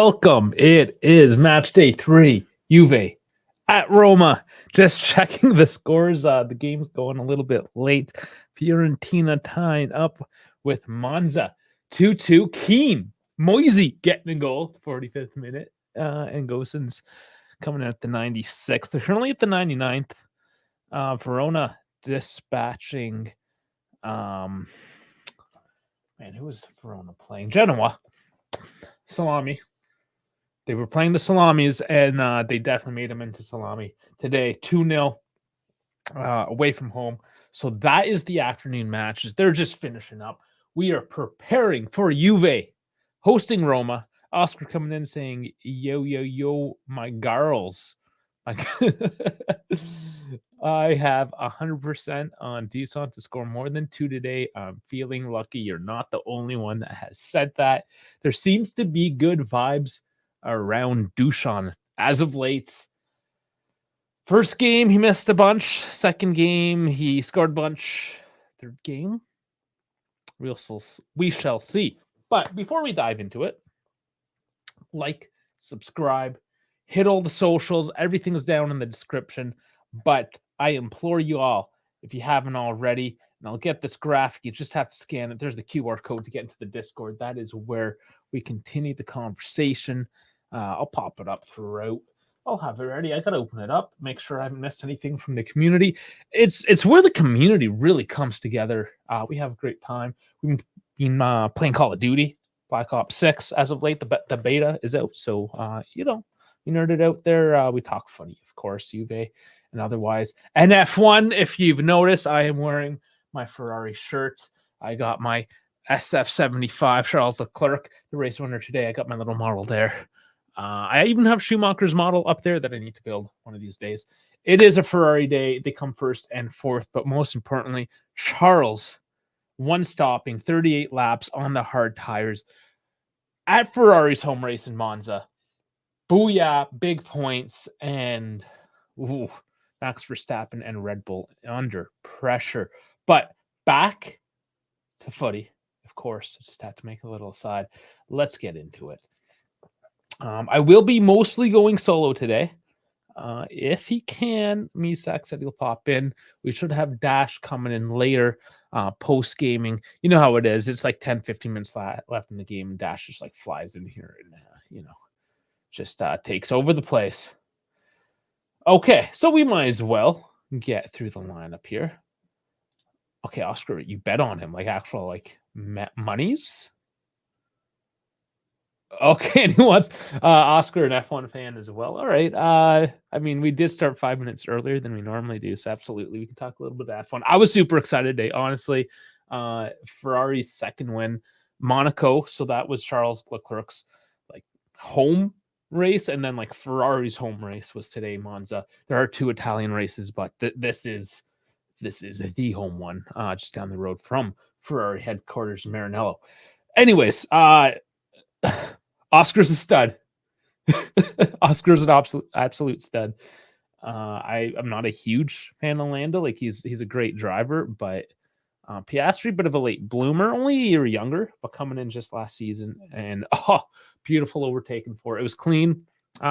welcome. It is match day 3. Juve at Roma. Just checking the scores. The game's going a little bit late. Fiorentina tying up with Monza 2-2. Keane, Moisey getting a goal, 45th minute. And Gosens coming in at the 96th. They're currently at the 99th. Verona dispatching. Man, who was Verona playing? Genoa. Salami. They were playing the Salamis, and they definitely made them into Salami today. 2-0 away from home. So that is the afternoon matches. They're just finishing up. We are preparing for Juve hosting Roma. Oscar coming in saying, yo, yo, yo, my girls. I have 100% on Dusan to score more than 2 today. I'm feeling lucky. You're not the only one that has said that. There seems to be good vibes around Dusan as of late. First game, he missed a bunch. Second game, he scored a bunch. Third game, we shall see. But before we dive into it, like, subscribe, hit all the socials. Everything's down in the description. But I implore you all, if you haven't already, and I'll get this graphic, you just have to scan it. There's the QR code to get into the Discord. That is where we continue the conversation. I'll pop it up throughout. I'll have it ready. I got to open it up, make sure I haven't missed anything from the community. It's where the community really comes together. We have a great time. We've been playing Call of Duty, Black Ops 6 as of late. The beta is out. So, we nerded out there. We talk funny, of course, Juve and otherwise. And F1, if you've noticed, I am wearing my Ferrari shirt. I got my SF75 Charles Leclerc, the race winner today. I got my little model there. I even have Schumacher's model up there that I need to build one of these days. It is a Ferrari day. They come first and fourth, but most importantly, Charles, one stopping, 38 laps on the hard tires at Ferrari's home race in Monza. Booyah, big points, and Max Verstappen and Red Bull under pressure. But back to footy, of course. I just had to make a little aside. Let's get into it. I will be mostly going solo today. If he can, Misak said he'll pop in. We should have Dash coming in later, post-gaming. You know how it is. It's like 10, 15 minutes left in the game, and Dash just like flies in here and, just takes over the place. Okay, so we might as well get through the lineup here. Okay, Oscar, you bet on him, like actual like monies? Okay, and he wants Oscar, an F1 fan as well. All right. I mean, we did start 5 minutes earlier than we normally do, so absolutely, we can talk a little bit of F1. I was super excited today, honestly. Ferrari's second win, Monaco. So that was Charles Leclerc's like home race, and then like Ferrari's home race was today, Monza. There are 2 Italian races, but this is the home one, just down the road from Ferrari headquarters, Maranello. Anyways, Oscar's a stud. Oscar's an absolute stud. I'm not a huge fan of Lando. Like he's a great driver, but Piastri, bit of a late bloomer, only a year younger, but coming in just last season, and beautiful overtaken for it. It was clean.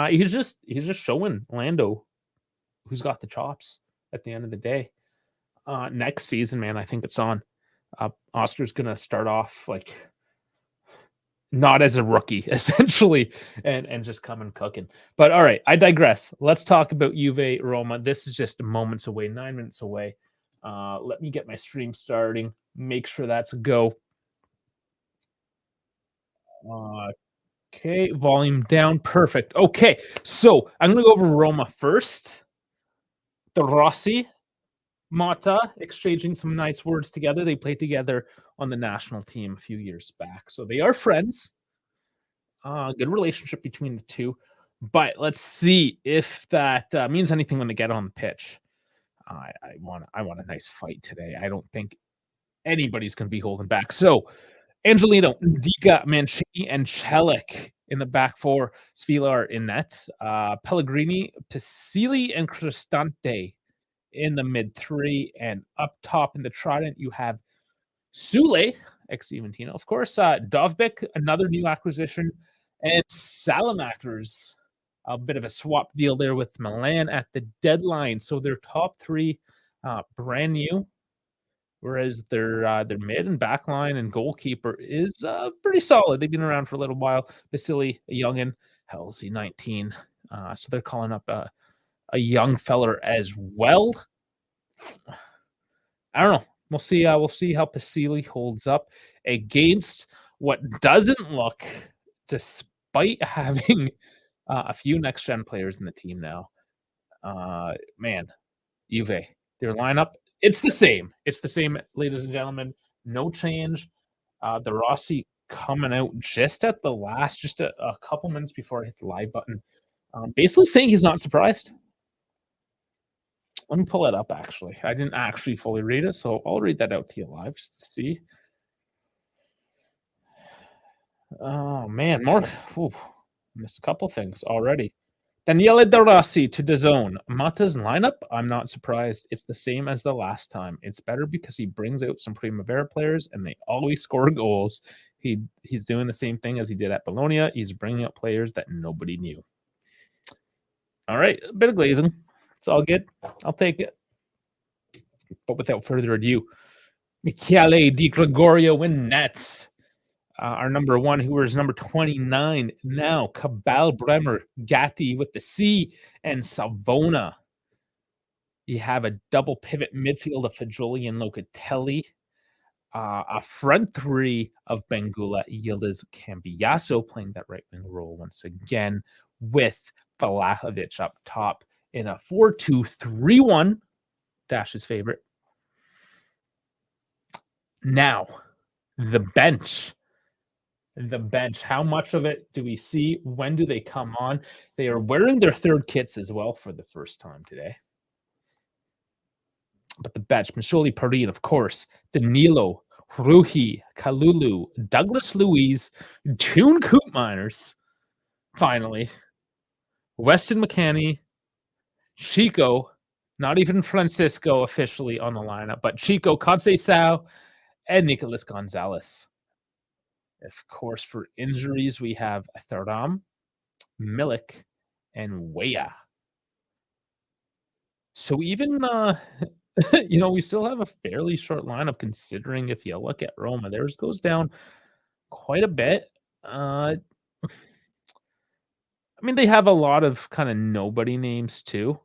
He's just showing Lando who's got the chops at the end of the day. Next season, man, I think it's on. Oscar's gonna start off like not as a rookie, essentially, and just come and cooking. But all right, I digress. Let's talk about Juve Roma. This is just moments away, 9 minutes away. Let me get my stream starting. Make sure that's a go. Okay, volume down. Perfect. Okay, so I'm going to go over Roma first. The Rossi, Mata, exchanging some nice words together. They played together on the national team a few years back. So they are friends. Good relationship between the two. But let's see if that means anything when they get on the pitch. I want a nice fight today. I don't think anybody's going to be holding back. So Angelino, Diga, Mancini, and Celik in the back four. Svilar in net. Pellegrini, Pisili, and Cristante in the mid three. And up top in the trident, you have Sule, ex-Juventino, of course. Dovbik, another new acquisition. And Salamanca's a bit of a swap deal there with Milan at the deadline. So their top three brand new, whereas their mid and back line and goalkeeper is pretty solid. They've been around for a little while. Vasily, a youngin, how old is he? 19. So they're calling up a young feller as well. I don't know. We'll see. We'll see how Vasily holds up against what doesn't look, despite having a few next gen players in the team now. Man, Juve, their lineup, it's the same. It's the same, ladies and gentlemen. No change. The Rossi coming out just at the last, just a couple minutes before I hit the live button, basically saying he's not surprised. Let me pull it up, actually. I didn't actually fully read it, so I'll read that out to you live just to see. Oh, man, more. Ooh, missed a couple things already. Daniele De Rossi to DAZN. Mata's lineup, I'm not surprised. It's the same as the last time. It's better because he brings out some Primavera players, and they always score goals. He's doing the same thing as he did at Bologna. He's bringing up players that nobody knew. All right, a bit of glazing. It's all good. I'll take it. But without further ado, Michele Di Gregorio in nets. Our number one, who is number 29 now, Cabal Bremer, Gatti with the C, and Savona. You have a double pivot midfield of Fagioli and Locatelli. A front three of Bangula, Yildiz, Cambiasso playing that right wing role once again, with Vlahovic up top in a 4-2-3-1. Dash's favorite. Now, the bench. The bench. How much of it do we see? When do they come on? They are wearing their third kits as well for the first time today. But the bench, Misoli Parin, of course, Danilo, Ruhi, Kalulu, Douglas Luiz, June Koopminers, finally, Weston McKennie, Chico, not even Francisco officially on the lineup, but Chico Conceição and Nicolas Gonzalez. Of course, for injuries, we have Thuram, Milik, and Weah. So even, we still have a fairly short lineup considering if you look at Roma, theirs goes down quite a bit. They have a lot of kind of nobody names too.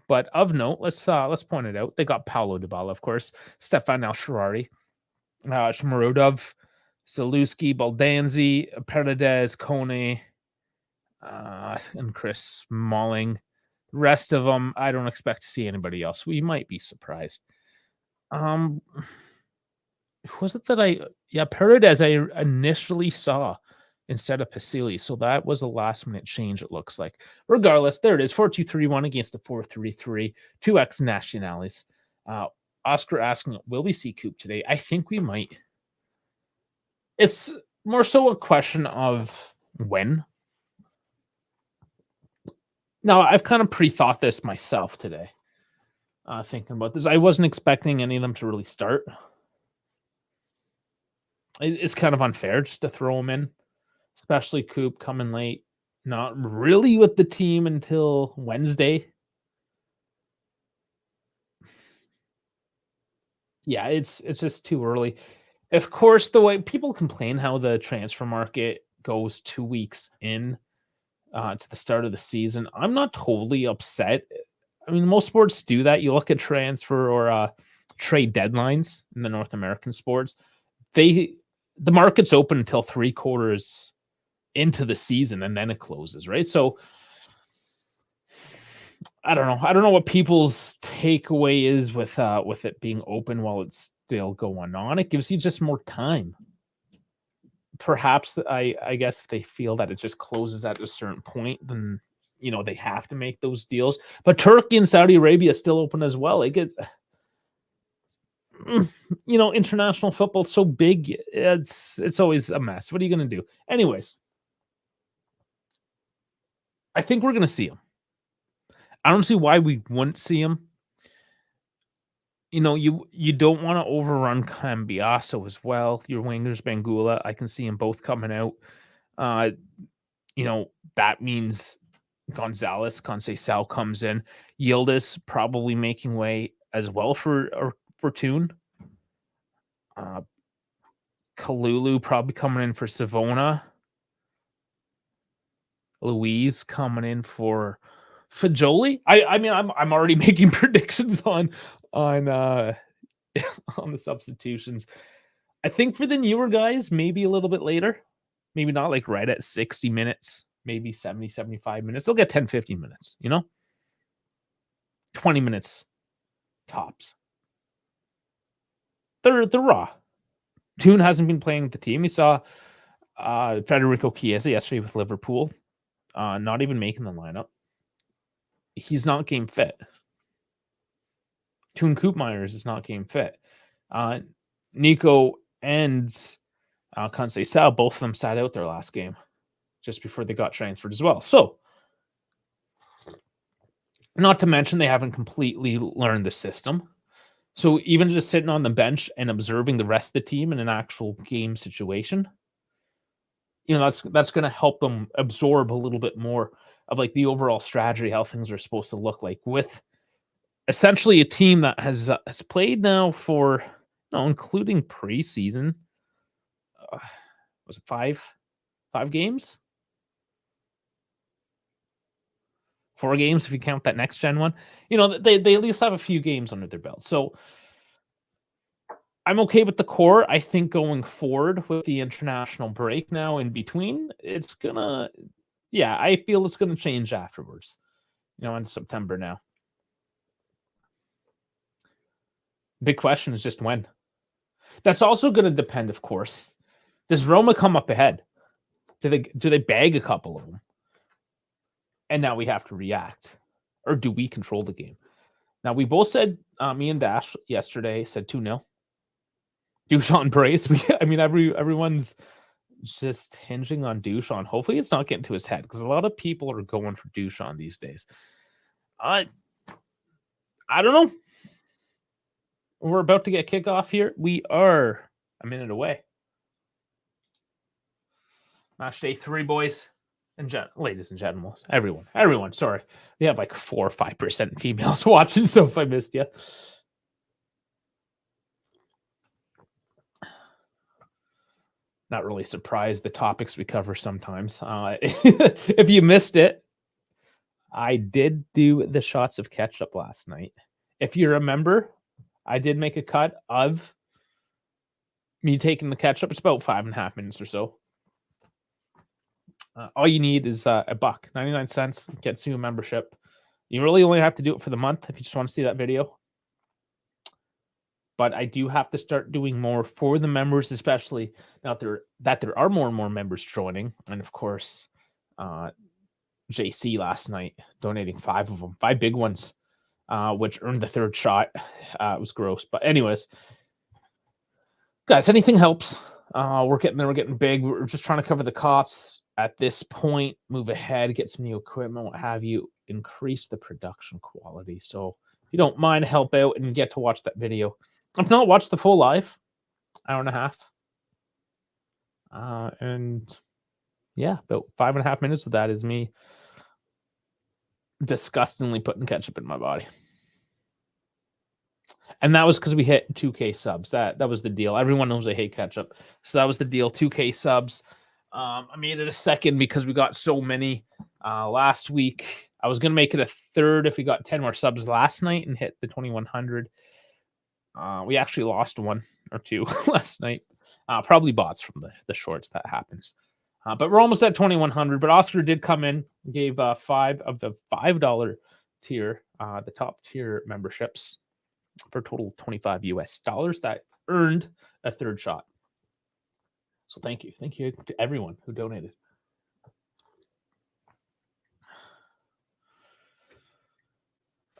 But of note, let's point it out. They got Paulo Dybala, of course, Stefan El-Shaarawy, Shmarodov, Zalewski, Baldanzi, Paredes, Kone, and Chris Smalling. The rest of them, I don't expect to see anybody else. We might be surprised. Who was it that Paredes I initially saw instead of Pasili. So that was a last-minute change, it looks like. Regardless, there it is, 4-2-3-1 against a 4-3-3, 2 ex-nationales. Oscar asking, will we see Coop today? I think we might. It's more so a question of when. Now, I've kind of pre-thought this myself today, thinking about this. I wasn't expecting any of them to really start. It's kind of unfair just to throw them in, especially Coop coming late, not really with the team until Wednesday. Yeah, it's just too early. Of course, the way people complain how the transfer market goes 2 weeks in to the start of the season, I'm not totally upset. I mean, most sports do that. You look at transfer or trade deadlines in the North American sports. The market's open until 3/4 into the season, and then it closes, right? So I don't know. I don't know what people's takeaway is with it being open while it's still going on. It gives you just more time. Perhaps I guess if they feel that it just closes at a certain point, then they have to make those deals. But Turkey and Saudi Arabia is still open as well. It gets international football so big, it's always a mess. What are you going to do? Anyways, I think we're going to see them. I don't see why we wouldn't see them. You don't want to overrun Cambiasso as well. Your wingers, Bangula, I can see them both coming out. That means Gonzalez, Conceição comes in. Yildiz probably making way as well for Toon. Kalulu probably coming in for Savona. Louise coming in for Fajoli. I mean, I'm already making predictions on the substitutions. I think for the newer guys, maybe a little bit later. Maybe not like right at 60 minutes, maybe 70, 75 minutes. They'll get 10, 15 minutes, 20 minutes tops. They're raw. Toon hasn't been playing with the team. We saw Federico Chiesa yesterday with Liverpool, not even making the lineup. He's not game fit. Toon Koopmeiners is not game fit. Nico and Conceição, both of them sat out their last game just before they got transferred as well. So, not to mention they haven't completely learned the system. So even just sitting on the bench and observing the rest of the team in an actual game situation, that's going to help them absorb a little bit more of like the overall strategy, how things are supposed to look like with essentially a team that has played now for, including preseason, was it five games? 4 games if you count that next gen one. They at least have a few games under their belt. So I'm okay with the core. I think going forward with the international break now in between, I feel it's gonna change afterwards. In September now. Big question is just when. That's also going to depend, of course. Does Roma come up ahead? Do they bag a couple of them? And now we have to react. Or do we control the game? Now, we both said, me and Dash yesterday said 2-0. Dušan brace. Everyone's just hinging on Dušan. Hopefully it's not getting to his head because a lot of people are going for Dušan these days. I don't know. We're about to get kickoff here. We are a minute away. Match day 3, boys and ladies and gentlemen. Everyone. Sorry, we have like 4 or 5% females watching. So if I missed you, not really surprised. The topics we cover sometimes. If you missed it, I did do the shots of ketchup last night. If you remember, I did make a cut of me taking the ketchup. It's about 5.5 minutes or so. All you need is $1.99 gets you a membership. You really only have to do it for the month if you just want to see that video. But I do have to start doing more for the members, especially now that there are more and more members joining. And of course, JC last night donating 5 of them, 5 big ones, which earned the 3rd shot. It was gross. But anyways, guys, anything helps. We're getting there. We're getting big. We're just trying to cover the costs at this point, move ahead, get some new equipment, what have you, increase the production quality. So if you don't mind, help out and get to watch that video. If not, watch the full live, 1.5 hours. And yeah, about 5.5 minutes of that is me disgustingly putting ketchup in my body. And that was because we hit 2K subs. That was the deal. Everyone knows I hate ketchup. So that was the deal, 2K subs. I made it a 2nd because we got so many last week. I was going to make it a 3rd if we got 10 more subs last night and hit the 2,100. We actually lost 1 or 2 last night. Probably bots from the shorts. That happens. But we're almost at 2,100. But Oscar did come in, gave 5 of the $5 tier, the top tier memberships for a total of $25 that earned a 3rd shot. So thank you. Thank you to everyone who donated.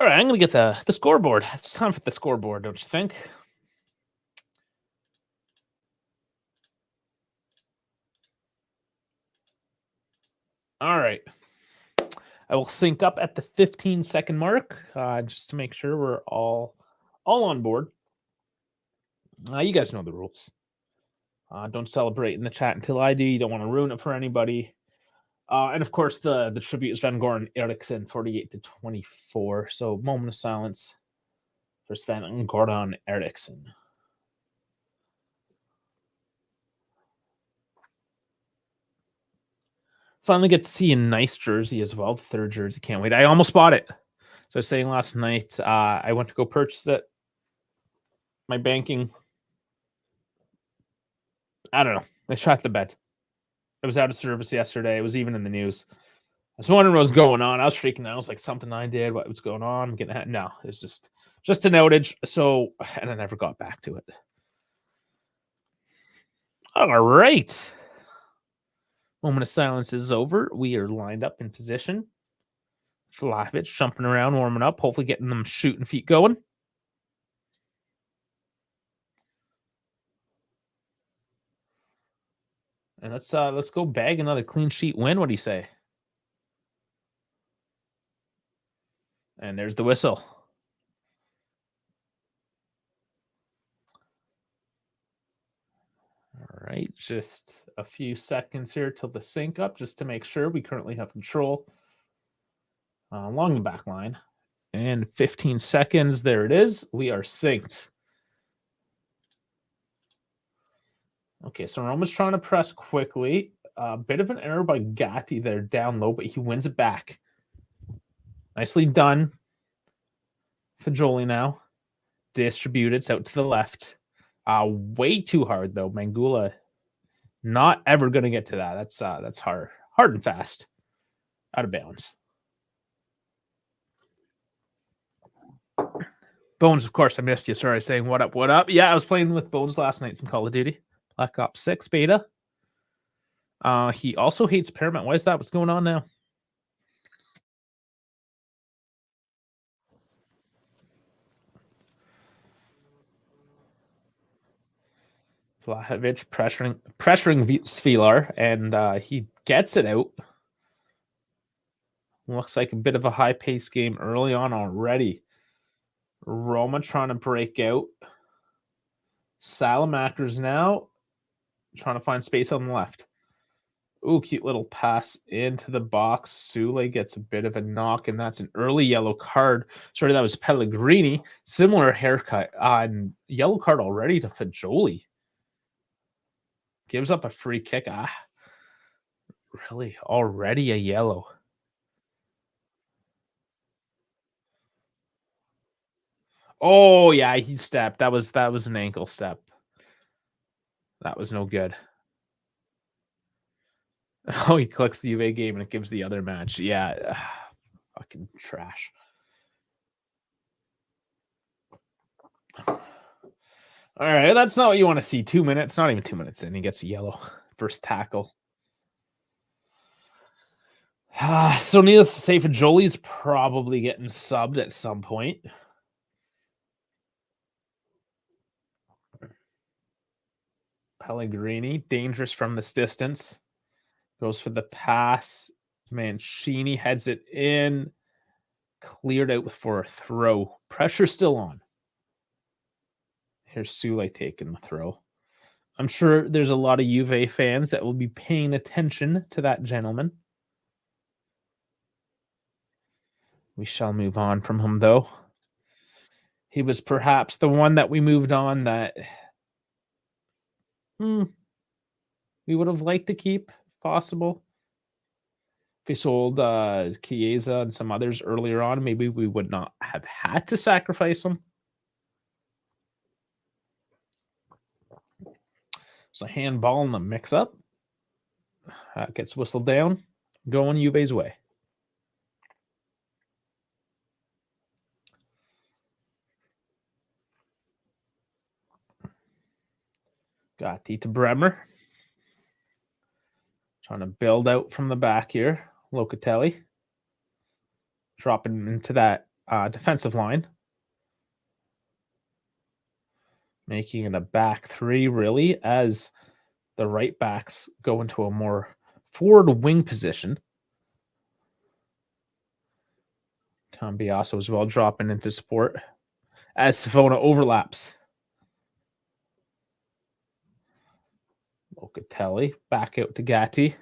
All right, I'm going to get the scoreboard. It's time for the scoreboard, don't you think? All right. I will sync up at the 15-second mark just to make sure we're all on board. You guys know the rules. Don't celebrate in the chat until I do. You don't want to ruin it for anybody. And of course, the tribute is Sven-Goran Eriksson, 48-24. So moment of silence for Sven-Goran Eriksson. Finally get to see a nice jersey as well. The third jersey. Can't wait. I almost bought it. So I was saying last night, I went to go purchase it. My banking, I don't know. They shot the bed. It was out of service yesterday. It was even in the news. I was wondering what was going on. I was freaking out. I was like, something I did. What was going on? I'm getting no. It's just an outage. So, and I never got back to it. All right. Moment of silence is over. We are lined up in position. Vlahovic jumping around, warming up, hopefully getting them shooting feet going. And let's go bag another clean sheet win. What do you say? And there's the whistle. All right, just a few seconds here till the sync up, just to make sure we currently have control along the back line. And 15 seconds, there it is. We are synced. Okay, so Roma's trying to press quickly. A bit of an error by Gatti there down low, but he wins it back. Nicely done. Fagioli now. Distributed. It's out to the left. Way too hard, though. Mangula not ever going to get to that. That's hard. Hard and fast. Out of bounds. Bones, of course, I missed you. Sorry, saying what up, what up. Yeah, I was playing with Bones last night, some Call of Duty. Black Ops 6 beta. He also hates Paramount. Why is that? What's going on now? Vlahovic pressuring Svilar, and he gets it out. Looks like a bit of a high-paced game early on already. Roma trying to break out. Salamackers now trying to find space on the left. Ooh, cute little pass into the box. Sule gets a bit of a knock, and that's an early yellow card. Sorry, that was Pellegrini. Similar haircut. Yellow card already to Fagioli. Gives up a free kick. Really? Already a yellow. Oh, yeah, he stepped. That was an ankle step. That was no good. Oh, he clicks the UA game and it gives the other match. Yeah. Fucking trash. All right, that's not what you want to see. 2 minutes, not even 2 minutes in, he gets a yellow. First tackle. So needless to say, Fagioli's probably getting subbed at some point. Pellegrini, dangerous from this distance. Goes for the pass. Mancini heads it in. Cleared out for a throw. Pressure still on. Here's Sule taking the throw. I'm sure there's a lot of Juve fans that will be paying attention to that gentleman. We shall move on from him, though. He was perhaps the one that we moved on that we would have liked to keep, if possible. If we sold Chiesa and some others earlier on, maybe we would not have had to sacrifice them. So handball in the mix-up. Gets whistled down. Going Juve's way. Gatti to Bremer. Trying to build out from the back here. Locatelli. Dropping into that defensive line. Making it a back three, really, as the right backs go into a more forward wing position. Cambiasso as well dropping into support as Savona overlaps. Locatelli back out to Gatti.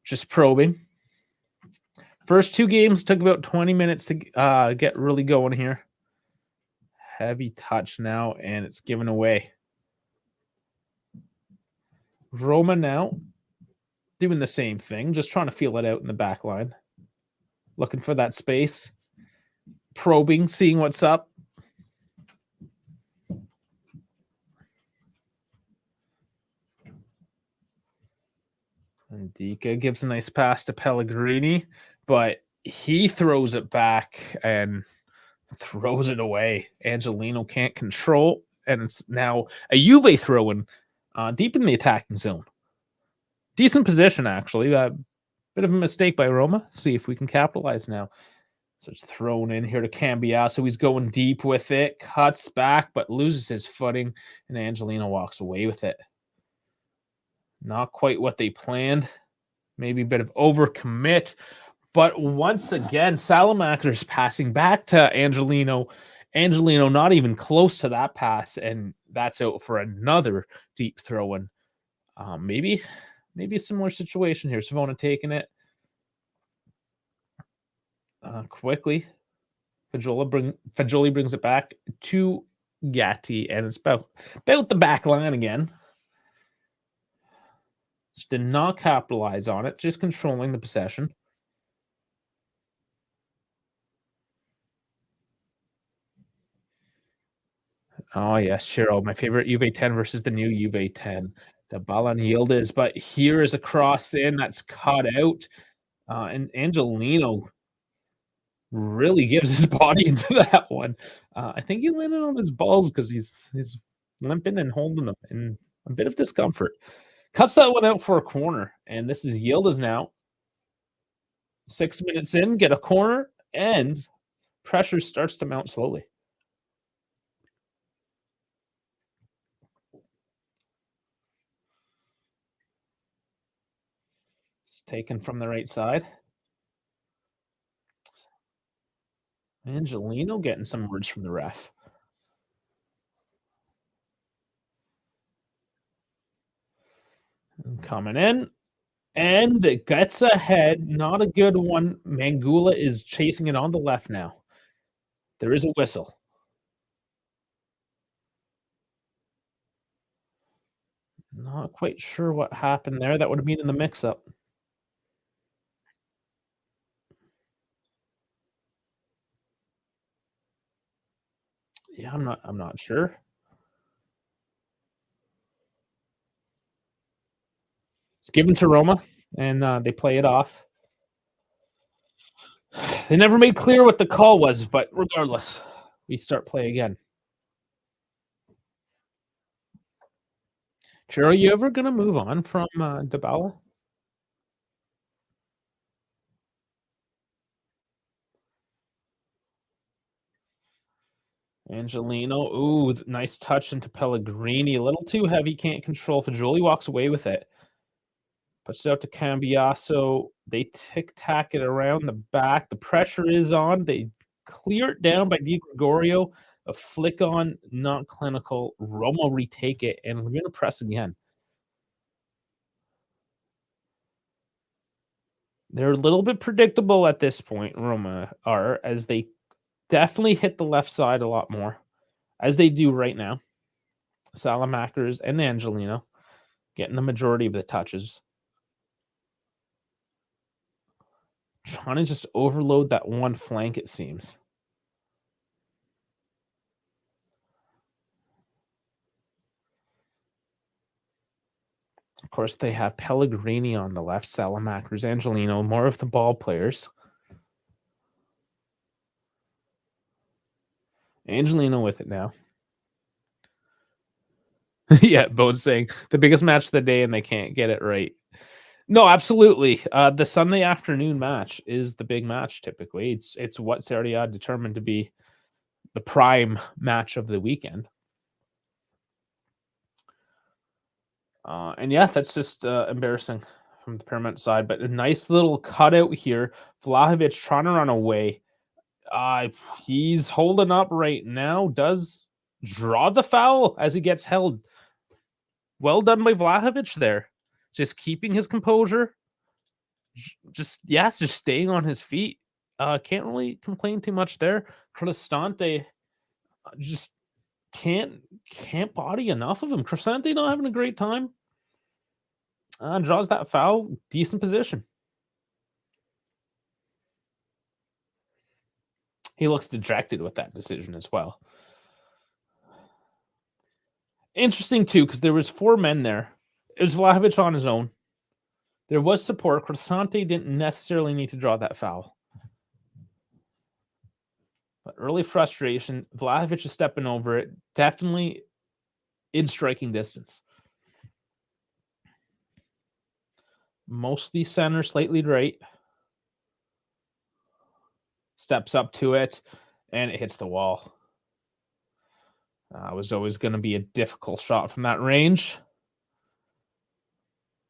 Just probing. First 2 games took about 20 minutes to get really going here. Heavy touch now, and it's given away. Roma now doing the same thing, just trying to feel it out in the back line. Looking for that space. Probing, seeing what's up. And Dika gives a nice pass to Pellegrini, but he throws it back and throws it away. Angelino can't control, and it's now a Juve throw-in deep in the attacking zone. Decent position, actually. Bit of a mistake by Roma. See if we can capitalize now. So it's thrown in here to Cambiasso. He's going deep with it, cuts back, but loses his footing, and Angelino walks away with it. Not quite what they planned. Maybe a bit of overcommit. But once again, Salamaker's passing back to Angelino. Angelino not even close to that pass, and that's out for another deep throw-in. Maybe a similar situation here. Savona taking it quickly. Fagioli brings it back to Gatti, and it's about the back line again. Just did not capitalize on it, just controlling the possession. Oh, yes, Chiro, my favorite Juve 10 versus the new Juve 10. Dybala and Yildiz, but here is a cross in that's cut out. And Angelino really gives his body into that one. I think he landed on his balls because he's limping and holding them in a bit of discomfort. Cuts that one out for a corner, and this is Yildiz now. 6 minutes in, get a corner, and pressure starts to mount slowly. It's taken from the right side. Angelino getting some words from the ref. Coming in, and it gets ahead. Not a good one. Mangula is chasing it on the left now. There is a whistle. Not quite sure what happened there. That would have been in the mix-up. Yeah, I'm not sure. It's given to Roma, and they play it off. They never made clear what the call was, but regardless, we start play again. Chiro, are you ever going to move on from Dybala? Angelino, ooh, nice touch into Pellegrini. A little too heavy, can't control. Fagioli walks away with it. Puts it out to Cambiasso. They tic-tac it around the back. The pressure is on. They clear it down by Di Gregorio. A flick on, not clinical. Roma retake it, and we're going to press again. They're a little bit predictable at this point, Roma are, as they definitely hit the left side a lot more, as they do right now. Salamakers and Angelino getting the majority of the touches. Trying to just overload that one flank, it seems. Of course, they have Pellegrini on the left, Salamakers, Angelino, more of the ball players. Angelino with it now. Yeah, Bo's saying the biggest match of the day and they can't get it right. No, absolutely. The Sunday afternoon match is the big match typically. It's what Serie A determined to be the prime match of the weekend. And yeah, that's just embarrassing from the Paramount side, but a nice little cutout here. Vlahovic trying to run away. He's holding up right now. Does draw the foul as he gets held. Well done by Vlahovic there. Just keeping his composure. Just staying on his feet. Can't really complain too much there. Cristante just can't body enough of him. Cristante not having a great time. Draws that foul. Decent position. He looks dejected with that decision as well. Interesting too, because there was 4 men there. It was Vlahovic on his own. There was support. Cristante didn't necessarily need to draw that foul. But early frustration. Vlahovic is stepping over it. Definitely in striking distance. Mostly center, slightly right. Steps up to it, and it hits the wall. It was always going to be a difficult shot from that range.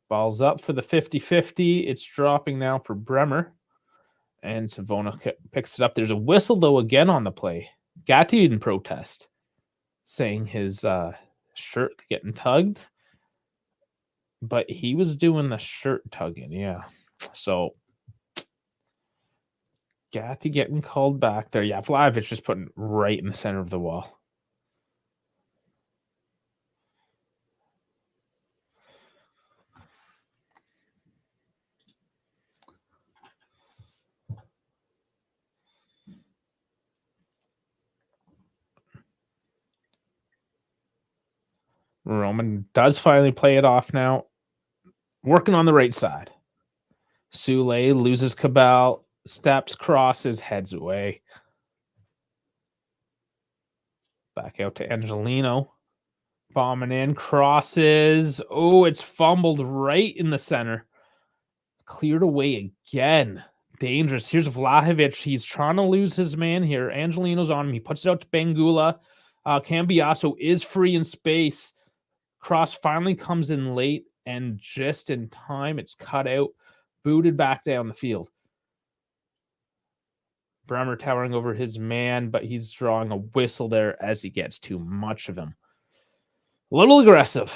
Ball's up for the 50-50. It's dropping now for Bremer. And Savona picks it up. There's a whistle, though, again on the play. Gatti didn't protest, saying his shirt getting tugged. But he was doing the shirt tugging, yeah. So, Gatti getting called back there. Yeah, Vlahovic just putting right in the center of the wall. Roman does finally play it off now. Working on the right side. Sule loses Cabal, steps, crosses, heads away. Back out to Angelino. Bombing in, crosses. Oh, it's fumbled right in the center. Cleared away again. Dangerous. Here's Vlahovic. He's trying to lose his man here. Angelino's on him. He puts it out to Bangula. Cambiasso is free in space. Cross finally comes in late and just in time. It's cut out. Booted back down the field. Bremer towering over his man, but he's drawing a whistle there as he gets too much of him. A little aggressive.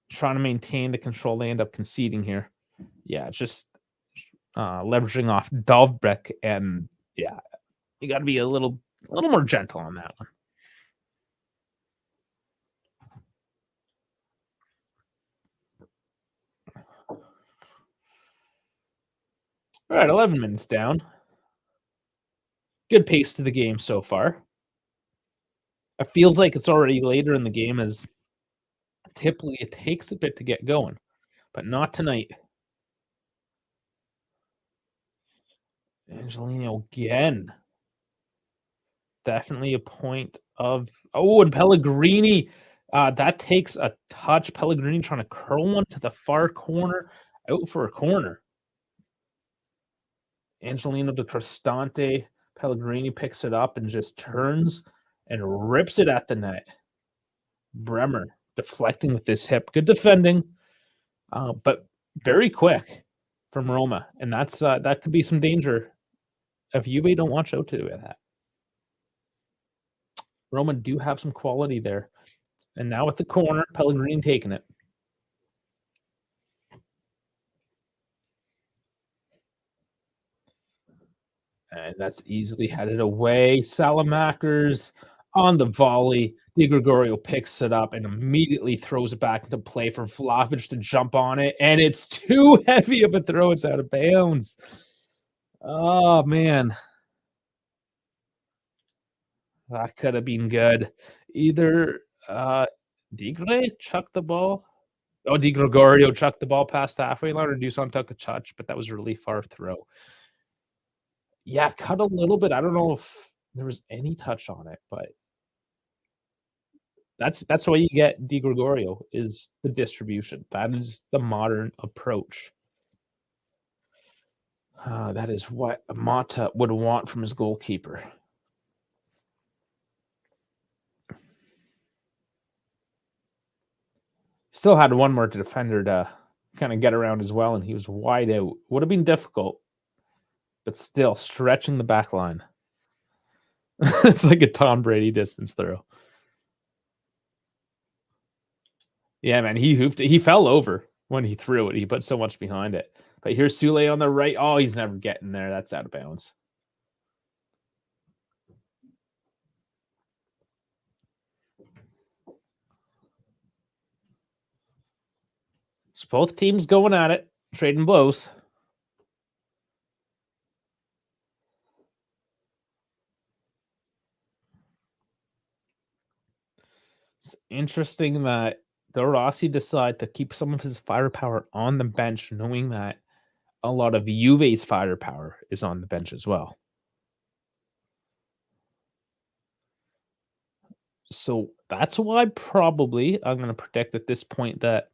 Trying to maintain the control. They end up conceding here. Yeah, just leveraging off Dovbrek, and yeah, you got to be a little more gentle on that one. All right, 11 minutes down. Good pace to the game so far. It feels like it's already later in the game, as typically it takes a bit to get going, but not tonight. Angelino again. Definitely a point of... Oh, and Pellegrini. That takes a touch. Pellegrini trying to curl one to the far corner. Out for a corner. Angelino to Cristante. Pellegrini picks it up and just turns and rips it at the net. Bremer deflecting with this hip. Good defending, but very quick from Roma. And that's that could be some danger if Juve don't watch out to do that. Roma do have some quality there. And now at the corner, Pellegrini taking it. And that's easily headed away. Salamakers on the volley. Di Gregorio picks it up and immediately throws it back into play for Vlahovic to jump on it. And it's too heavy of a throw. It's out of bounds. Oh, man. That could have been good. Either Digre chucked the ball. Oh, Di Gregorio chucked the ball past the halfway line, or Dusan took a touch, but that was a really far throw. Yeah, cut a little bit. I don't know if there was any touch on it, but that's the way you get Di Gregorio, is the distribution. That is the modern approach. That is what Mata would want from his goalkeeper. Still had one more defender to kind of get around as well, and he was wide out. Would have been difficult, but still stretching the back line. It's like a Tom Brady distance throw. Yeah, man, he hooped it. He fell over when he threw it. He put so much behind it. But here's Sule on the right. Oh, he's never getting there. That's out of bounds. So both teams going at it, trading blows. It's interesting that De Rossi decide to keep some of his firepower on the bench, knowing that a lot of Juve's firepower is on the bench as well. So that's why probably I'm going to predict at this point that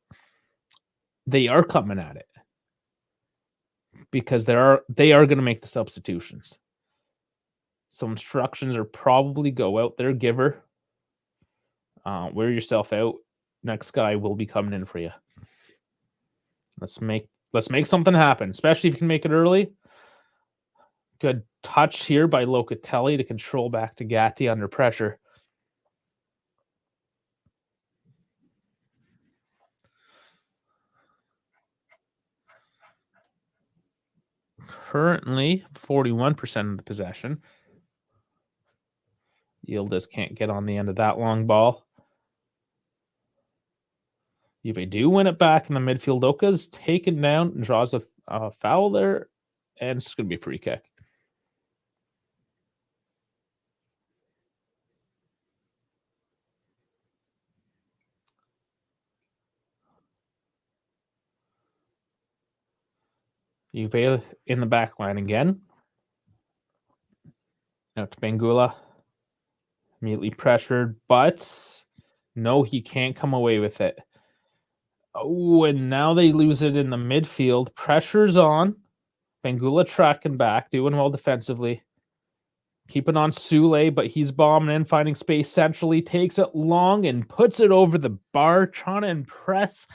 they are coming at it because they are going to make the substitutions. So instructions are probably go out there, giver, wear yourself out. Next guy will be coming in for you. Let's make something happen, especially if you can make it early. Good touch here by Locatelli to control back to Gatti under pressure. Currently 41% of the possession. Yildiz can't get on the end of that long ball. If they do win it back in the midfield, Oka's taken down and draws a foul there, and it's going to be a free kick. Juve in the back line again. Out to Bangula. Immediately pressured, but no, he can't come away with it. Oh, and now they lose it in the midfield. Pressure's on. Bangula tracking back, doing well defensively. Keeping on Sule, but he's bombing in, finding space centrally, takes it long and puts it over the bar, trying to impress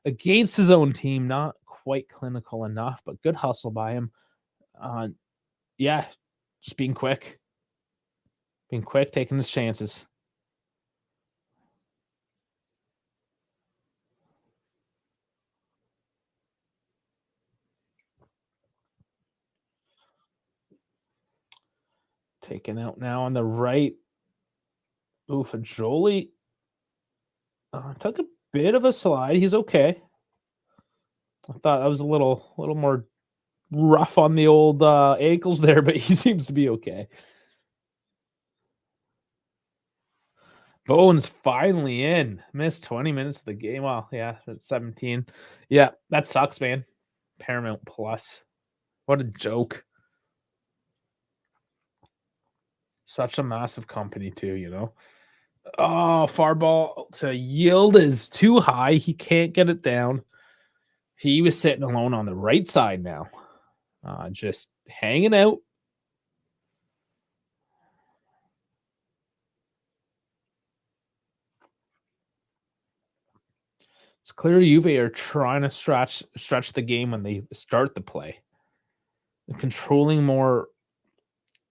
against his own team. Not quite clinical enough, but good hustle by him. Yeah, just being quick. Being quick, taking his chances. Taken out now on the right. Oof, Jolie took a bit of a slide. He's okay. I thought that was a little more rough on the old ankles there, but he seems to be okay. Bowen's finally in. Missed 20 minutes of the game. Well, yeah, it's 17. Yeah, that sucks, man. Paramount Plus. What a joke. Such a massive company, too, you know. Oh, far ball to Yield is too high. He can't get it down. He was sitting alone on the right side now. Just hanging out. It's clear Juve are trying to stretch the game when they start the play. They're controlling more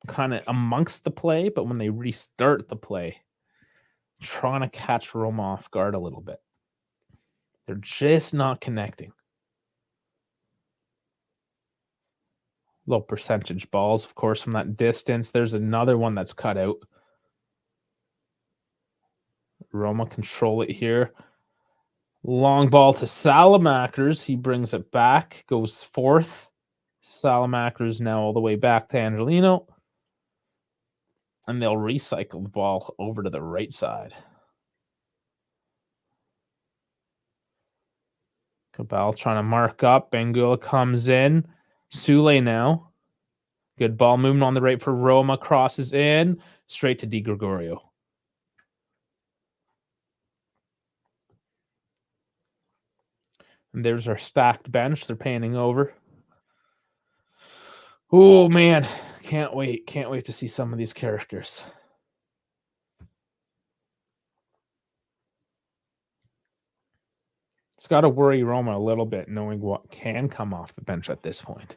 kind of amongst the play, but when they restart the play, trying to catch Roma off guard a little bit. They're just not connecting. Low percentage balls, of course, from that distance. There's another one that's cut out. Roma control it here. Long ball to Salamakers. He brings it back, goes fourth. Salamakers now all the way back to Angelino. And they'll recycle the ball over to the right side. Cabal trying to mark up. Bangula comes in. Sule now. Good ball movement on the right for Roma. Crosses in. Straight to Di Gregorio. And there's our stacked bench. They're panning over. Oh, man. Can't wait. Can't wait to see some of these characters. It's got to worry Roma a little bit, knowing what can come off the bench at this point.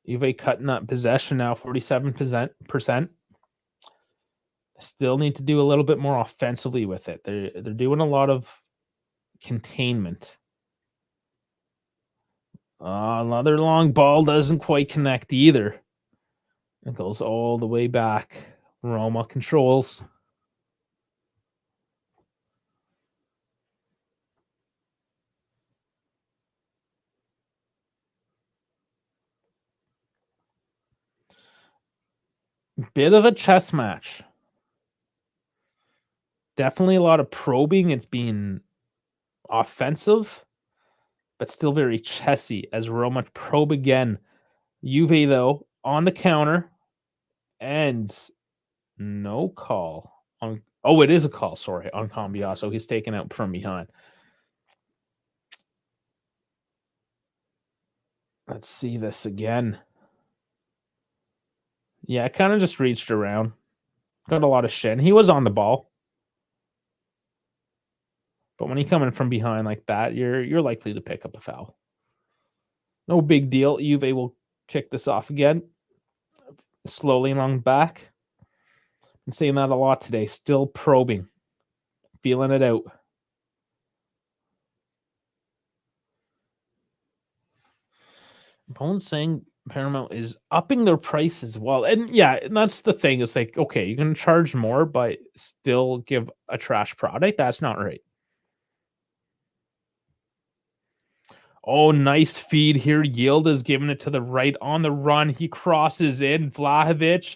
Juve cutting that possession now, 47%. Still need to do a little bit more offensively with it. They're doing a lot of containment. Another long ball doesn't quite connect either. It goes all the way back. Roma controls. Bit of a chess match. Definitely a lot of probing. It's being offensive, but still very chessy as Roma probe again. Juve, though, on the counter, and no call on. Oh, it is a call, sorry, on Cambiaso. He's taken out from behind. Let's see this again. Yeah, it kind of just reached around. Got a lot of shin. He was on the ball. But when you come in from behind like that, you're likely to pick up a foul. No big deal. Juve will kick this off again. Slowly along back. Been saying that a lot today. Still probing. Feeling it out. Bones saying Paramount is upping their price as well. And yeah, that's the thing. It's like, okay, you're going to charge more, but still give a trash product. That's not right. Oh, nice feed here. Yield is giving it to the right on the run. He crosses in. Vlahovic.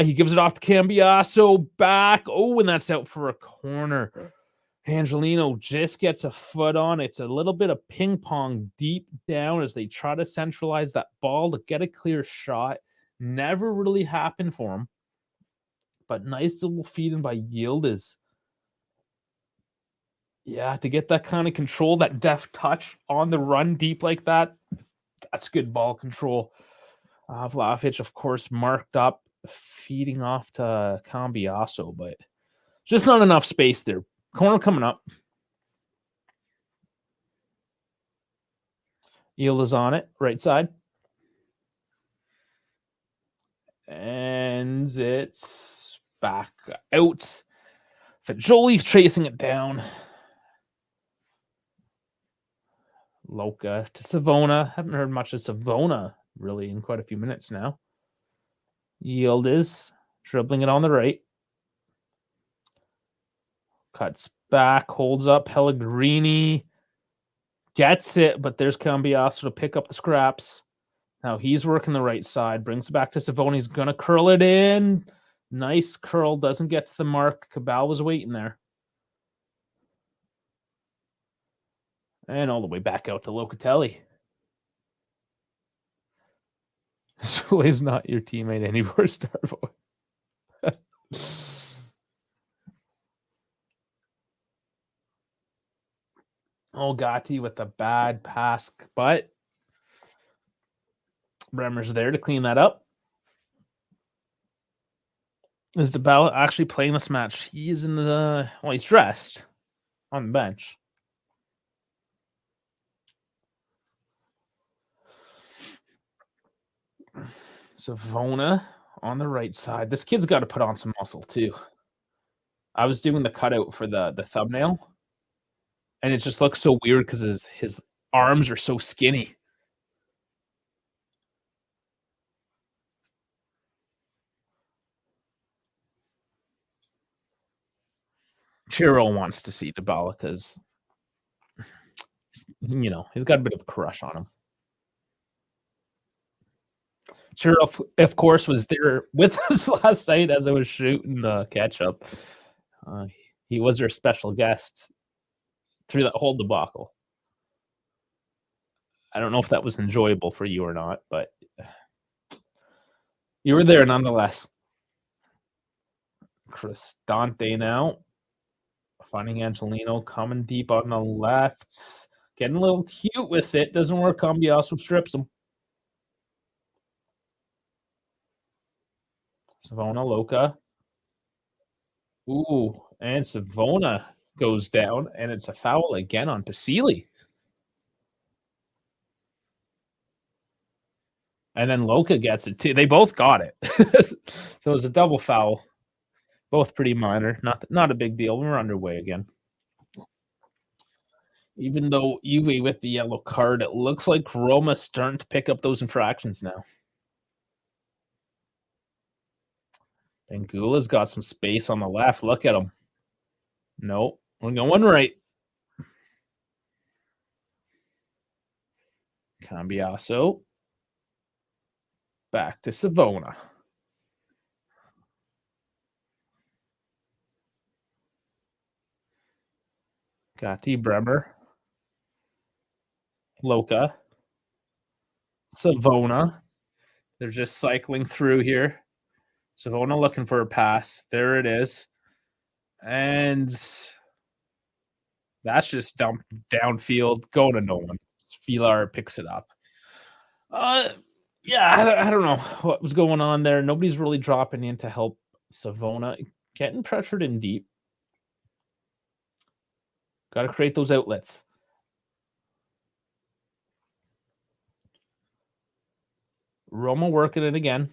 He gives it off to Cambiaso. Back. Oh, and that's out for a corner. Angelino just gets a foot on. It's a little bit of ping pong deep down as they try to centralize that ball to get a clear shot. Never really happened for him. But nice little feeding by Yildiz. Yeah, to get that kind of control, that deft touch on the run deep like that, that's good ball control. Vlahovic, of course, marked up, feeding off to Cambiaso, but just not enough space there. Corner coming up. Yield is on it, right side. And it's back out. Fajoli chasing it down. Loca to Savona. Haven't heard much of Savona really in quite a few minutes now. Yield is dribbling it on the right. Cuts back, holds up. Pellegrini gets it, but there's Cambiaso to pick up the scraps. Now he's working the right side. Brings it back to Savona. He's going to curl it in. Nice curl. Doesn't get to the mark. Cabal was waiting there. And all the way back out to Locatelli. Sule's not your teammate anymore, Starboy. Oh, Gatti with a bad pass, but Bremer's there to clean that up. Is Dybala actually playing this match? He's in the... Well, he's dressed on the bench. Savona on the right side. This kid's got to put on some muscle, too. I was doing the cutout for the thumbnail, and it just looks so weird because his arms are so skinny. Chiro wants to see Dybala because, you know, he's got a bit of a crush on him. Chiro, of course, was there with us last night as I was shooting the catch-up. He was our special guest through that whole debacle. I don't know if that was enjoyable for you or not, but you were there nonetheless. Cristante now. Finding Angelino coming deep on the left. Getting a little cute with it. Doesn't work. Cambiaso strips him. Savona, Loca. Ooh, and Savona goes down, and it's a foul again on Pasili. And then Loca gets it too. They both got it. So it was a double foul. Both pretty minor. Not a big deal. We're underway again. Even though Juve with the yellow card, it looks like Roma's starting to pick up those infractions now. Bangula's got some space on the left. Look at him. Nope. We're going right. Cambiaso. Back to Savona. Gatti, Bremer. Loca. Savona. They're just cycling through here. Savona looking for a pass. There it is. And that's just dumped downfield, going to no one. Filar picks it up. Yeah, I don't know what was going on there. Nobody's really dropping in to help Savona. Getting pressured in deep. Got to create those outlets. Roma working it again.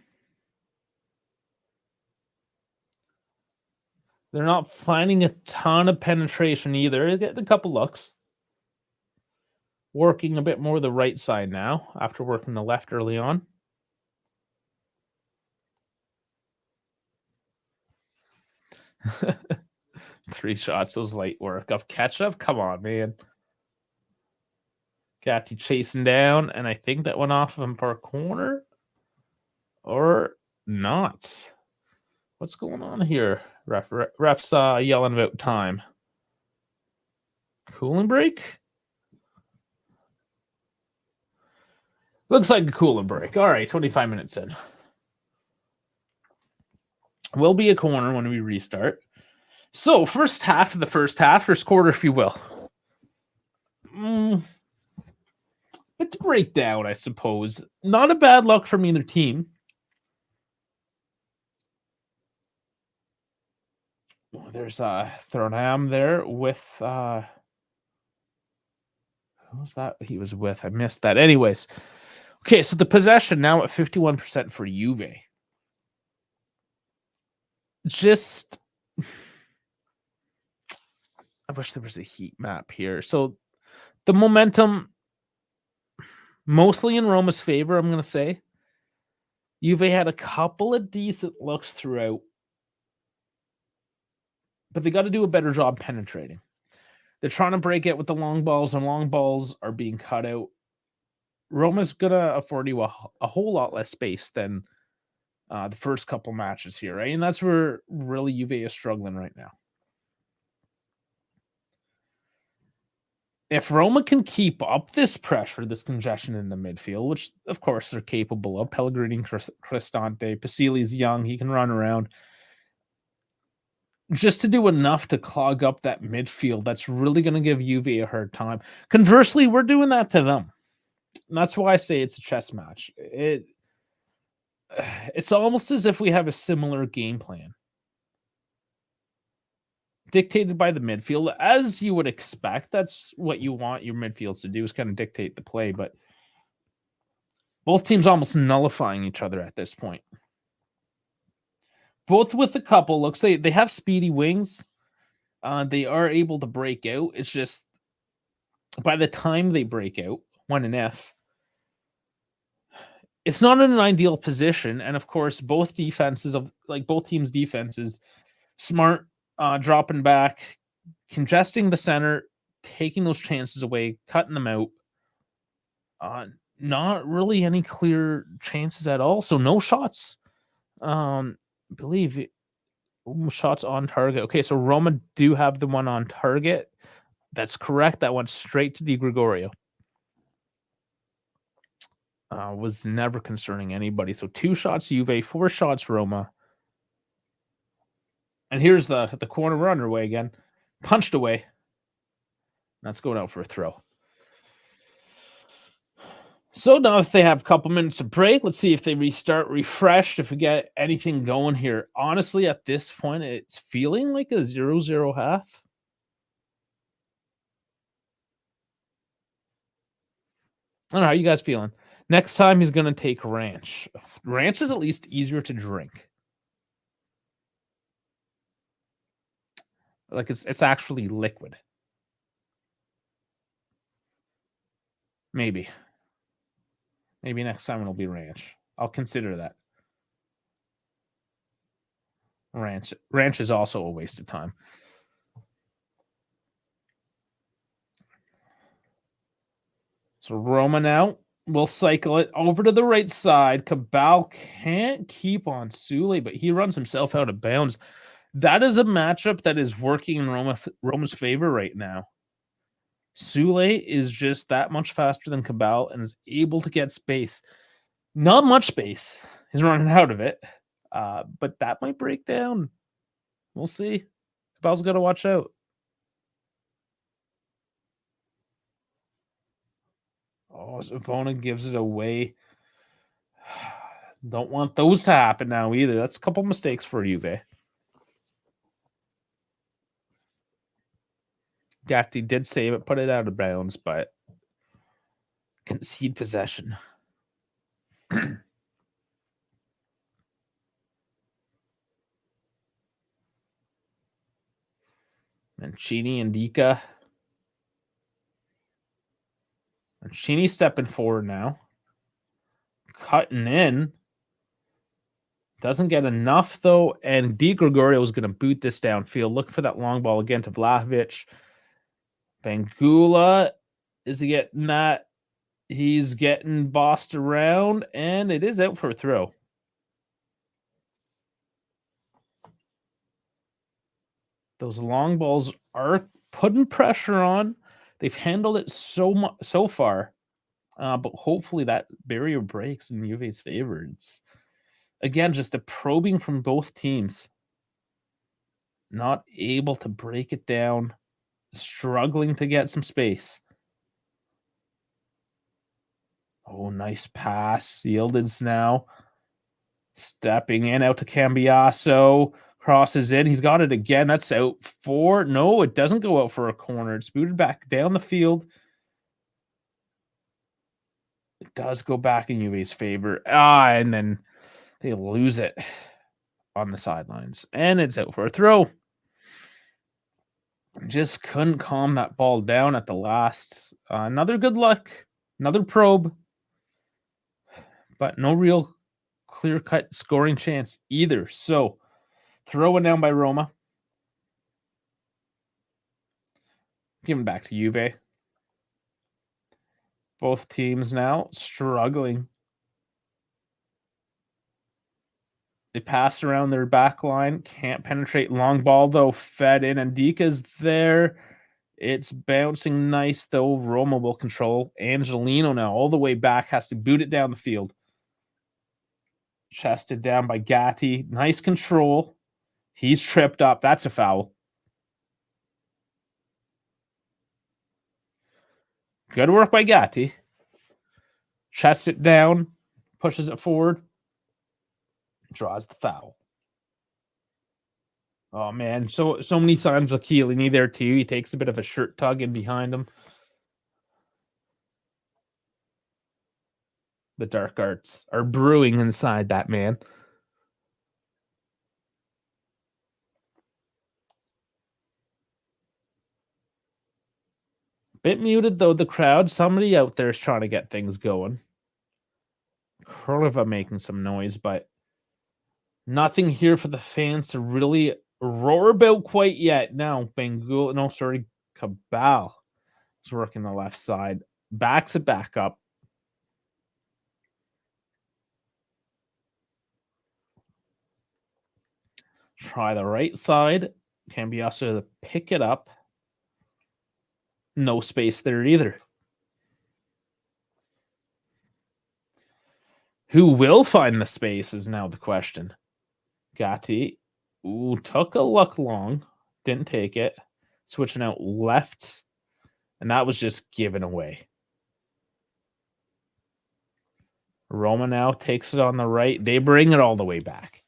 They're not finding a ton of penetration either. They're getting a couple looks. Working a bit more the right side now after working the left early on. Three shots, those light work. Of ketchup? Come on, man. Gatti chasing down, and I think that went off of him for a corner. Or not. What's going on here? Ref's yelling about time. Cooling break? Looks like a cooling break. All right, 25 minutes in. Will be a corner when we restart. So, first half of the first quarter, if you will. Bit to break down, I suppose. Not a bad luck from either team. There's Thornham there with who was that he was with? I missed that. Anyways, okay, so the possession now at 51% for Juve. Just, I wish there was a heat map here. So the momentum mostly in Roma's favor, I'm going to say. Juve had a couple of decent looks throughout, but they got to do a better job penetrating. They're trying to break it with the long balls, and long balls are being cut out. Roma's going to afford you a whole lot less space than the first couple matches here, right? And that's where really Juve is struggling right now. If Roma can keep up this pressure, this congestion in the midfield, which of course they're capable of, Pellegrini, Cristante, Pasili's young, he can run around. Just to do enough to clog up that midfield, that's really going to give Juve a hard time. Conversely, we're doing that to them. And that's why I say it's a chess match. It's almost as if we have a similar game plan. Dictated by the midfield, as you would expect. That's what you want your midfields to do, is kind of dictate the play. But both teams almost nullifying each other at this point. Both with a couple looks, they have speedy wings. They are able to break out. It's just by the time they break out, when and if, it's not in an ideal position. And of course, both teams' defenses, smart, dropping back, congesting the center, taking those chances away, cutting them out. Not really any clear chances at all. So no shots. Believe shots on target. Okay, so Roma do have the one on target. That's correct. That went straight to Di Gregorio. Was never concerning anybody. So 2 shots Juve, 4 shots Roma. And here's the corner. We're underway again. Punched away. That's going out for a throw. So now if they have a couple minutes to break, let's see if they restart, refreshed, if we get anything going here. Honestly, at this point, it's feeling like a 0-0 half. I don't know, how you guys feeling? Next time he's going to take Ranch. Ranch is at least easier to drink. Like it's actually liquid. Maybe. Maybe next time it'll be ranch. I'll consider that. Ranch is also a waste of time. So Roma now will cycle it over to the right side. Cabal can't keep on Sule, but he runs himself out of bounds. That is a matchup that is working in Roma's favor right now. Sule is just that much faster than Cabal and is able to get space. Not much space. He's running out of it. But that might break down. We'll see. Cabal's got to watch out. Oh, Savona gives it away. Don't want those to happen now either. That's a couple mistakes for Juve. Gatti did save it, put it out of bounds, but concede possession. Mancini and Dika. Mancini stepping forward now. Cutting in. Doesn't get enough, though, and Di Gregorio is going to boot this downfield. Look for that long ball again to Vlahovic. Bangula, is he getting that? He's getting bossed around, and it is out for a throw. Those long balls are putting pressure on. They've handled it so far, but hopefully that barrier breaks in Juve's favor. It's, again, just a probing from both teams. Not able to break it down, struggling to get some space. Oh, nice pass. Yildiz now stepping in out to Cambiasso. Crosses in. He's got it again. That's out for. No, it doesn't go out for a corner. It's booted back down the field. It does go back in Juve's favor. And then they lose it on the sidelines. And it's out for a throw. Just couldn't calm that ball down at the last. Another good luck. Another probe. But no real clear-cut scoring chance either. So, throw it down by Roma. Giving back to Juve. Both teams now struggling. They pass around their back line. Can't penetrate. Long ball, though, fed in. And Dika's there. It's bouncing nice, though. Roma will control. Angelino now all the way back. Has to boot it down the field. Chested down by Gatti. Nice control. He's tripped up. That's a foul. Good work by Gatti. Chests it down. Pushes it forward. Draws the foul. Oh, man. So many signs of Chiellini there, too. He takes a bit of a shirt tug in behind him. The dark arts are brewing inside that man. Bit muted, though, the crowd. Somebody out there is trying to get things going. Kurlova making some noise, but nothing here for the fans to really roar about quite yet. Now, Cabal is working the left side. Backs it back up. Try the right side. Cambiasso to pick it up. No space there either. Who will find the space is now the question. Gatti. Ooh, took a look long. Didn't take it. Switching out left. And that was just given away. Roma now takes it on the right. They bring it all the way back.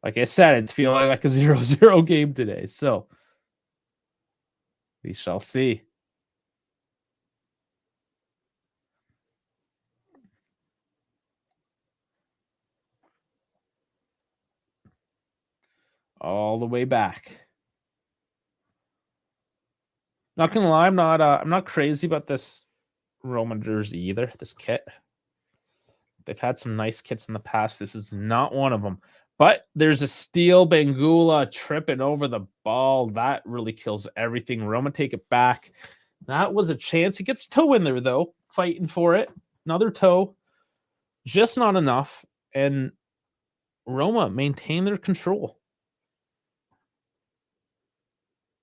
Like I said, it's feeling like a 0-0 game today. So we shall see. all the way back. Not gonna lie, I'm not crazy about this Roma jersey either. This kit. They've had some nice kits in the past. This is not one of them. But there's a steal. Bangula tripping over the ball. That really kills everything. Roma take it back. That was a chance. He gets a toe in there, though, fighting for it. Another toe. Just not enough. And Roma maintain their control.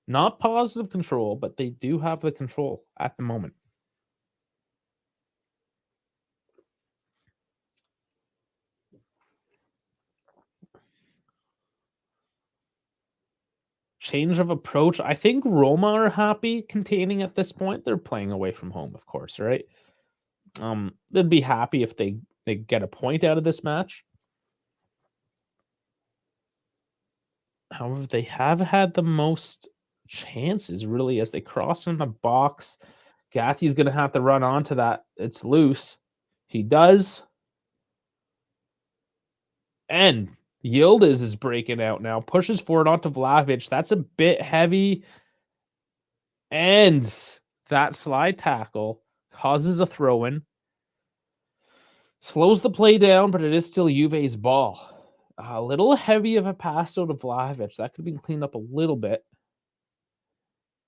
Not positive control, but they do have the control at the moment. Change of approach. I think Roma are happy containing at this point. They're playing away from home, of course, right? They'd be happy if they get a point out of this match. However, they have had the most chances, really, as they cross in the box. Gatti's going to have to run onto that. It's loose. He does. And Yildiz is breaking out now. Pushes forward onto Vlahovic. That's a bit heavy. And that slide tackle causes a throw-in. Slows the play down, but it is still Juve's ball. A little heavy of a pass out of Vlahovic. That could have been cleaned up a little bit.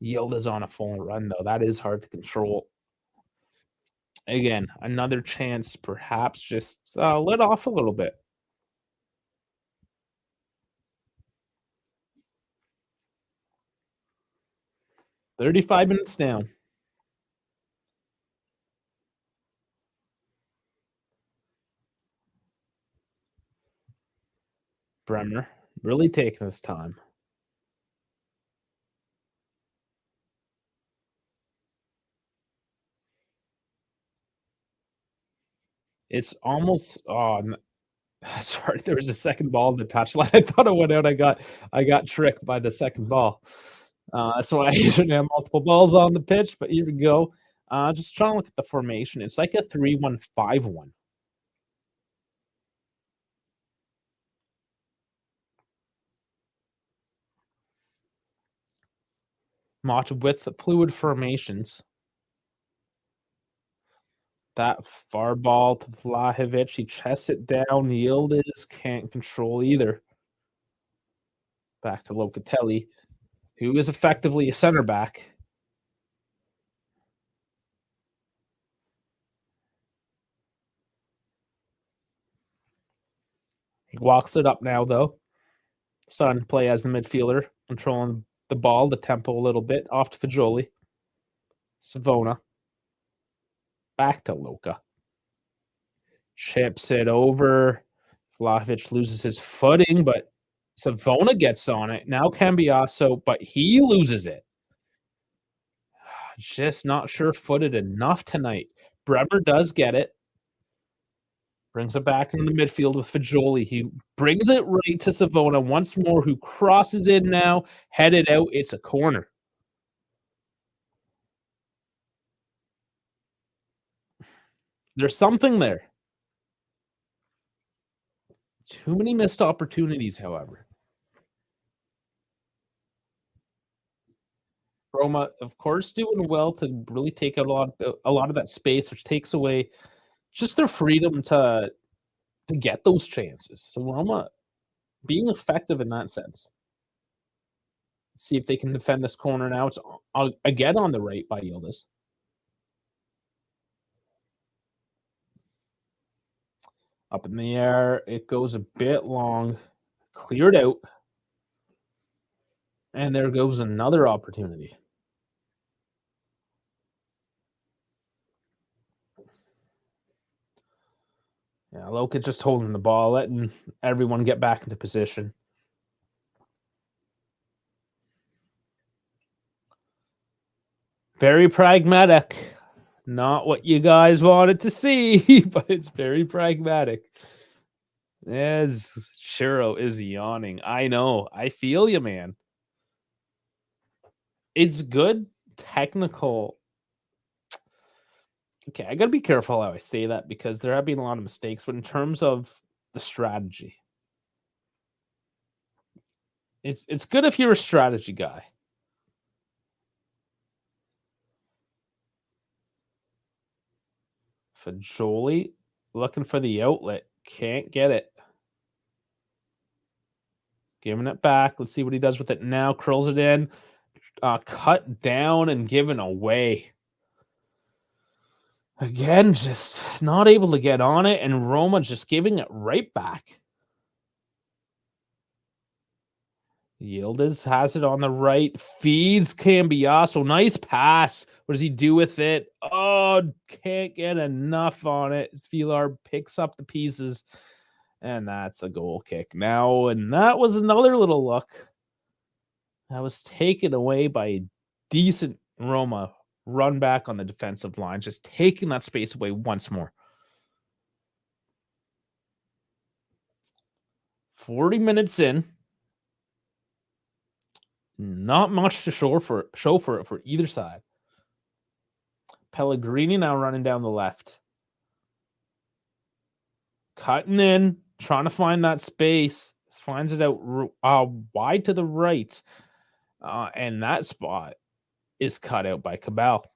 Yildiz on a full run, though. That is hard to control. Again, another chance, perhaps just let off a little bit. "35 minutes down." Bremer really taking his time. It's almost sorry, there was a second ball in the touchline. I thought it went out. I got tricked by the second ball. That's why I usually have multiple balls on the pitch, but here we go. Just trying to look at the formation. It's like a 3-1-5-1. Match with fluid formations. That far ball to Vlahovic. He chests it down. Yildiz can't control either. Back to Locatelli, who is effectively a center back. He walks it up now, though. Starting to play as the midfielder, controlling the ball, the tempo a little bit. Off to Fagioli. Savona. Back to Loca. Chips it over. Vlahovic loses his footing, but Savona gets on it. Now Cambiasso, but he loses it. Just not sure-footed enough tonight. Bremer does get it. Brings it back in the midfield with Fagioli. He brings it right to Savona once more, who crosses in now, headed out. It's a corner. There's something there. Too many missed opportunities, however. Roma, of course, doing well to really take out a lot of that space, which takes away just their freedom to get those chances. So Roma being effective in that sense. See if they can defend this corner now. It's again on the right by Yildiz. Up in the air. It goes a bit long. Cleared out. And there goes another opportunity. Yeah, Loca just holding the ball, letting everyone get back into position. Very pragmatic. Not what you guys wanted to see, but it's very pragmatic. As Shiro is yawning. I know. I feel you, man. It's good technical. Okay, I gotta be careful how I say that because there have been a lot of mistakes, but in terms of the strategy, It's good if you're a strategy guy. Fajoli looking for the outlet. Can't get it. Giving it back. Let's see what he does with it now. Curls it in. Cut down and given away. Again, just not able to get on it, and Roma just giving it right back. Yildiz has it on the right, feeds Cambiasso. Nice pass. What does he do with it? Oh, can't get enough on it. Villar picks up the pieces, and that's a goal kick now. And that was another little look that was taken away by a decent Roma run back on the defensive line, just taking that space away once more. 40 minutes in. Not much to show for either side. Pellegrini now running down the left. Cutting in, trying to find that space. Finds it out wide to the right. And that spot is cut out by Cabal.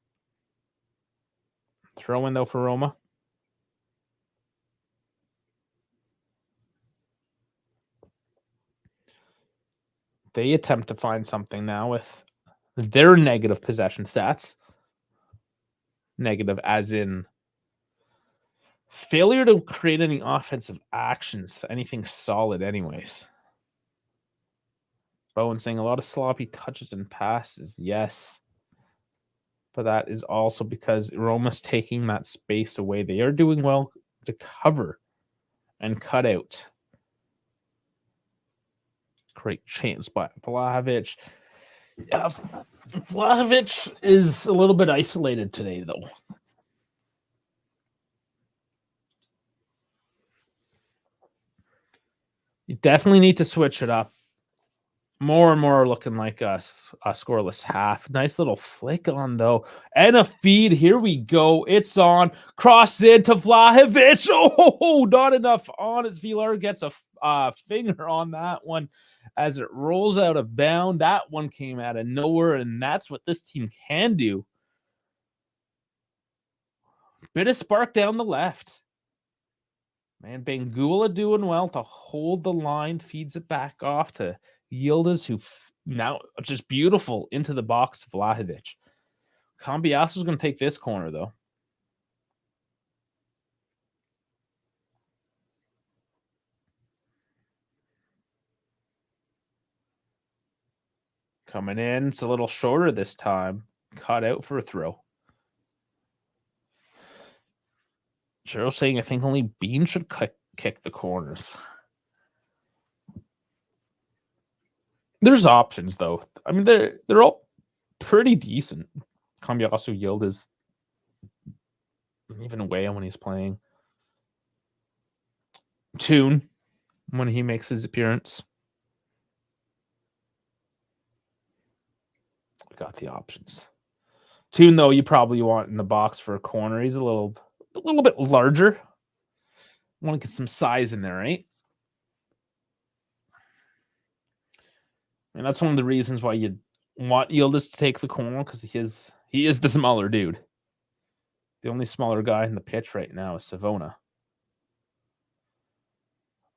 Throw in, though, for Roma. They attempt to find something now with their negative possession stats. Negative as in failure to create any offensive actions, anything solid anyways. Bowen saying a lot of sloppy touches and passes. Yes. But that is also because Roma's taking that space away. They are doing well to cover and cut out. Great chance by Vlahovic. Yeah, Vlahovic is a little bit isolated today, though. You definitely need to switch it up. More and more looking like a scoreless half. Nice little flick on, though. And a feed. Here we go. It's on. Cross into Vlahovic. Oh, not enough on as Villar gets a finger on that one as it rolls out of bound. That one came out of nowhere, and that's what this team can do. Bit of spark down the left. Man, Bangula doing well to hold the line. Feeds it back off to Yildiz, who now just beautiful into the box to Vlahovic. Cambiasso is going to take this corner, though. Coming in. It's a little shorter this time. Cut out for a throw. Cheryl saying I think only Bean should kick the corners. There's options, though. I mean, they're all pretty decent. Cambiasso Yildiz even away when he's playing. Tune when he makes his appearance. Got the options. Tune, though, you probably want in the box for a corner. He's a little bit larger. Want to get some size in there, right? And that's one of the reasons why you want Yildiz to take the corner, because he is the smaller dude. The only smaller guy in the pitch right now is Savona.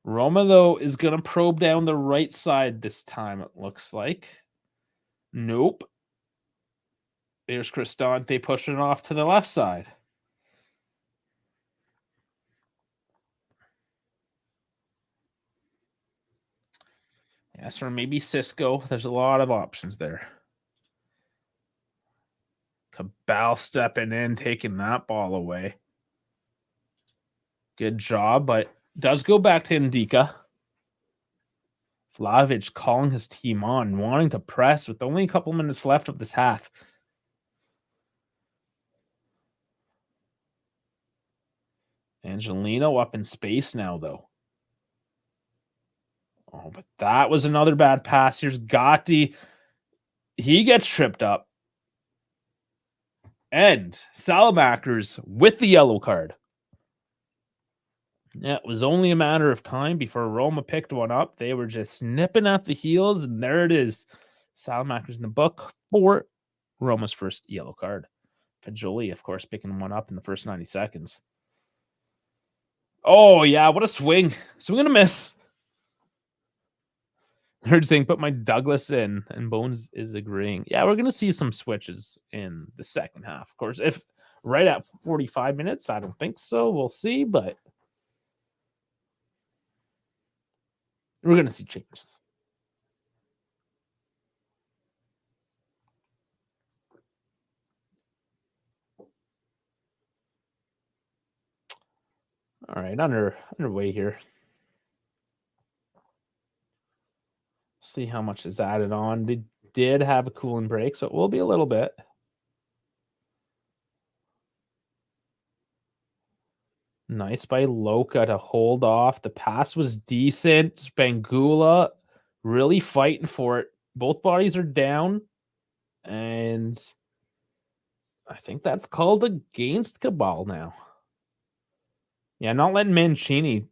Roma, though, is going to probe down the right side this time, it looks like. Nope. There's Cristante pushing it off to the left side. Yes, or maybe Cisco. There's a lot of options there. Cabal stepping in, taking that ball away. Good job, but does go back to Ndika. Vlahovic calling his team on, wanting to press with only a couple minutes left of this half. Angelino up in space now, though. Oh, but that was another bad pass. Here's Gatti. He gets tripped up. And Salamakers with the yellow card. Yeah, it was only a matter of time before Roma picked one up. They were just nipping at the heels, and there it is. Salamackers in the book for Roma's first yellow card. Fajoli, of course, picking one up in the first 90 seconds. Oh, yeah, what a swing. Swing and a miss. They're saying put my Douglas in, and Bones is agreeing. Yeah, we're going to see some switches in the second half. Of course, if right at 45 minutes, I don't think so. We'll see, but we're going to see changes. All right, underway here. See how much is added on. They did have a cooling break, so it will be a little bit. Nice by Loca to hold off. The pass was decent. Bangula really fighting for it. Both bodies are down, and I think that's called against Cabal now. Yeah, not letting Mancini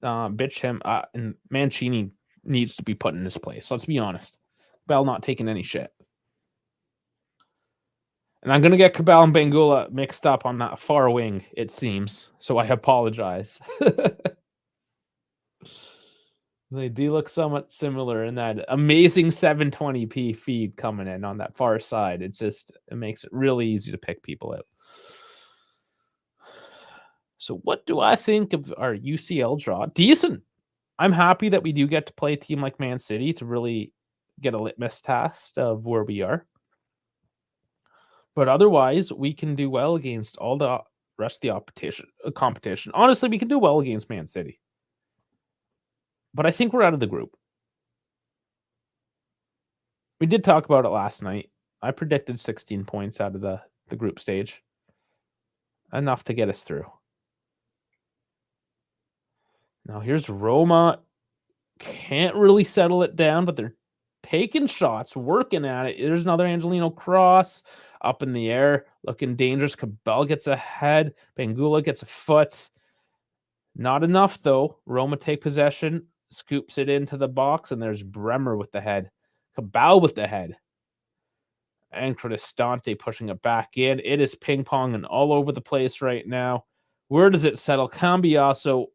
bitch him. And Mancini needs to be put in his place. Let's be honest. Cabal not taking any shit. And I'm going to get Cabal and Bangula mixed up on that far wing, it seems. So I apologize. They do look somewhat similar in that amazing 720p feed coming in on that far side. It makes it really easy to pick people out. So what do I think of our UCL draw? Decent. I'm happy that we do get to play a team like Man City to really get a litmus test of where we are. But otherwise, we can do well against all the rest of the competition. Honestly, we can do well against Man City. But I think we're out of the group. We did talk about it last night. I predicted 16 points out of the group stage. Enough to get us through. Now here's Roma. Can't really settle it down, but they're taking shots, working at it. There's another Angelino cross up in the air, looking dangerous. Cabal gets ahead. Bangula gets a foot. Not enough, though. Roma take possession, scoops it into the box, and there's Bremer with the head. Cabal with the head. And Cristante pushing it back in. It is ping-ponging all over the place right now. Where does it settle? Cambiaso.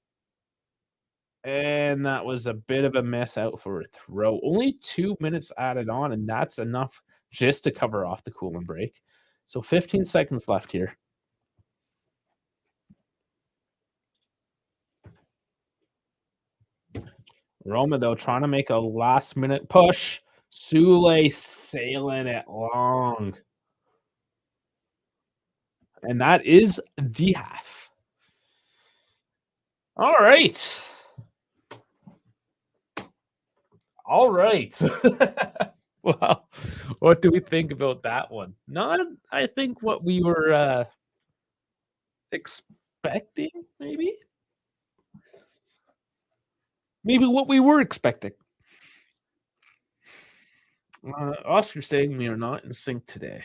And that was a bit of a mess out for a throw. Only 2 minutes added on, and that's enough just to cover off the cooling break. So 15 seconds left here. Roma, though, trying to make a last-minute push. Sule sailing it long. And that is the half. All right. All right. Well, what do we think about that one? Not, I think, what we were expecting, maybe? Maybe what we were expecting. Oscar saying we are not in sync today.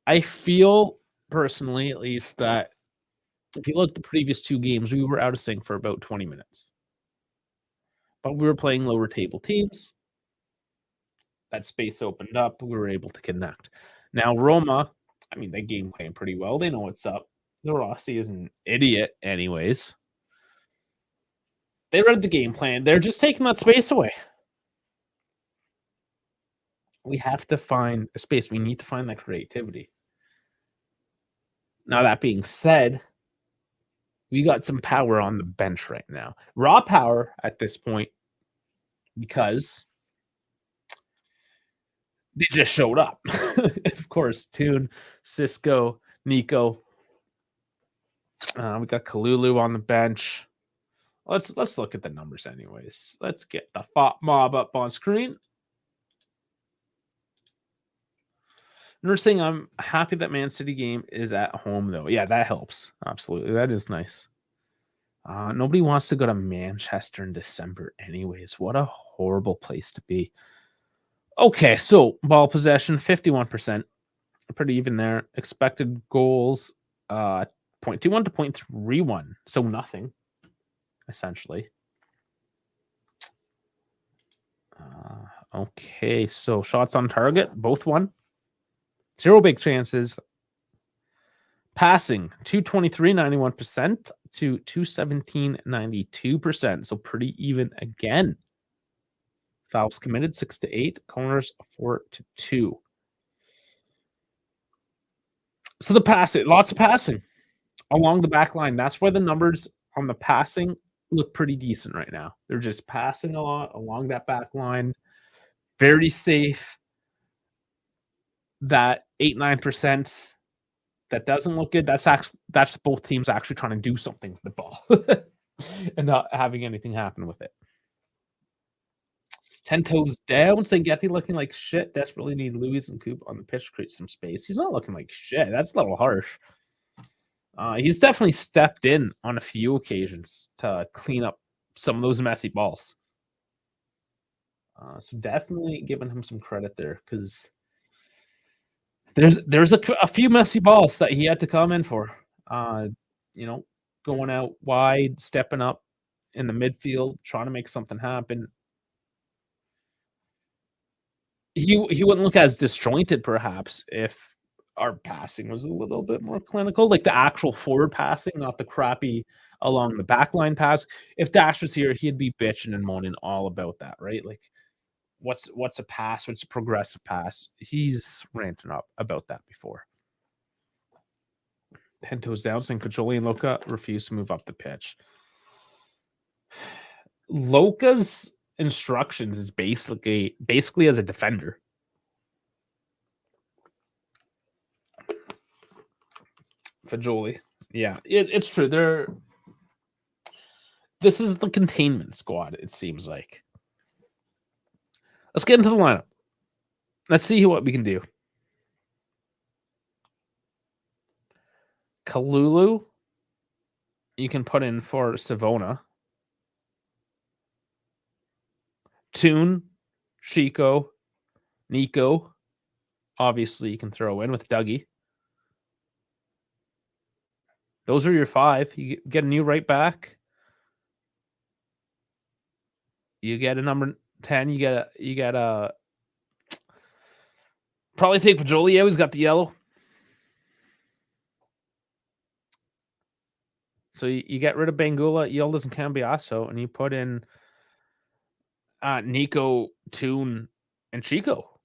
I feel, personally at least, that if you look at the previous two games, we were out of sync for about 20 minutes. But we were playing lower table teams. That space opened up. We were able to connect. Now, Roma, I mean, they game plan pretty well. They know what's up. The Rossi is an idiot anyways. They read the game plan. They're just taking that space away. We have to find a space. We need to find that creativity. Now, that being said, we got some power on the bench right now. Raw power at this point because they just showed up. Of course, Toon, Cisco, Nico. We got Kalulu on the bench. Let's look at the numbers anyways. Let's get the FOP mob up on screen. Another thing, I'm happy that Man City game is at home, though. Yeah, that helps. Absolutely. That is nice. Nobody wants to go to Manchester in December anyways. What a horrible place to be. Okay, so ball possession, 51%. Pretty even there. Expected goals, 0.21 to 0.31. So nothing, essentially. Okay, so shots on target, both won. 0 big chances. Passing, 223, 91% to 217, 92%. So pretty even again. Fouls committed, 6 to 8. Corners, 4 to 2. So the passing, lots of passing along the back line. That's why the numbers on the passing look pretty decent right now. They're just passing a lot along that back line. Very safe. That 8-9% that doesn't look good. That's both teams actually trying to do something with the ball and not having anything happen with it. 10 toes down. Sangetti looking like shit. Desperately need Luis and Coop on the pitch to create some space. He's not looking like shit. That's a little harsh. He's definitely stepped in on a few occasions to clean up some of those messy balls. So definitely giving him some credit there, because there's a few messy balls that he had to come in for. Going out wide, stepping up in the midfield, trying to make something happen. He wouldn't look as disjointed, perhaps, if our passing was a little bit more clinical, like the actual forward passing, not the crappy along the backline pass. If Dash was here, he'd be bitching and moaning all about that, right? Like, what's a pass? What's a progressive pass? He's ranting up about that before. 10 toes down, saying Cajoli and Loca refuse to move up the pitch. Loca's instructions is basically as a defender. Fajoli. Yeah, it's true. This is the containment squad, it seems like. Let's get into the lineup. Let's see what we can do. Kalulu, you can put in for Savona. Toon, Chico, Nico. Obviously, you can throw in with Dougie. Those are your 5. You get a new right back. You get a number 10. You get a probably take Pajoli. He's got the yellow. So you get rid of Bangula, Yildiz, and Cambiasso, and you put in Nico, Toon, and Chico.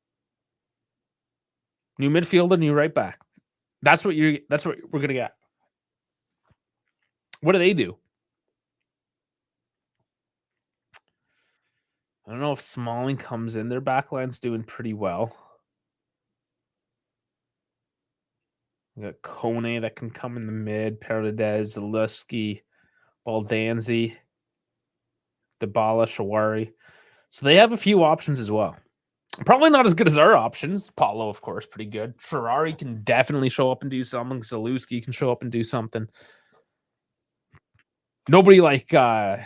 New midfielder, new right back. That's what we're gonna get. What do they do? I don't know if Smalling comes in. Their backline's doing pretty well. We got Kone that can come in the mid, Paredes, Zalewski, Baldanzi, Dybala, Shawari. So they have a few options as well. Probably not as good as our options. Paulo, of course, pretty good. Ferrari can definitely show up and do something. Zalewski can show up and do something. Nobody like a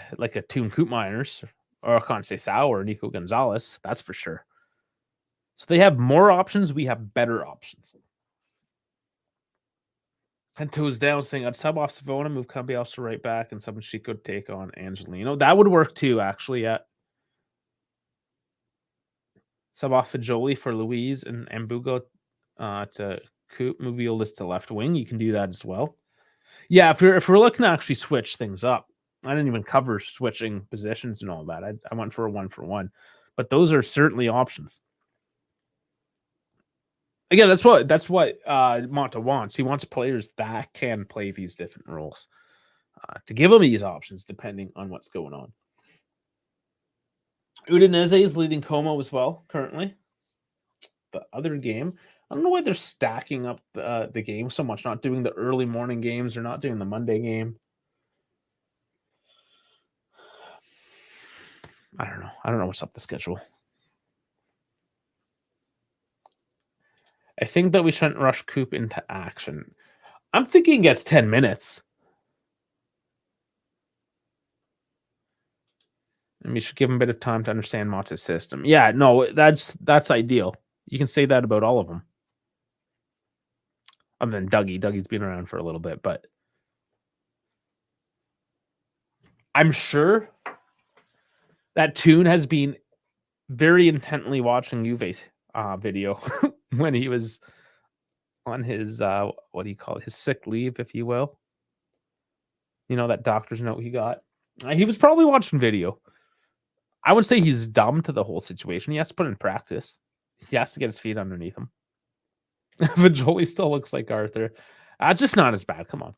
Toon Koopmeiners or Conceição or Nico Gonzalez, that's for sure. So they have more options. We have better options. 10 toes down, saying I'd sub off Savona, move Cambiasso to right back, and sub Chico to take on Angelino. That would work too, actually. Yeah. Sub off Fajoli for Louise and Mbugo to Coop. Move Yildiz to left wing. You can do that as well. Yeah, if we're looking to actually switch things up, I didn't even cover switching positions and all that. I went for a 1-for-1, but those are certainly options. Again, that's what Monta wants. He wants players that can play these different roles to give them these options depending on what's going on. Udinese is leading Como as well currently. The other game, I don't know why they're stacking up the game so much, not doing the early morning games or not doing the Monday game. I don't know. I don't know what's up the schedule. I think that we shouldn't rush Coop into action. I'm thinking he gets 10 minutes. And we should give him a bit of time to understand Mott's system. Yeah, no, that's ideal. You can say that about all of them. Other than Dougie. Dougie's been around for a little bit, but I'm sure that Toon has been very intently watching Juve's video when he was on his what do you call it? His sick leave, if you will. You know, that doctor's note he got. He was probably watching video. I would say he's dumb to the whole situation. He has to put in practice. He has to get his feet underneath him. Vajoli still looks like Arthur. Just not as bad. Come on.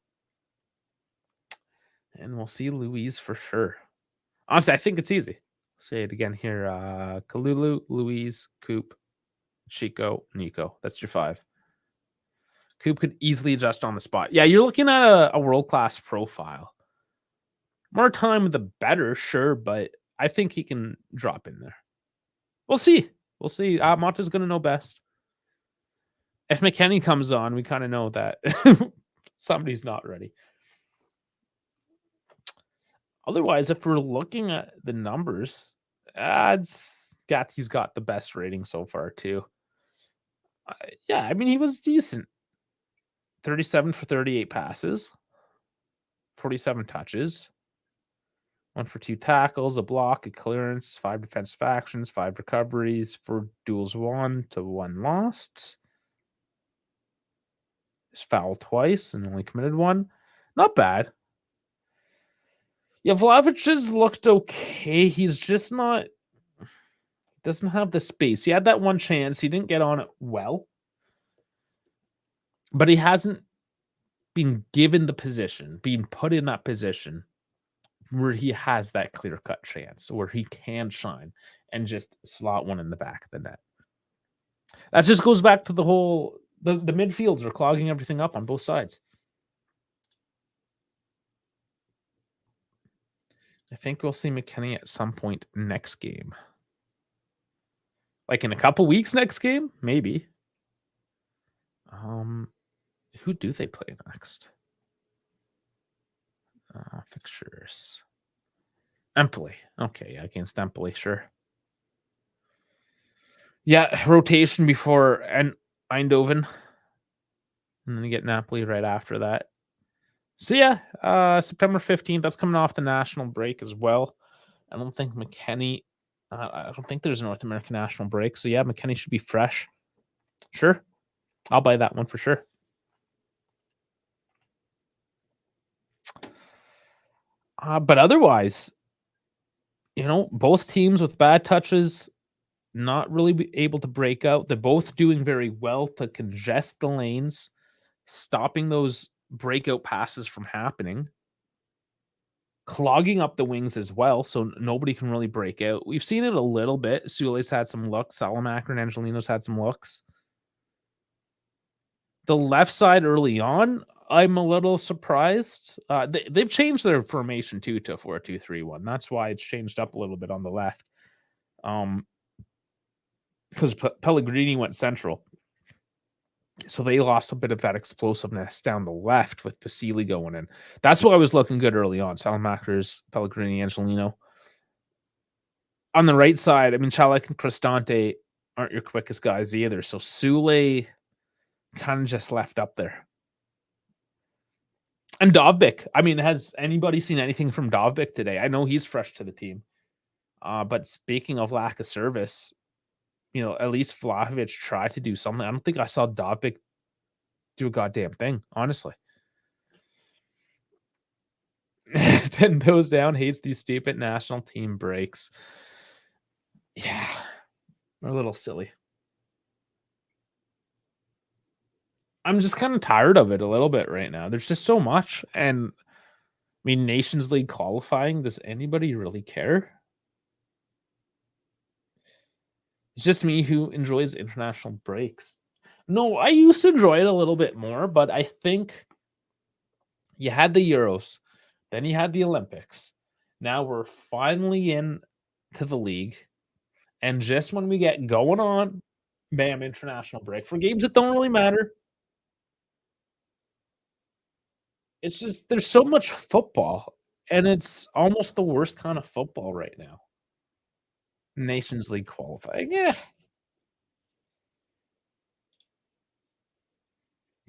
And we'll see Louise for sure. Honestly, I think it's easy. Say it again here. Kalulu, Louise, Coop, Chico, Nico. That's your 5. Coop could easily adjust on the spot. Yeah, you're looking at a world-class profile. More time, the better, sure, but I think he can drop in there. We'll see. We'll see. Monta's going to know best. If McKenny comes on, we kind of know that somebody's not ready. Otherwise, if we're looking at the numbers, he's got the best rating so far, too. Yeah, I mean, he was decent. 37 for 38 passes, 47 touches, 1 for 2 tackles, a block, a clearance, 5 defensive actions, 5 recoveries, 4 duels won to 1 lost. He's fouled twice and only committed 1. Not bad. Yeah, Vlahovic has looked okay. He's just not... doesn't have the space. He had that one chance. He didn't get on it well. But he hasn't been given the position, being put in that position where he has that clear-cut chance, where he can shine and just slot one in the back of the net. That just goes back to the whole... The midfields are clogging everything up on both sides. I think we'll see McKenny at some point next game. Like in a couple weeks next game? Maybe. Who do they play next? Fixtures. Empoli. Okay, yeah, against Empoli, sure. Yeah, rotation before Eindhoven. And then you get Napoli right after that. So yeah, September 15th, that's coming off the national break as well. I don't think McKenny... I don't think there's a North American national break. So yeah, McKenny should be fresh. Sure. I'll buy that one for sure. But otherwise, you know, both teams with bad touches, not really able to break out. They're both doing very well to congest the lanes, stopping those breakout passes from happening, clogging up the wings as well, so nobody can really break out. We've seen it a little bit. Sule's had some looks. Salamaker and Angelino's had some looks. The left side early on, I'm a little surprised. They've changed their formation too to 4-2-3-1. That's why it's changed up a little bit on the left. Because Pellegrini went central. So they lost a bit of that explosiveness down the left with Pasili going in. That's why I was looking good early on. Salamakers, Pellegrini, Angelino. On the right side, I mean, Chalek and Cristante aren't your quickest guys either. So Sule kind of just left up there. And Dovbyk. I mean, has anybody seen anything from Dovbyk today? I know he's fresh to the team. But speaking of lack of service, you know, at least Vlahovic tried to do something. I don't think I saw Dovbyk do a goddamn thing, honestly. 10 toes down, hates these stupid national team breaks. Yeah, we're a little silly. I'm just kind of tired of it a little bit right now. There's just so much. And I mean, Nations League qualifying, does anybody really care? It's just me who enjoys international breaks. No, I used to enjoy it a little bit more, but I think you had the Euros, then you had the Olympics. Now we're finally in to the league. And just when we get going on, bam, international break. For games that don't really matter. It's just, there's so much football, and it's almost the worst kind of football right now. Nations League qualifying, yeah.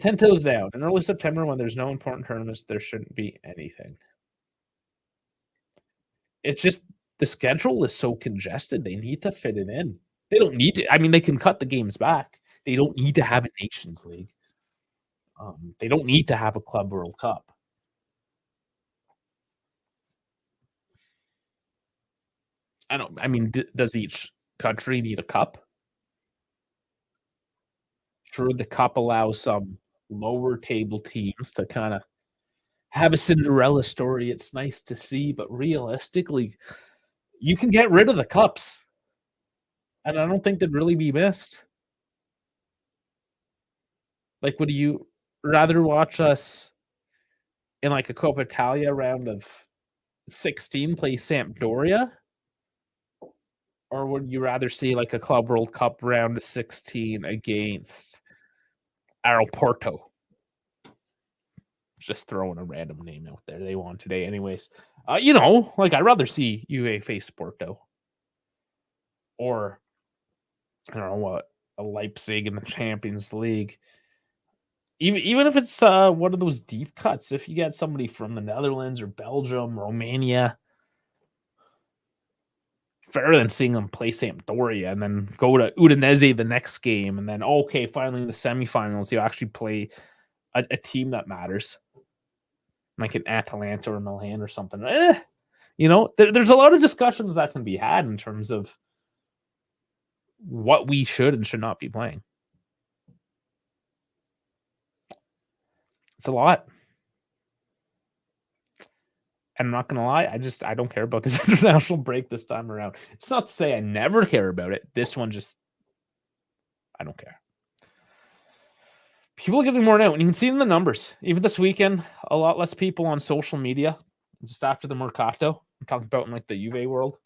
10 toes down. In early September, when there's no important tournaments, there shouldn't be anything. It's just the schedule is so congested. They need to fit it in. They don't need to. I mean, they can cut the games back. They don't need to have a Nations League. They don't need to have a Club World Cup. I mean, does each country need a cup? Sure, the cup allows some lower table teams to kind of have a Cinderella story. It's nice to see, but realistically, you can get rid of the cups, and I don't think they'd really be missed. Like, would you rather watch us in like a Coppa Italia round of 16 play Sampdoria? Or would you rather see like a Club World Cup round of 16 against Aeroporto? Just throwing a random name out there. They won today anyways. Like I'd rather see UA face Porto. Or I don't know what, a Leipzig in the Champions League. Even if it's one of those deep cuts, if you get somebody from the Netherlands or Belgium, Romania, better than seeing them play Sampdoria and then go to Udinese the next game, and then okay, finally in the semifinals you actually play a team that matters, like an Atalanta or Milan or something. There's a lot of discussions that can be had in terms of what we should and should not be playing. It's a lot. And I'm not going to lie, I don't care about this international break this time around. It's not to say I never care about it. This one I don't care. People are getting more now, and you can see it in the numbers. Even this weekend, a lot less people on social media. Just after the Mercato, I'm talking about in like the Juve world.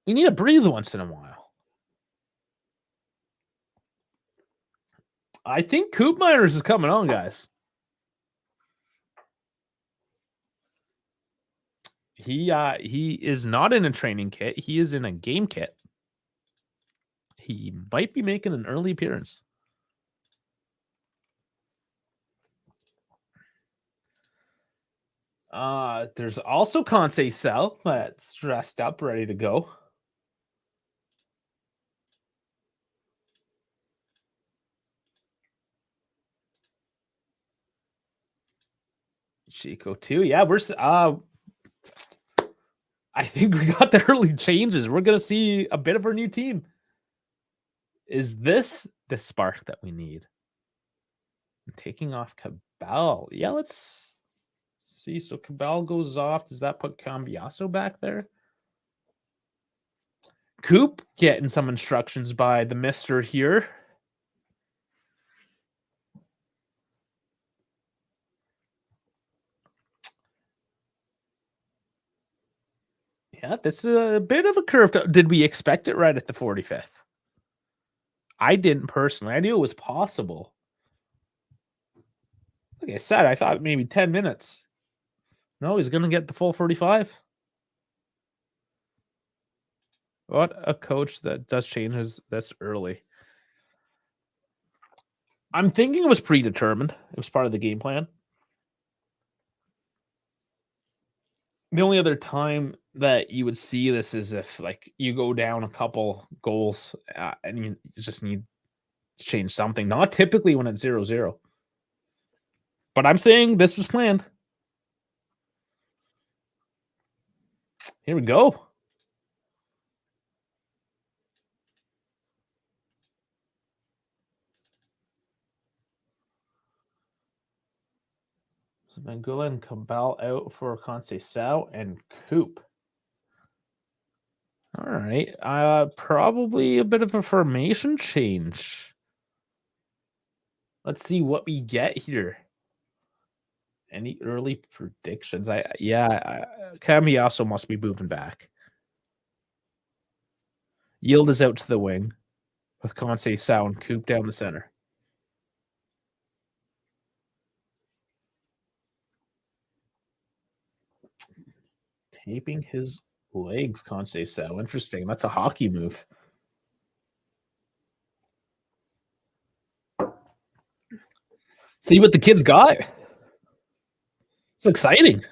We need to breathe once in a while. I think Coop Miners is coming on, guys. He is not in a training kit. He is in a game kit. He might be making an early appearance. There's also Conceição that's dressed up, ready to go. Chico too. Yeah, I think we got the early changes. We're gonna see a bit of our new team. Is this the spark that we need? Taking off Cabal. Yeah, let's see. So Cabal goes off. Does that put Cambiasso back there? Coop getting some instructions by the mister here. Yeah, this is a bit of a curve. Did we expect it right at the 45th? I didn't personally. I knew it was possible. Like I said, I thought maybe 10 minutes. No, he's going to get the full 45. What a coach that does changes this early. I'm thinking it was predetermined. It was part of the game plan. The only other time that you would see this is if like you go down a couple goals and you just need to change something. Not typically when it's 0-0. But I'm saying this was planned. Here we go. So Mangula and Cabal out for Conceição and Coop. All right. Probably a bit of a formation change. Let's see what we get here. Any early predictions? Cambiasso must be moving back. Yield is out to the wing with Conceição and Coop down the center. Taping his legs, Conceição. Interesting. That's a hockey move. See what the kid's got. It's exciting.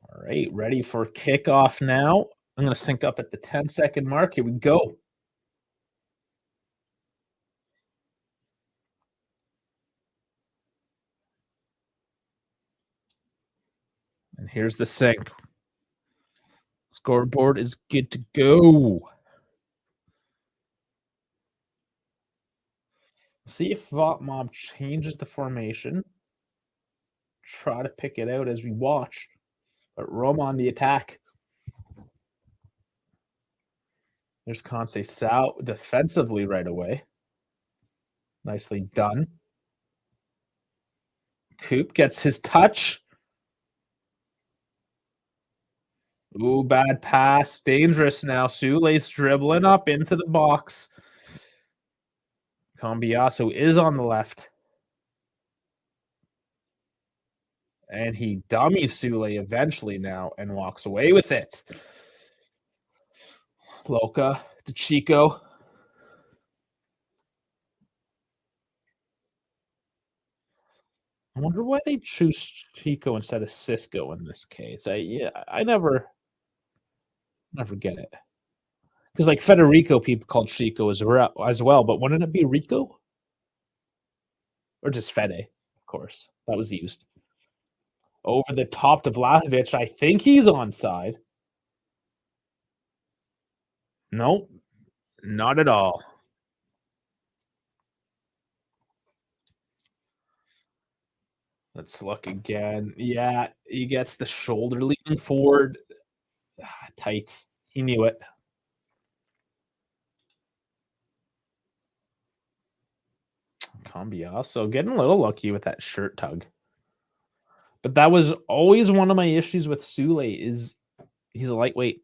All right, ready for kickoff now. I'm going to sync up at the 10-second mark. Here we go. And here's the sync. Scoreboard is good to go. See if Mob changes the formation. Try to pick it out as we watch. But Roma on the attack. There's Sao defensively right away. Nicely done. Coop gets his touch. Ooh, bad pass. Dangerous now. Sule's dribbling up into the box. Cambiasso is on the left. And he dummies Sule eventually now and walks away with it. Loca to Chico. I wonder why they choose Chico instead of Cisco in this case. I never get it. Because like Federico, people called Chico as well, but wouldn't it be Rico? Or just Fede, of course. That was used. Over the top to Vlahovic. I think he's onside. Nope, not at all. Let's look again. Yeah, he gets the shoulder leaning forward. Tight. He knew it. Cambiasso getting a little lucky with that shirt tug. But that was always one of my issues with Sule is he's a lightweight.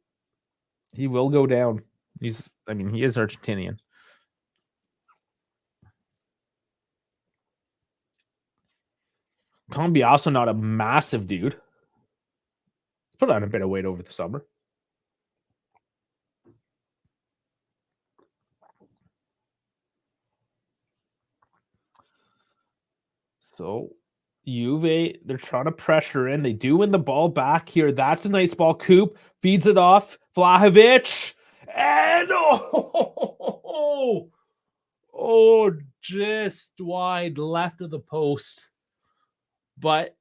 He will go down. He is Argentinian. Cambiasso not a massive dude. He's put on a bit of weight over the summer. So Juve, they're trying to pressure in. They do win the ball back here. That's a nice ball. Coop feeds it off. Vlahovic. And just wide left of the post. But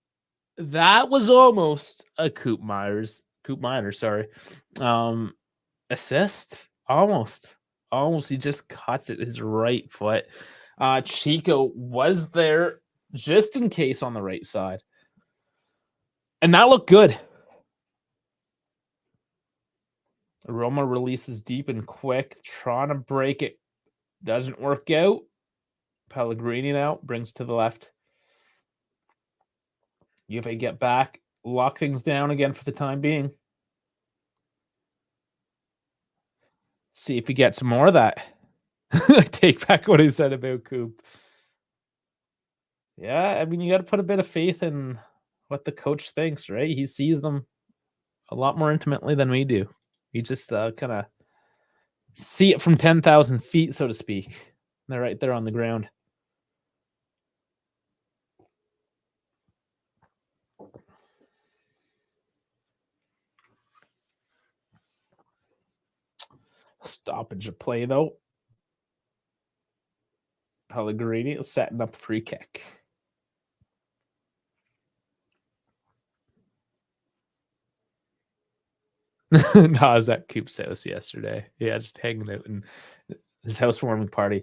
that was almost a Coop Miners, assist. Almost. He just cuts it his right foot. Chico was there just in case on the right side. And that looked good. Roma releases deep and quick, trying to break it. Doesn't work out. Pellegrini now brings to the left. Juve get back, lock things down again for the time being. See if he gets more of that. I take back what I said about Coop. Yeah, I mean, you got to put a bit of faith in what the coach thinks, right? He sees them a lot more intimately than we do. We just kind of see it from 10,000 feet, so to speak. They're right there on the ground. Stoppage of play, though. Pellegrini is setting up a free kick. No, I was at Coop's house yesterday. Yeah, just hanging out in his housewarming party.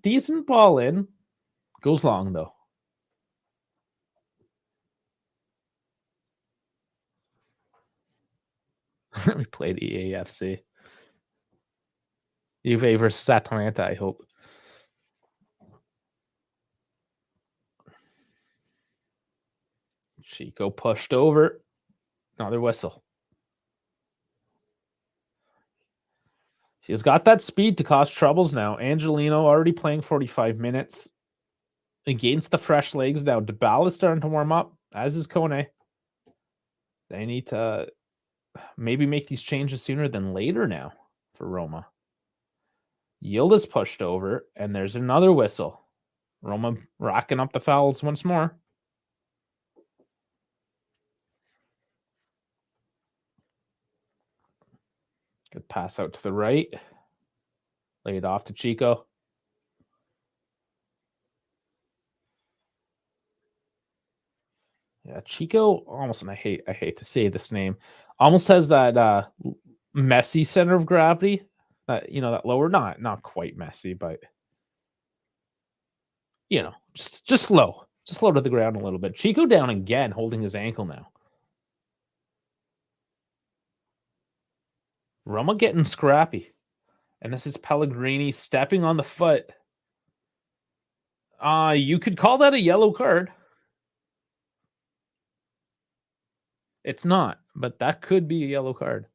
Decent ball in. Goes long, though. We played EAFC. Juve versus Atalanta, I hope. Chico pushed over. Another whistle. She's got that speed to cause troubles now. Angelino already playing 45 minutes against the fresh legs now. Dybala is starting to warm up, as is Kone. They need to maybe make these changes sooner than later now for Roma. Yildiz pushed over, and there's another whistle. Roma racking up the fouls once more. Good pass out to the right. Laid off to Chico. Yeah, Chico almost, and I hate to say this name, almost has that messy center of gravity. That that lower, not quite messy, but just low. Just low to the ground a little bit. Chico down again, holding his ankle now. Roma getting scrappy. And this is Pellegrini stepping on the foot. You could call that a yellow card. It's not, but that could be a yellow card.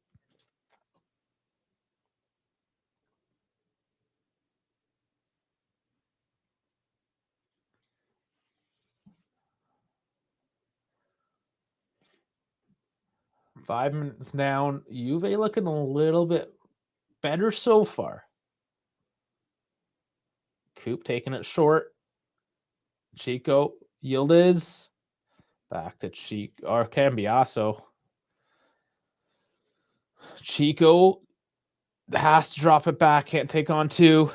Five minutes down. Juve looking a little bit better so far. Coop taking it short. Chico, Yildiz. Back to Chico, or Cambiaso. Chico has to drop it back. Can't take on two.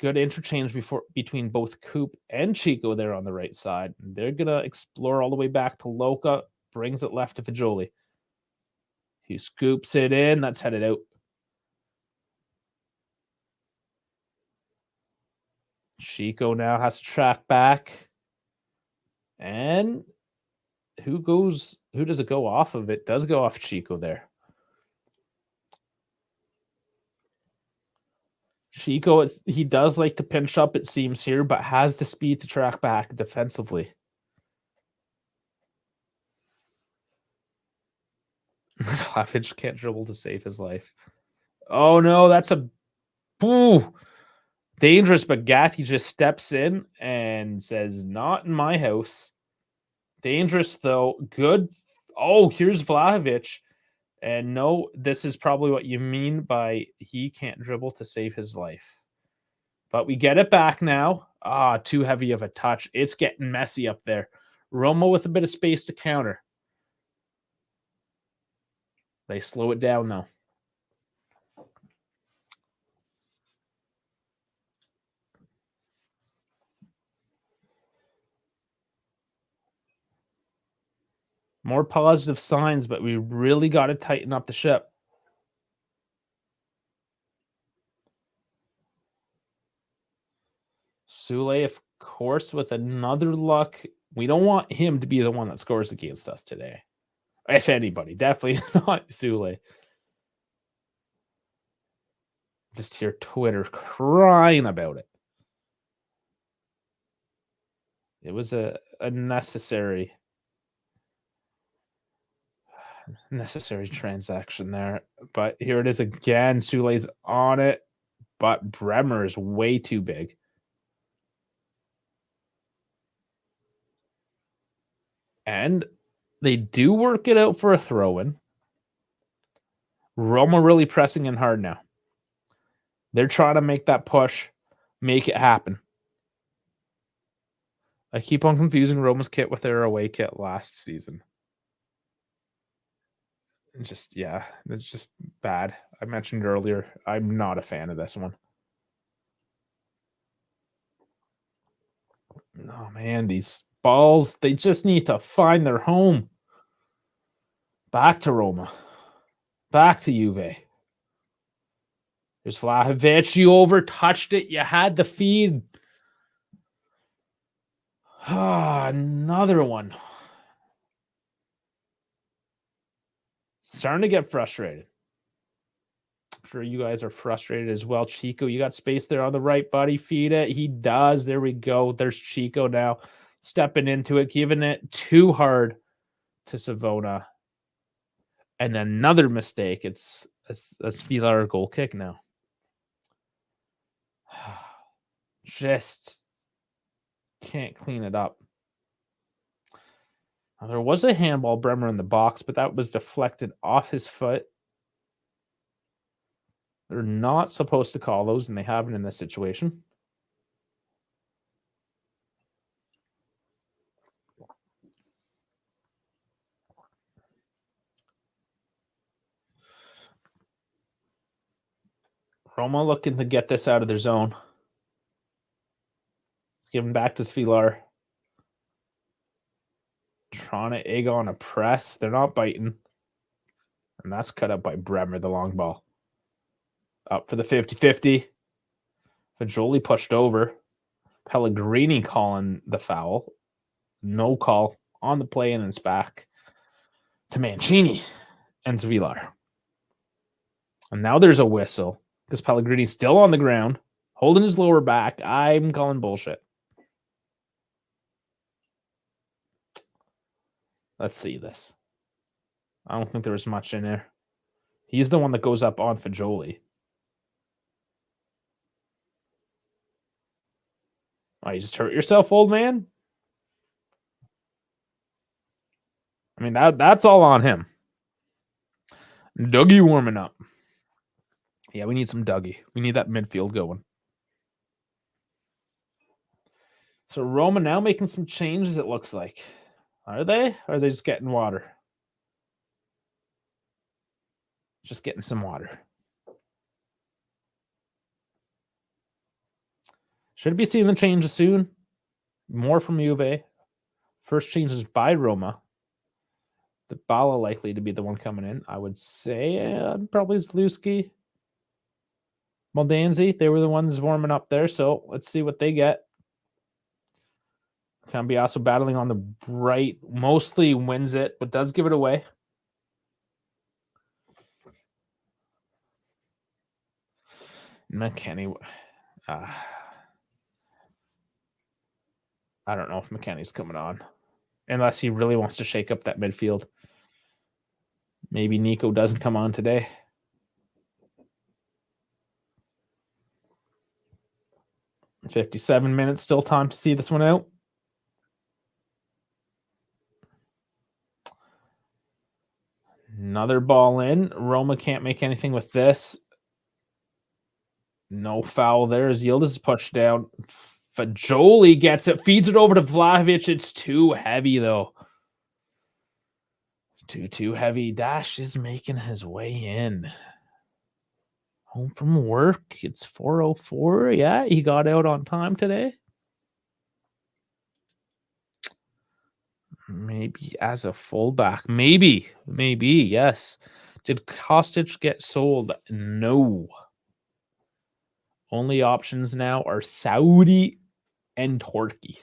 Good interchange between both Coop and Chico there on the right side. They're going to explore all the way back to Loca. Brings it left to Fagioli. He scoops it in. That's headed out. Chico now has to track back. And who does it go off of? It does go off Chico there. Chico, he does like to pinch up, it seems here, but has the speed to track back defensively. Vlahovic can't dribble to save his life. Oh no, that's dangerous, but Gatti just steps in and says, not in my house. Dangerous though. Good. Oh, here's Vlahovic. And no, this is probably what you mean by he can't dribble to save his life. But we get it back now. Too heavy of a touch. It's getting messy up there. Roma with a bit of space to counter. They slow it down, though. More positive signs, but we really got to tighten up the ship. Sule, of course, with another luck. We don't want him to be the one that scores against us today. If anybody, definitely not Sule. Just hear Twitter crying about it. It was a necessary transaction there. But here it is again. Sule's on it, but Bremer is way too big. And they do work it out for a throw-in. Roma really pressing in hard now. They're trying to make that push, make it happen. I keep on confusing Roma's kit with their away kit last season. It's just bad. I mentioned earlier, I'm not a fan of this one. Oh man, these balls, they just need to find their home. Back to Roma. Back to Juve. There's Vlahovic. You overtouched it. You had the feed. Another one. Starting to get frustrated. I'm sure you guys are frustrated as well. Chico, you got space there on the right, buddy. Feed it. He does. There we go. There's Chico now stepping into it, giving it too hard to Savona. And another mistake. It's a Svilar goal kick now. Just can't clean it up. Now, there was a handball Bremer in the box, but that was deflected off his foot. They're not supposed to call those, and they haven't in this situation. Roma looking to get this out of their zone. Let's give him back to Svilar. Trying to egg on a press. They're not biting. And that's cut up by Bremer, the long ball. Up for the 50-50. Fagioli pushed over. Pellegrini calling the foul. No call on the play, and it's back to Mancini and Svilar. And now there's a whistle because Pellegrini's still on the ground, holding his lower back. I'm calling bullshit. Let's see this. I don't think there was much in there. He's the one that goes up on Fagioli. Oh, you just hurt yourself, old man? I mean, that's all on him. Dougie warming up. Yeah, we need some Dougie. We need that midfield going. So Roma now making some changes, it looks like. Are they? Or are they just getting water? Just getting some water. Should be seeing the changes soon. More from Juve. First changes by Roma. The Bala likely to be the one coming in. I would say probably Zalewski. Moldanzi, they were the ones warming up there. So let's see what they get. Cambiasso battling on the right. Mostly wins it, but does give it away. McKenny. I don't know if McKenny's coming on. Unless he really wants to shake up that midfield. Maybe Nico doesn't come on today. .57 minutes, still time to see this one out. Another ball in. Roma can't make anything with this. No foul there as Yildiz is pushed down. Fagioli gets it, feeds it over to Vlahovic. It's too heavy, though. Too heavy. Dash is making his way in. Home from work. It's 4:04. Yeah, he got out on time today. Maybe as a fullback. Maybe, yes. Did Kostic get sold? No. Only options now are Saudi and Turkey.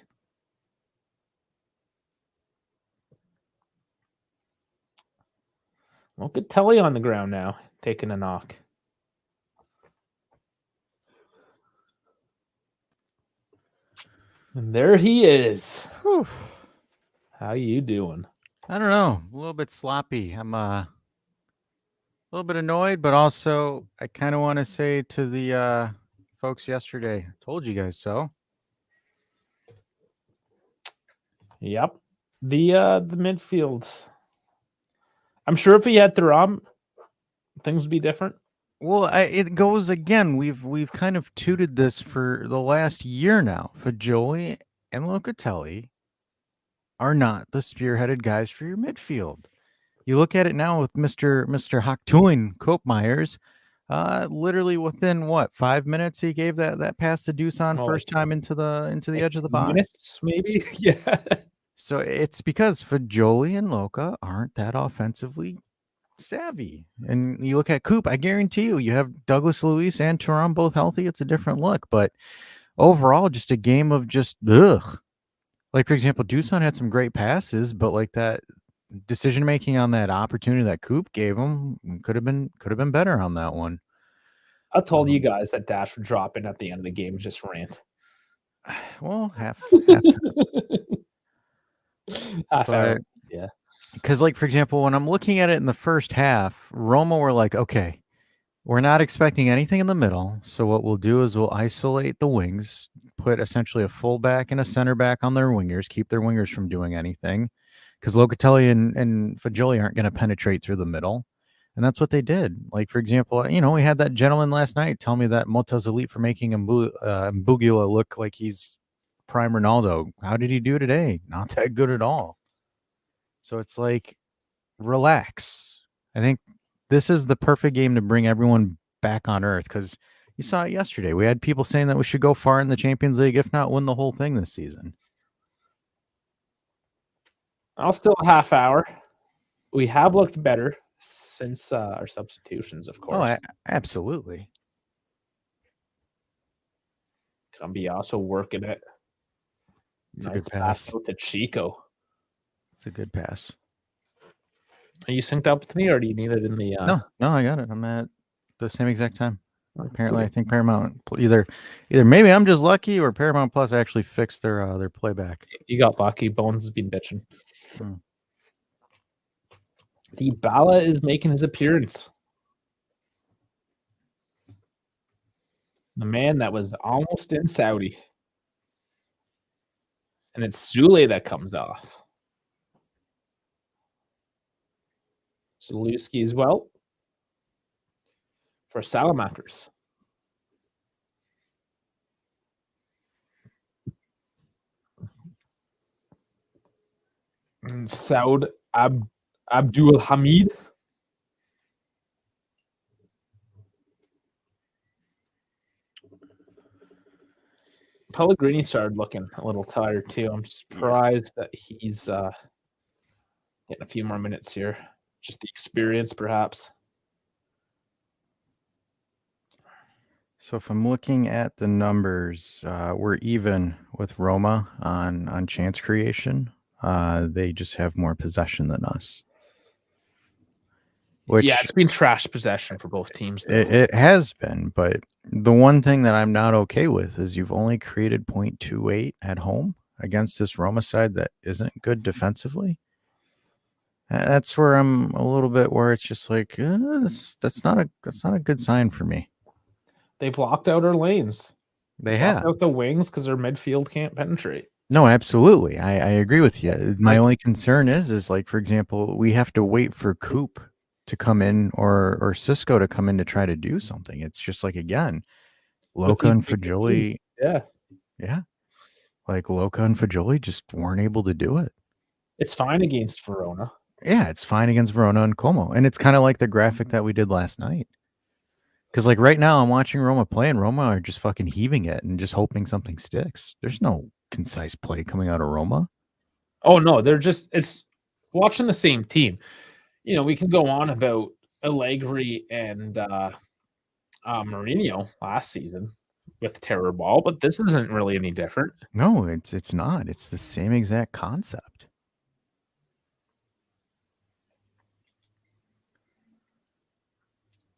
Look at Telly on the ground now, taking a knock. And there he is. Whew. How you doing? I don't know. A little bit sloppy. I'm a little bit annoyed, but also I kind of want to say to the folks yesterday, told you guys so. Yep. The midfield. I'm sure if he had Thuram, things would be different. Well, it goes again. We've kind of tooted this for the last year now. Fagioli and Locatelli are not the spearheaded guys for your midfield. You look at it now with Mr. Haktuin Koopmeyers. Literally within 5 minutes he gave that pass to Dusan first time into the edge of the box. Minutes, maybe. Yeah. So it's because Fagioli and Loca aren't that offensively savvy. And you look at Coop, I guarantee you have Douglas Luiz and Thuram both healthy. It's a different look. But overall, just a game of just ugh. Like, for example, Dusan had some great passes, but like that decision making on that opportunity that Coop gave him could have been better on that one. I told you guys that Dash would drop in at the end of the game and just rant. Well, half hour. Yeah. Because, like, for example, when I'm looking at it in the first half, Roma were like, okay, we're not expecting anything in the middle. So what we'll do is we'll isolate the wings, put essentially a fullback and a center back on their wingers, keep their wingers from doing anything. Because Locatelli and Fagioli aren't going to penetrate through the middle. And that's what they did. Like, for example, we had that gentleman last night tell me that Mota's elite for making Mbugula look like he's prime Ronaldo. How did he do today? Not that good at all. So it's like, relax. I think this is the perfect game to bring everyone back on earth, because you saw it yesterday. We had people saying that we should go far in the Champions League, if not win the whole thing this season. I'll still a half hour. We have looked better since our substitutions, of course. Oh, absolutely. Cambiasso working it. It's a good pass. Out to Chico. It's a good pass. Are you synced up with me, or do you need it in the? No, I got it. I'm at the same exact time. Apparently, I think Paramount either maybe I'm just lucky, or Paramount Plus actually fixed their playback. You got lucky. Bones has been bitching. Dybala is making his appearance. The man that was almost in Saudi. And it's Zule that comes off. Zalewski as well. For Salamakers. And Saud Abdul Hamid. Pellegrini started looking a little tired too. I'm surprised that he's getting a few more minutes here. Just the experience, perhaps. So if I'm looking at the numbers, we're even with Roma on chance creation. They just have more possession than us. Yeah, it's been trash possession for both teams. It has been, but the one thing that I'm not okay with is you've only created 0.28 at home against this Roma side that isn't good defensively. That's where I'm a little bit where it's just like that's not a good sign for me. They've locked out our lanes. They have locked out the wings because their midfield can't penetrate. No, absolutely. I agree with you. My only concern is like, for example, we have to wait for Coop to come in or Cisco to come in to try to do something. It's just like, again, Loca and Fagioli. Yeah. Like Loca and Fagioli just weren't able to do it. It's fine against Verona. Yeah, it's fine against Verona and Como. And it's kind of like the graphic that we did last night. Because like right now I'm watching Roma play, and Roma are just fucking heaving it and just hoping something sticks. There's no concise play coming out of Roma. Oh no, it's watching the same team. You know, we can go on about Allegri and Mourinho last season with terror ball, but this isn't really any different. No, it's not. It's the same exact concept.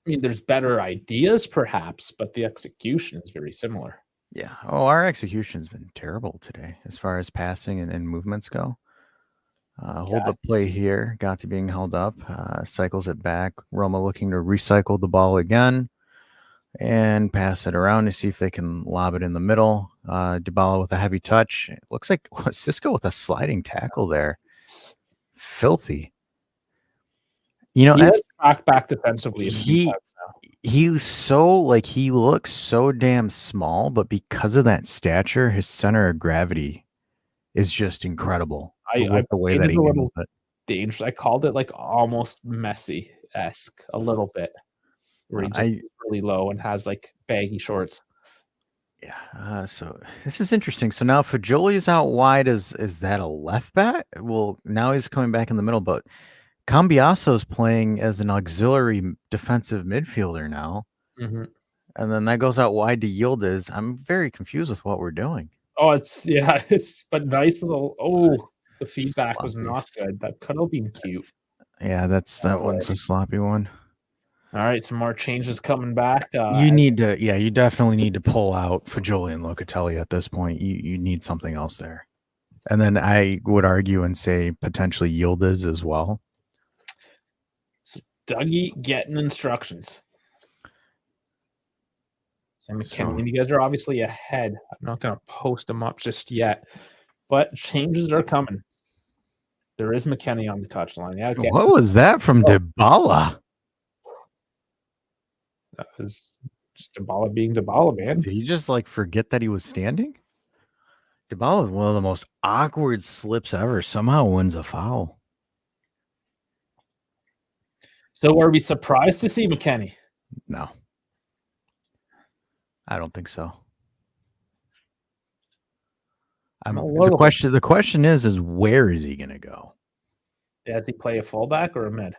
I mean, there's better ideas perhaps, but the execution is very similar. Yeah. Oh, our execution's been terrible today as far as passing and movements go. Hold up play here, got to being held up, cycles it back. Roma looking to recycle the ball again and pass it around to see if they can lob it in the middle. Dybala with a heavy touch. It looks like Cisco with a sliding tackle there. Filthy. You know, that's back defensively. He's so like, he looks so damn small, but because of that stature, his center of gravity is just incredible. With the way that he handles it. Dangerous. I called it like almost Messi-esque a little bit, where he just really low and has like baggy shorts. Yeah. So this is interesting. So now Fagioli is out wide. Is that a left back? Well, now he's coming back in the middle, but Cambiasso is playing as an auxiliary defensive midfielder now. Mm-hmm. And then that goes out wide to Yildiz. I'm very confused with what we're doing. Oh, it's but nice little. The feedback was not good. That could have been cute. That one's a sloppy one. All right, some more changes coming back. You definitely need to pull out Fagioli and Locatelli at this point. You need something else there. And then I would argue and say potentially Yildiz as well. So Dougie getting instructions. Sam McKinney, you guys are obviously ahead. I'm not going to post them up just yet, but changes are coming. There is McKinney on the touchline. Yeah, okay. What was that from Dybala? That was just Dybala being Dybala, man. Did he just like forget that he was standing? Dybala was one of the most awkward slips ever. Somehow wins a foul. So are we surprised to see McKennie? No, I don't think so. The question is where is he going to go? Does he play a fullback or a mid?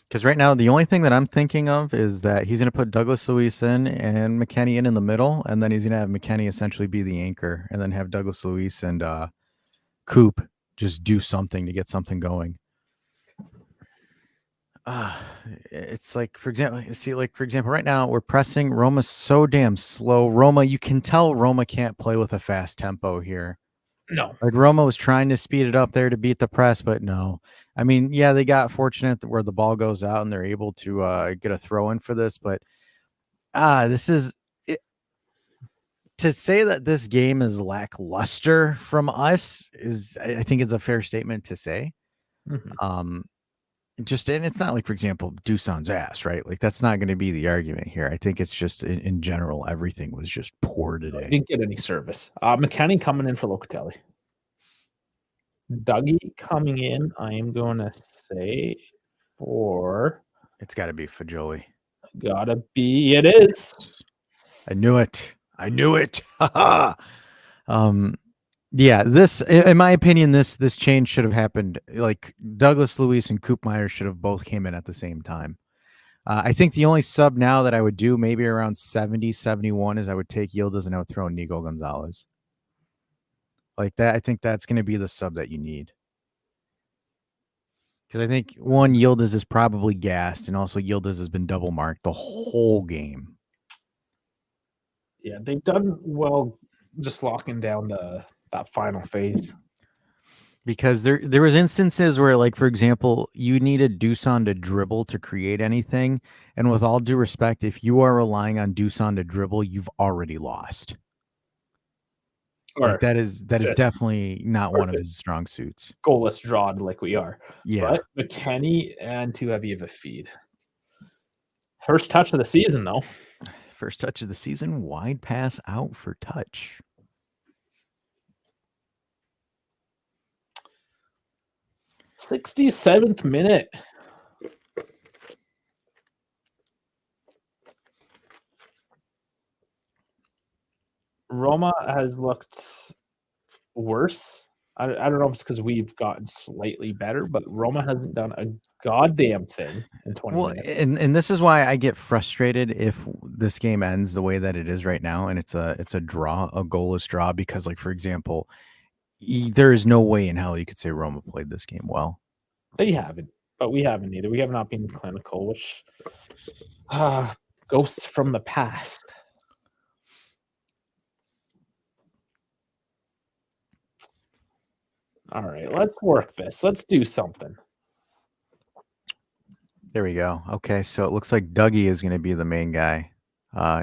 Because right now, the only thing that I'm thinking of is that he's going to put Douglas Luiz in and McKennie in the middle, and then he's going to have McKennie essentially be the anchor, and then have Douglas Luiz and Coop just do something to get something going. It's like, for example, right now we're pressing. Roma's so damn slow. Roma, you can tell Roma can't play with a fast tempo here. No. Like Roma was trying to speed it up there to beat the press, but no. I mean, yeah, they got fortunate where the ball goes out and they're able to get a throw in for this, but this is it. To say that this game is lackluster from us is, I think, it's a fair statement to say. Mm-hmm. And it's not like, for example, Dusan's ass, right? Like that's not going to be the argument here. I think it's just in general, everything was just poor today. I didn't get any service. McKennie coming in for Locatelli. Dougie coming in, I am going to say for... It's got to be Fagioli. Gotta be. It is. I knew it. Yeah, this, in my opinion, this change should have happened. Like Douglas Luiz and Koopmeier should have both came in at the same time. I think the only sub now that I would do maybe around 70, 71 is I would take Yildiz and I would throw in Nico Gonzalez. Like that, I think that's going to be the sub that you need. Because I think, one, Yildiz is probably gassed, and also Yildiz has been double marked the whole game. Yeah, they've done well just locking down that final phase. Because there was instances where, like, for example, you needed Dusan to dribble to create anything. And with all due respect, if you are relying on Dusan to dribble, you've already lost. Like that is definitely not one of his strong suits. Goalless drawed like we are. Yeah. But McKennie and too heavy of a feed. First touch of the season, though. First touch of the season, wide pass out for touch. '67th minute. Roma has looked worse. I don't know if it's because we've gotten slightly better, but Roma hasn't done a goddamn thing in 20 minutes. And this is why I get frustrated if this game ends the way that it is right now, and it's a draw, a goalless draw, because, like, for example, there is no way in hell you could say Roma played this game well. They haven't, but we haven't either. We have not been clinical, which ghosts from the past. All right, let's work this. Let's do something. There we go. Okay, so it looks like Dougie is going to be the main guy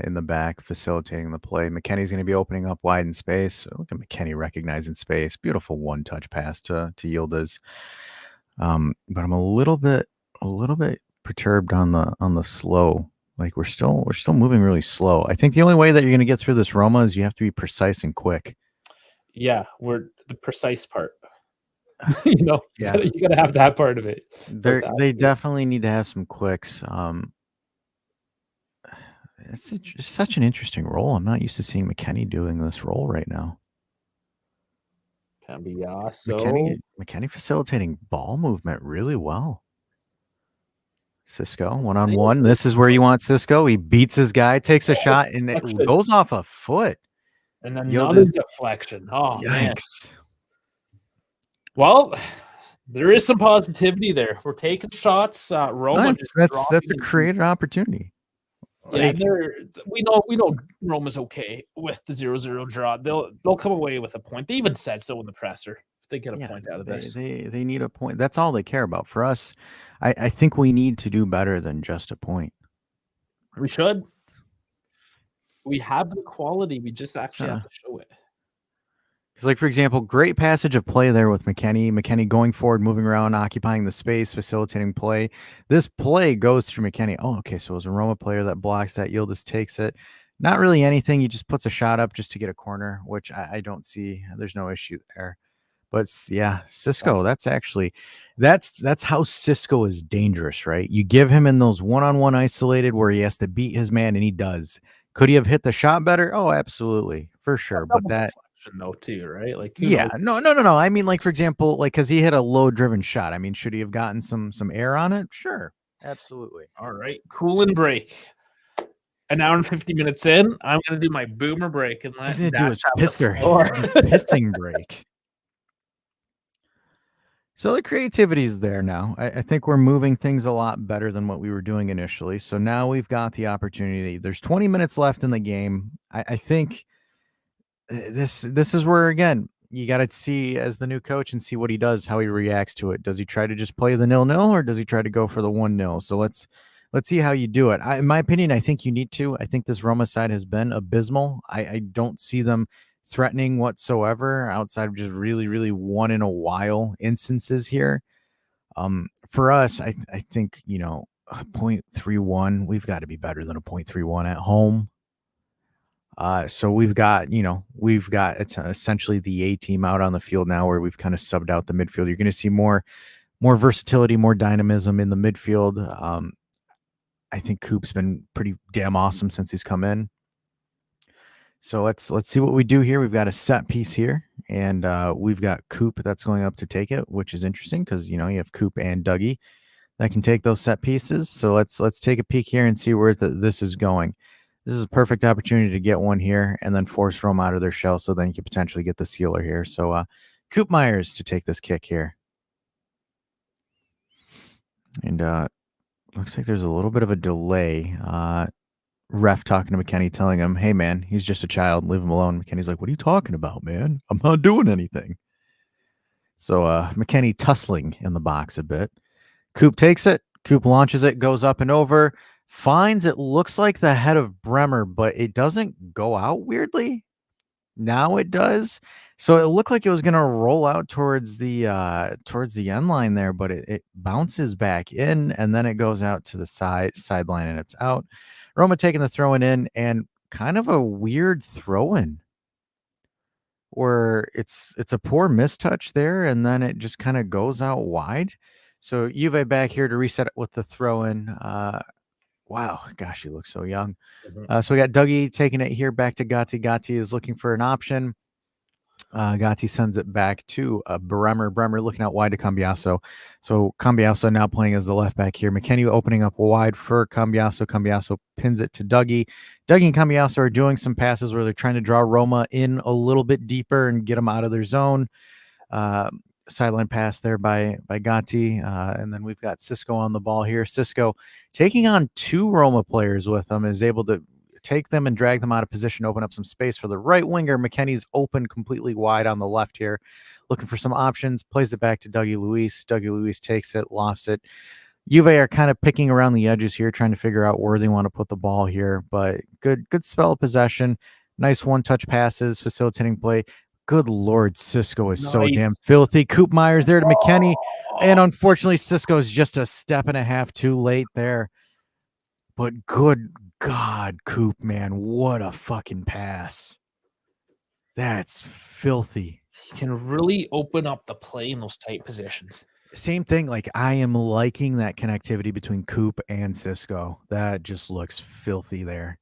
in the back, facilitating the play. McKennie's going to be opening up wide in space. Look at McKennie recognizing space. Beautiful one-touch pass to Yildiz. But I'm a little bit perturbed on the slow. Like we're still moving really slow. I think the only way that you're going to get through this Roma is you have to be precise and quick. Yeah, we're the precise part. You know, yeah, you gotta have that part of it. They definitely need to have some quicks. It's such an interesting role. I'm not used to seeing McKennie doing this role right now. Can be McKennie facilitating ball movement really well. Cisco one-on-one. This is where you want Cisco. He beats his guy, takes a shot, and it goes off a foot. And then another deflection. Oh, yikes. Man. Well, there is some positivity there. We're taking shots. Roma. That's a created opportunity. Yeah, we know Roma's okay with the 0-0 draw. They'll come away with a point. They even said so in the presser. They get a point out of this. They need a point. That's all they care about. For us, I think we need to do better than just a point. We should. We have the quality. We just actually have to show it. Because, like, for example, great passage of play there with McKennie. McKennie going forward, moving around, occupying the space, facilitating play. This play goes through McKennie. Oh, okay, so it was a Roma player that blocks that. Yildiz takes it. Not really anything. He just puts a shot up just to get a corner, which I don't see. There's no issue there. But yeah, Cisco, that's how Cisco is dangerous, right? You give him in those one-on-one isolated where he has to beat his man, and he does. Could he have hit the shot better? Oh, absolutely, for sure. But that, though, too, right? Like, yeah, no. I mean, like, for example, like, because he hit a low-driven shot. I mean, should he have gotten some air on it? Sure, absolutely. All right, cool and break. An hour and 50 minutes in, I'm gonna do my boomer break and let He's gonna do his Dash pissing break. So the creativity is there now. I think we're moving things a lot better than what we were doing initially. So now we've got the opportunity. There's 20 minutes left in the game. I think this is where, again, you got to see as the new coach and see what he does, how he reacts to it. Does he try to just play the 0-0 or does he try to go for the 1-0? So let's see how you do it. In my opinion, I think you need to. I think this Roma side has been abysmal. I don't see them threatening whatsoever outside of just really, really one in a while instances here. For us, I think, a 0.31, we've got to be better than a 0.31 at home. So we've got it's essentially the A team out on the field now, where we've kind of subbed out the midfield. You're going to see more versatility, more dynamism in the midfield. I think Coop's been pretty damn awesome since he's come in. So let's see what we do here. We've got a set piece here, and we've got Coop that's going up to take it, which is interesting because you have Coop and Dougie that can take those set pieces. So let's take a peek here and see where this is going. This is a perfect opportunity to get one here and then force Rome out of their shell, so then you could potentially get the sealer here. So Coop Myers to take this kick here. And looks like there's a little bit of a delay. Ref talking to McKennie, telling him, hey, man, he's just a child. Leave him alone. McKennie's like, what are you talking about, man? I'm not doing anything. So McKennie tussling in the box a bit. Coop takes it. Coop launches it, goes up and over. Finds it looks like the head of Bremer, but it doesn't go out weirdly. Now it does. So it looked like it was going to roll out towards the end line there, but it bounces back in, and then it goes out to the sideline, and it's out. Roma taking the throw in, and kind of a weird throw in where it's a poor mistouch there, and then it just kind of goes out wide. So Juve back here to reset it with the throw in. Wow, gosh, he looks so young. So we got Dougie taking it here back to Gatti. Gatti is looking for an option. Gatti sends it back to Bremer. Bremer looking out wide to Cambiaso. So Cambiaso now playing as the left back here. McKennie opening up wide for Cambiaso. Cambiaso pins it to Dougie. Dougie and Cambiaso are doing some passes where they're trying to draw Roma in a little bit deeper and get them out of their zone. Sideline pass there by Gatti. And then we've got Cisco on the ball here. Cisco taking on two Roma players with him, is able to take them and drag them out of position, open up some space for the right winger. McKennie's open completely wide on the left here, looking for some options, plays it back to Dougie Luiz. Dougie Luiz takes it, lofts it. Juve are kind of picking around the edges here, trying to figure out where they want to put the ball here, but good spell of possession. Nice one-touch passes, facilitating play. Good Lord, Cisco is so damn filthy. Coop Myers there to McKennie, and unfortunately, Cisco's just a step and a half too late there. But good God, Coop, man, what a fucking pass. That's filthy. He can really open up the play in those tight positions. Same thing, like I am liking that connectivity between Coop and Cisco. That just looks filthy there.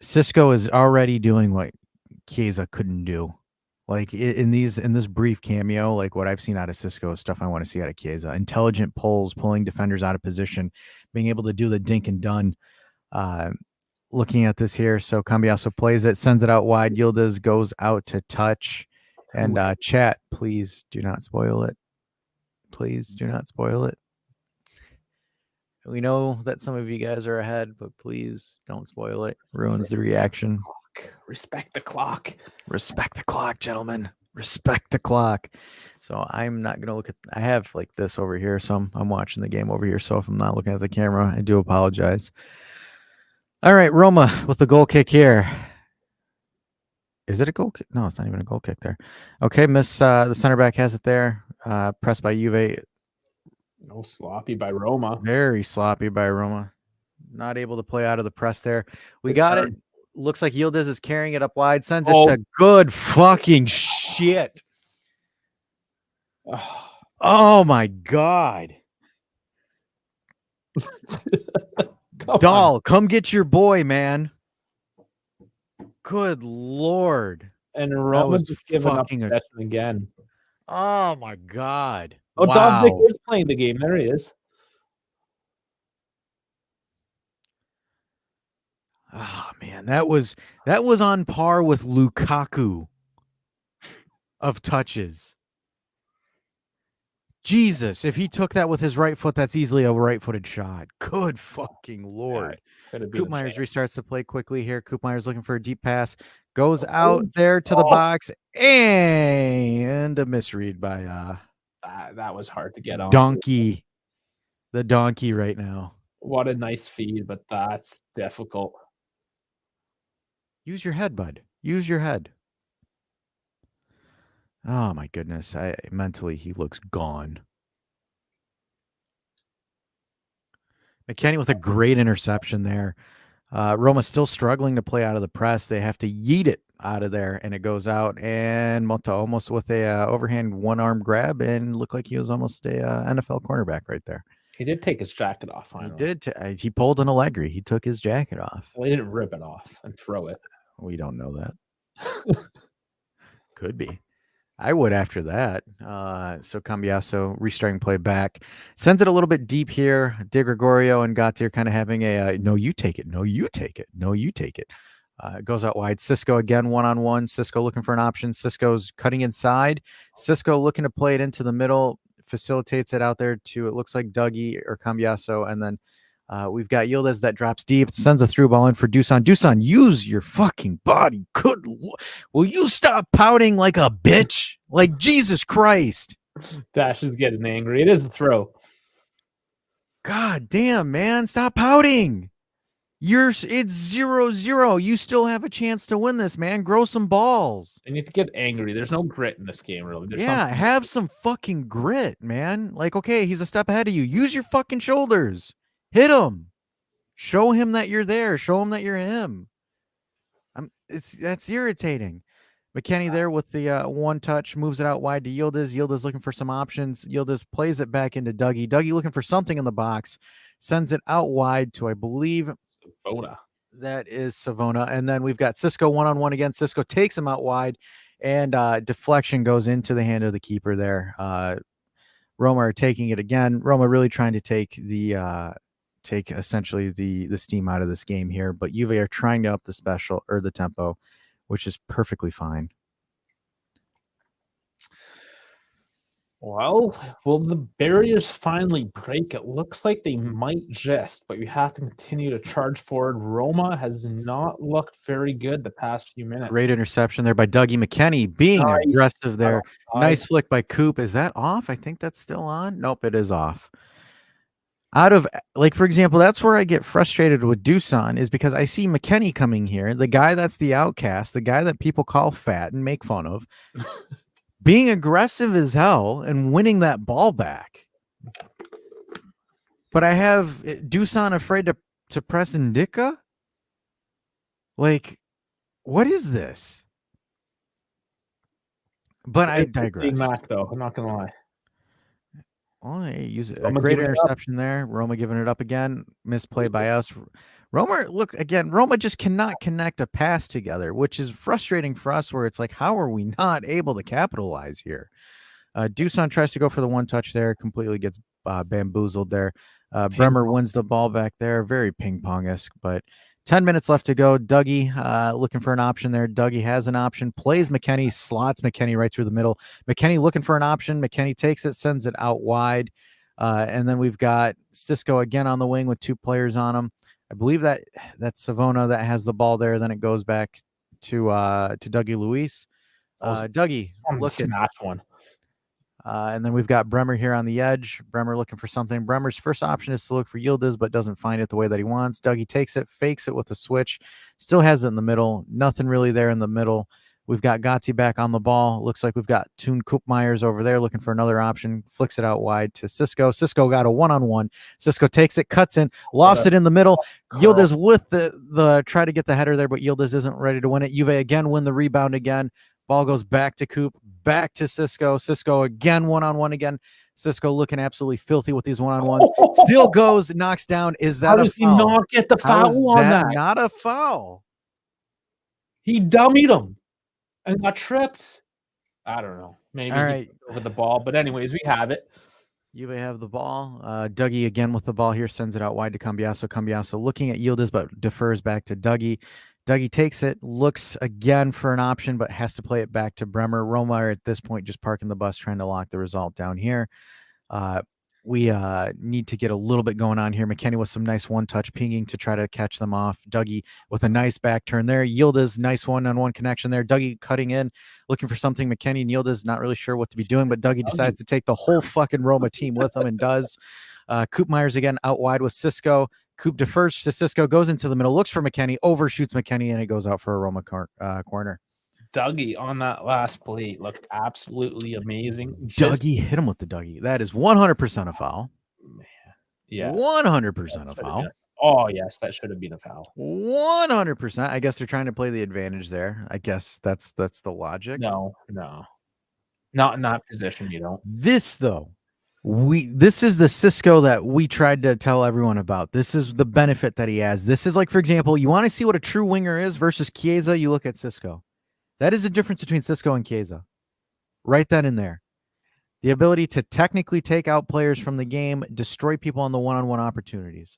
Cisco is already doing what Chiesa couldn't do. Like in this brief cameo, like what I've seen out of Cisco is stuff I want to see out of Chiesa. Intelligent pulls, pulling defenders out of position, being able to do the dink and done. Looking at this here, so Cambiaso plays it, sends it out wide. Yildiz goes out to touch. And chat, please do not spoil it. Please do not spoil it. We know that some of you guys are ahead, but please don't spoil it. Ruins the reaction. Respect the clock. Respect the clock, gentlemen. Respect the clock. So I'm not going to look at... I have like this over here, so I'm watching the game over here. So if I'm not looking at the camera, I do apologize. All right, Roma with the goal kick here. Is it a goal kick? No, it's not even a goal kick there. Okay, miss. The center back has it there. Pressed by Juve. No, sloppy by Roma. Very sloppy by Roma. Not able to play out of the press there. We Good got turn. it. Looks like Yildiz is carrying it up wide. Sends it to good fucking shit. Oh my God. Doll, come get your boy, man. Good Lord. And Roma's just giving up possession again. Oh my God. Oh, wow. Dominic is playing the game. There he is. Oh man, that was on par with Lukaku of touches. Jesus, if he took that with his right foot, that's easily a right-footed shot. Good fucking Lord. Koop Myers restarts the play quickly here. Koop Myers looking for a deep pass. Goes out there to the box. And a misread by that was hard to get on. Donkey. The donkey right now. What a nice feed, but that's difficult. Use your head, bud. Use your head. Oh my goodness. Mentally he looks gone. McKennie with a great interception there. Roma still struggling to play out of the press. They have to yeet it out of there, and it goes out. And Mota almost with a overhand one-arm grab, and looked like he was almost a NFL cornerback right there. He did take his jacket off finally. He did. He pulled an Allegri. He took his jacket off. Well, he didn't rip it off and throw it. We don't know that. Could be. I would after that. So Cambiaso restarting play back. Sends it a little bit deep here. De Gregorio and Gautier kind of having a no, you take it. No, you take it. No, you take it. It goes out wide. Cisco again, one-on-one. Cisco looking for an option. Cisco's cutting inside. Cisco looking to play it into the middle. Facilitates it out there to, it looks like Dougie or Cambiaso. And then we've got Yildiz that drops deep, sends a through ball in for Dusan. Dusan, use your fucking body. Will you stop pouting like a bitch? Like Jesus Christ. Dash is getting angry. It is a throw. God damn, man. Stop pouting. It's 0-0. You still have a chance to win this, man. Grow some balls. I need to get angry. There's no grit in this game, really. Have some fucking grit, man. Like, okay, he's a step ahead of you. Use your fucking shoulders. Hit him. Show him that you're there. Show him that you're him. That's irritating. McKennie there with the one touch, moves it out wide to Yildiz. Yildiz looking for some options. Yildiz plays it back into Dougie. Dougie looking for something in the box. Sends it out wide to, I believe, Savona. That is Savona. And then we've got Cisco one-on-one again. Cisco takes him out wide, and deflection goes into the hand of the keeper there. Roma are taking it again. Roma really trying to take essentially the steam out of this game here, but Juve are trying to up the tempo, which is perfectly fine. Well, will the barriers finally break? It looks like they might just, but you have to continue to charge forward. Roma has not looked very good the past few minutes. Great interception there by Dougie. McKennie being aggressive there. Nice flick by Coop. Is that off? I think that's still on. Nope, it is off. Out of, like, for example, that's where I get frustrated with Dusan, is because I see McKennie coming here, the guy that's the outcast, the guy that people call fat and make fun of, being aggressive as hell and winning that ball back. But I have Dusan afraid to press Indica? Like, what is this? But I digress. Mac, though, I'm not going to lie. Oh, they use a great interception there. Roma giving it up again. Misplay by us. Roma just cannot connect a pass together, which is frustrating for us, where it's like, how are we not able to capitalize here? Dusan tries to go for the one touch there, completely gets bamboozled there. Bremer wins the ball back there. Very ping-pong-esque, but 10 minutes left to go. Dougie looking for an option there. Dougie has an option, plays McKennie, slots McKennie right through the middle. McKennie looking for an option. McKennie takes it, sends it out wide. And then we've got Cisco again on the wing with two players on him. I believe that's Savona that has the ball there. Then it goes back to Dougie Luis. Dougie looking. Smash one. And then we've got Bremer here on the edge. Bremer looking for something. Bremer's first option is to look for Yildiz, but doesn't find it the way that he wants. Dougie takes it, fakes it with a switch, still has it in the middle. Nothing really there in the middle. We've got Gotzi back on the ball. Looks like we've got Toon Koopmeyers over there looking for another option. Flicks it out wide to Cisco. Cisco got a one-on-one. Cisco takes it, cuts in, lofts it in the middle. Yildiz with the try to get the header there, but Yildiz isn't ready to win it. Juve again win the rebound again. Ball goes back to Coop, back to Cisco. Cisco again, one-on-one again. Cisco looking absolutely filthy with these one-on-ones. Still goes, knocks down. Is that a foul? How does he not get the foul on that? Not a foul. He dummied him and got tripped. I don't know. Maybe all right. Over the ball. But anyways, we have it. You may have the ball. Dougie again with the ball here, sends it out wide to Cambiaso. Cambiaso looking at Yildiz, but defers back to Dougie. Dougie takes it, looks again for an option, but has to play it back to Bremer. Roma are at this point just parking the bus, trying to lock the result down here. We need to get a little bit going on here. McKenny with some nice one-touch pinging to try to catch them off. Dougie with a nice back turn there. Yildiz, nice one-on-one connection there. Dougie cutting in, looking for something. McKenny and Yildiz not really sure what to be doing, but Dougie decides to take the whole fucking Roma team with him and does. Koopmeyers again out wide with Cisco. Coop defers to Cisco, goes into the middle, looks for McKenny, overshoots McKenny, and it goes out for a Roma corner. Dougie on that last play looked absolutely amazing. Dougie hit him with the Dougie. That is 100% a foul. Man, yeah, 100% a foul. Oh yes, that should have been a foul. 100%. I guess they're trying to play the advantage there. I guess that's the logic. No, not in that position. You don't. This though, this is the Cisco that we tried to tell everyone about. This is the benefit that he has. This is like, for example, you want to see what a true winger is versus Chiesa. You look at Cisco. That is the difference between Cisco and Chiesa. Write that in there. The ability to technically take out players from the game, destroy people on the one-on-one opportunities.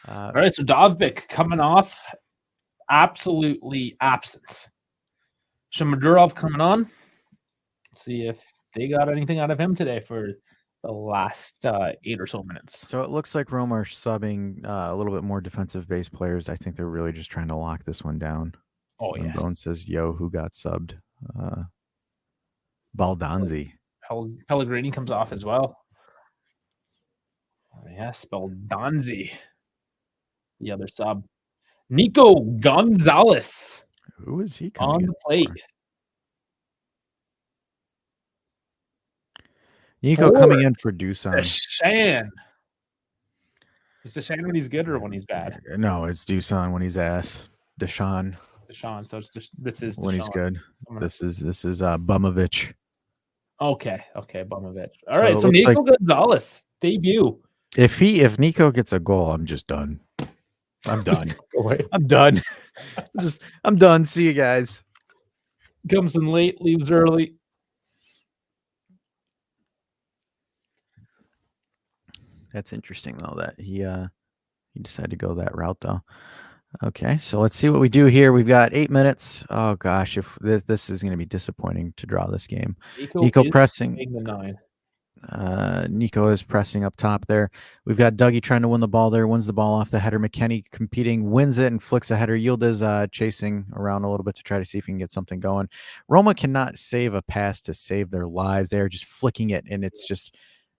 All right, so Dovbyk coming off, absolutely absent. Shamadurov coming on. Let's see if they got anything out of him today for the last 8 or so minutes. So it looks like Roma are subbing a little bit more defensive-based players. I think they're really just trying to lock this one down. Oh, yeah. Bone says, yo, who got subbed? Baldanzi. Pellegrini comes off as well. Yes, Baldanzi. The other sub. Nico Gonzalez. Who is he on the plate? Nico coming in for Dusan. Deshaun. Is Deshaun when he's good or when he's bad? No, it's Dusan when he's ass. Deshaun. So it's just, this is when he's good. This is Bumovic. Okay, Bumovic. All right, so Nico Gonzalez debut. If Nico gets a goal, I'm just done. I'm done. I'm done. I'm done. See you guys. Comes in late, leaves early. That's interesting though that he decided to go that route though. Okay, so let's see what we do here. We've got 8 minutes. Oh gosh, if this is going to be disappointing to draw this game. Nico pressing. The 9. Nico is pressing up top there. We've got Dougie trying to win the ball there. Wins the ball off the header. McKenny competing, wins it and flicks a header. Yildiz chasing around a little bit to try to see if he can get something going. Roma cannot save a pass to save their lives. They are just flicking it, and it's just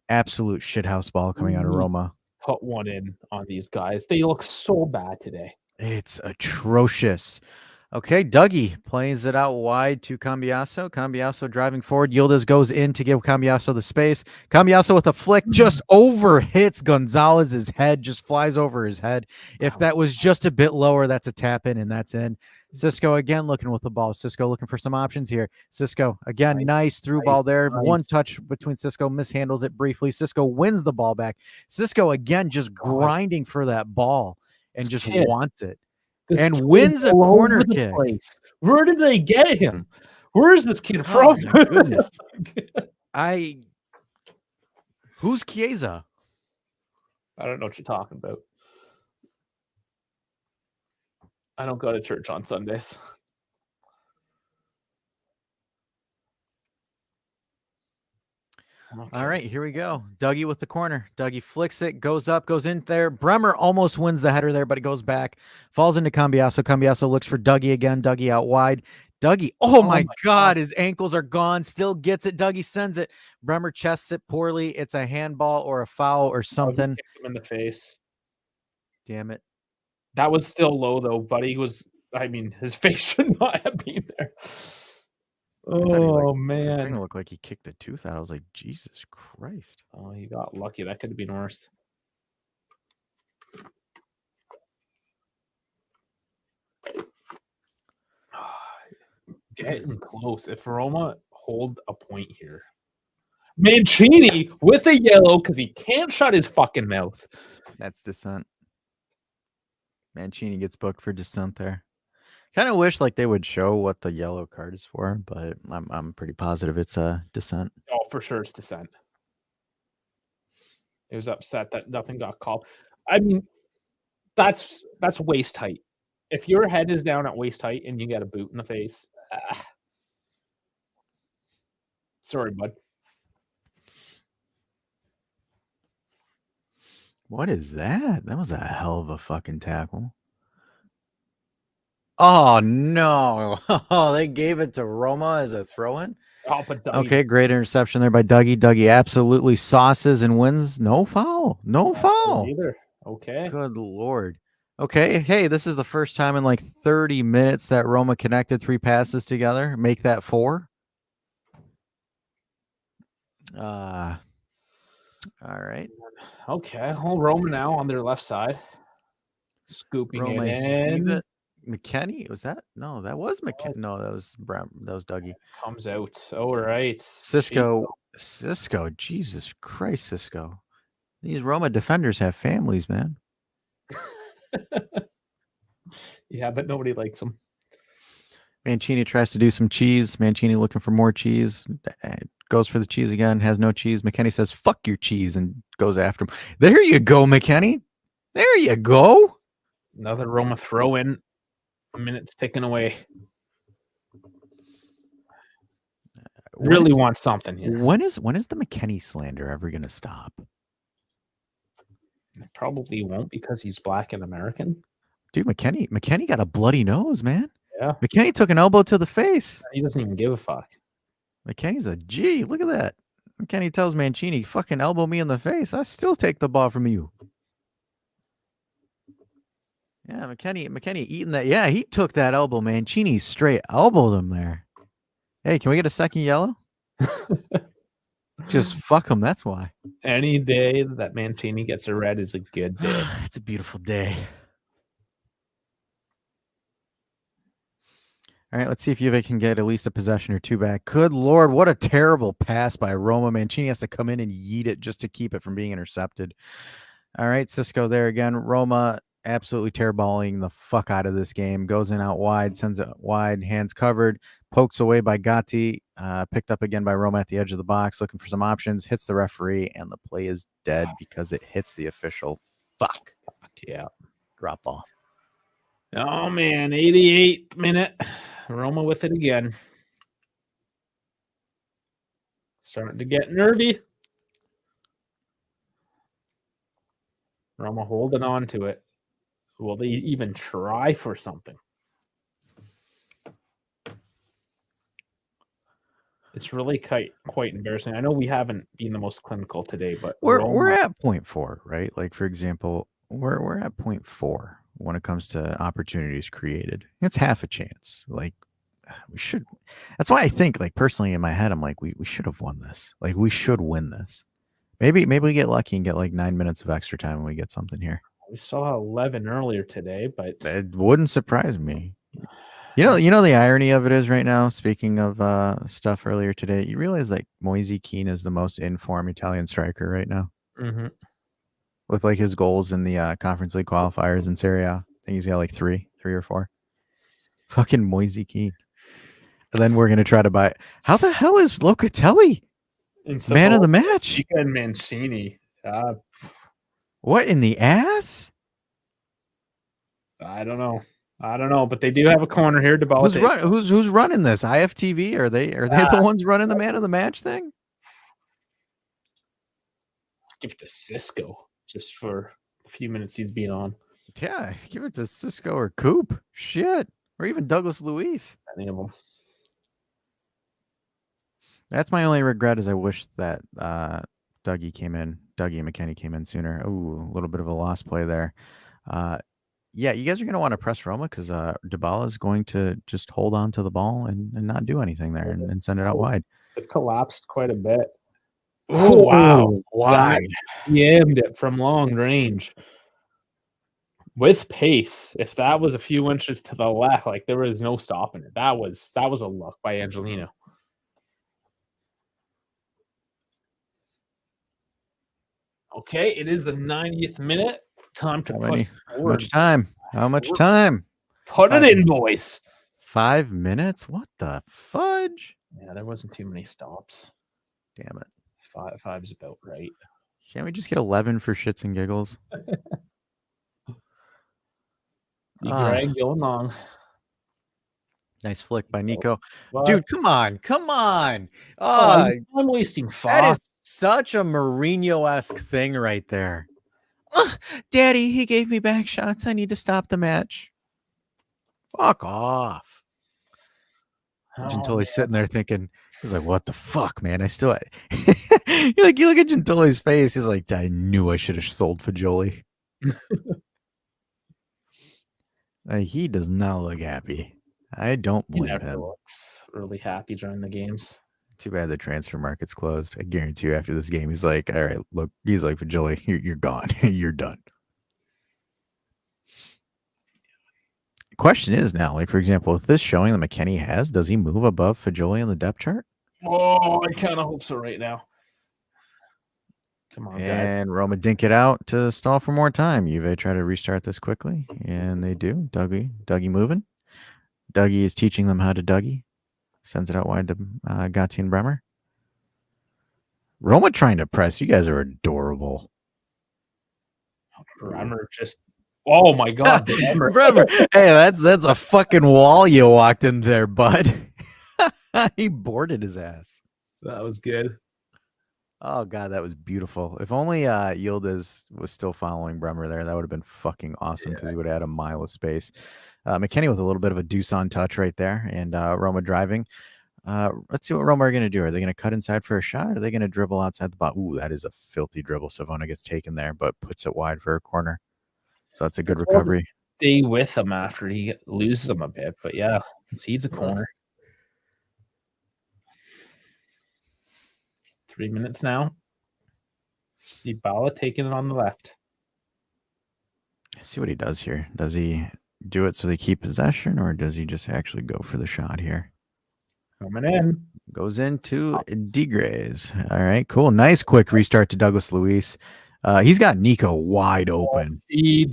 absolute shithouse ball coming out of Roma. Put one in on these guys. They look so bad today. It's atrocious. Okay, Dougie plays it out wide to Cambiaso. Cambiaso driving forward. Yildiz goes in to give Cambiaso the space. Cambiaso with a flick just over hits Gonzalez's head, just flies over his head. If that was just a bit lower, that's a tap in, and that's in. Cisco again looking with the ball. Cisco looking for some options here. Cisco again, nice through ball there. One touch between Cisco, mishandles it briefly. Cisco wins the ball back. Cisco again just grinding for that ball and just wants it. And wins a corner kick. Where did they get him? Where is this kid from? My goodness. Who's Chiesa? I don't know what you're talking about. I don't go to church on Sundays. Okay. All right, here we go. Dougie with the corner. Dougie flicks it, goes up, goes in there. Bremer almost wins the header there, but it goes back. Falls into Cambiaso. Cambiaso looks for Dougie again. Dougie out wide. Dougie, oh my God, his ankles are gone. Still gets it. Dougie sends it. Bremer chests it poorly. It's a handball or a foul or something. Kicked him in the face. Damn it. That was still low, though, but his face should not have been there. Oh, For a second, it man. looked like he kicked the tooth out. I was like, Jesus Christ. Oh, he got lucky. That could have been worse. Getting close. If Roma hold a point here. Mancini with a yellow because he can't shut his fucking mouth. That's dissent. Mancini gets booked for dissent there. Kind of wish like they would show what the yellow card is for, but I'm pretty positive it's a dissent. Oh, for sure it's dissent. It was upset that nothing got called. I mean, that's waist height. If your head is down at waist height and you get a boot in the face, sorry, bud. What is that? That was a hell of a fucking tackle. Oh no! Oh, they gave it to Roma as a throw-in. Oh, but Dougie, Okay, great interception there by Dougie. Dougie absolutely sauces and wins. No foul. No foul. either. Okay. Good Lord. Okay, hey, this is the first time in like 30 minutes that Roma connected 3 passes together. Make that 4. All right. Okay. Well, Roma now on their left side. Scooping Roma it in. McKenny? Was that? No, that was McKenny. No, that was Brown. That was Dougie. Comes out. All right. Cisco. Jesus Christ, Cisco. These Roma defenders have families, man. Yeah, but nobody likes them. Mancini tries to do some cheese. Mancini looking for more cheese. Goes for the cheese again. Has no cheese. McKenny says, "Fuck your cheese," and goes after him. There you go, McKenny. There you go. Another Roma throw in. Minutes ticking away. Really want something here. When is the McKenny slander ever going to stop? It probably won't because he's black and American. Dude, McKenny got a bloody nose, man. Yeah. McKenny took an elbow to the face. He doesn't even give a fuck. McKenny's a G. Look at that. McKenny tells Mancini, fucking elbow me in the face. I still take the ball from you. Yeah, McKenny eating that. Yeah, he took that elbow. Mancini straight elbowed him there. Hey, can we get a second yellow? Just fuck him. That's why. Any day that Mancini gets a red is a good day. It's a beautiful day. All right, let's see if Juve can get at least a possession or 2 back. Good Lord, what a terrible pass by Roma. Mancini has to come in and yeet it just to keep it from being intercepted. All right, Cisco there again. Roma absolutely tearballing the fuck out of this game. Goes in out wide, sends it wide, hands covered, pokes away by Gatti, picked up again by Roma at the edge of the box, looking for some options, hits the referee, and the play is dead because it hits the official. Fuck. Yeah. Drop ball. Oh, man. 88th minute. Roma with it again. Starting to get nervy. Roma holding on to it. Will they even try for something? It's really quite embarrassing. I know we haven't been the most clinical today, but we're at 0.4, right? Like, for example, we're at 0.4 when it comes to opportunities created. It's half a chance. Like, we should. That's why I think, like, personally in my head, I'm like, we should have won this. Like, we should win this. Maybe we get lucky and get like 9 minutes of extra time and we get something here. We saw 11 earlier today, but it wouldn't surprise me. You know the irony of it is right now, speaking of stuff earlier today, you realize like Moise Kean is the most in-form Italian striker right now. Mm-hmm. With like his goals in the Conference League qualifiers in Serie A. I think he's got like three or 4. Fucking Moise Kean. And then we're going to try to buy. How the hell is Locatelli man of the match? Chica and Mancini. What in the ass? I don't know, but they do have a corner here. Who's running this? IFTV? Are they the ones running the man of the match thing? Give it to Cisco just for a few minutes he's been on. Yeah, give it to Cisco or Coop. Shit. Or even Douglas Luiz. Any of them. That's my only regret is I wish that Dougie and McKenny came in sooner. Ooh, a little bit of a lost play there. Yeah, you guys are going to want to press Roma because Dybala is going to just hold on to the ball and not do anything there and send it out wide. It collapsed quite a bit. Oh, Wow. wide. Jammed it from long range. With pace. If that was a few inches to the left, like there was no stopping it. That was a look by Angelino. Okay, it is the 90th minute. Time to push How much time? How much time? Put it in, boys. 5 minutes? What the fudge? Yeah, there wasn't too many stops. Damn it. Five's about right. Can't we just get 11 for shits and giggles? Greg going long. Nice flick by Nico. Dude, come on. I'm wasting 5. That is such a Mourinho-esque thing right there. Daddy, he gave me back shots. I need to stop the match. Fuck off. Gentoli's sitting there thinking, he's like, what the fuck, man? I still you look at Gentoli's face, he's like, I knew I should have sold Fajoli. He does not look happy. I don't blame him. Looks really happy during the games. Too bad the transfer market's closed. I guarantee you after this game, he's like, all right, look, he's like, Fajoli, you're gone. You're done. Question is now, like, for example, with this showing that McKennie has, does he move above Fajoli on the depth chart? Oh, I kind of hope so right now. Come on, and guys. Roma dink it out to stall for more time. Juve try to restart this quickly, and they do. Dougie moving. Dougie is teaching them how to Dougie. Sends it out wide to Gatti and Bremer. Roma trying to press. You guys are adorable. Bremer just... Oh, my God. Bremer. Hey, that's a fucking wall you walked in there, bud. He boarded his ass. That was good. Oh, God, that was beautiful. If only Yildiz was still following Bremer there, that would have been fucking awesome because he would have had a mile of space. McKennie with a little bit of a deuce-on touch right there, and Roma driving. Let's see what Roma are going to do. Are they going to cut inside for a shot, or are they going to dribble outside the box? Ooh, that is a filthy dribble. Savona gets taken there, but puts it wide for a corner. So that's a good recovery. Stay with him after he loses him a bit, but yeah, concedes a corner. 3 minutes now. Dybala taking it on the left. Let's see what he does here. Does he do it so they keep possession, or does he just actually go for the shot here? Coming in. Goes into Digres. All right, cool. Nice quick restart to Douglas Luiz. He's got Nico wide open.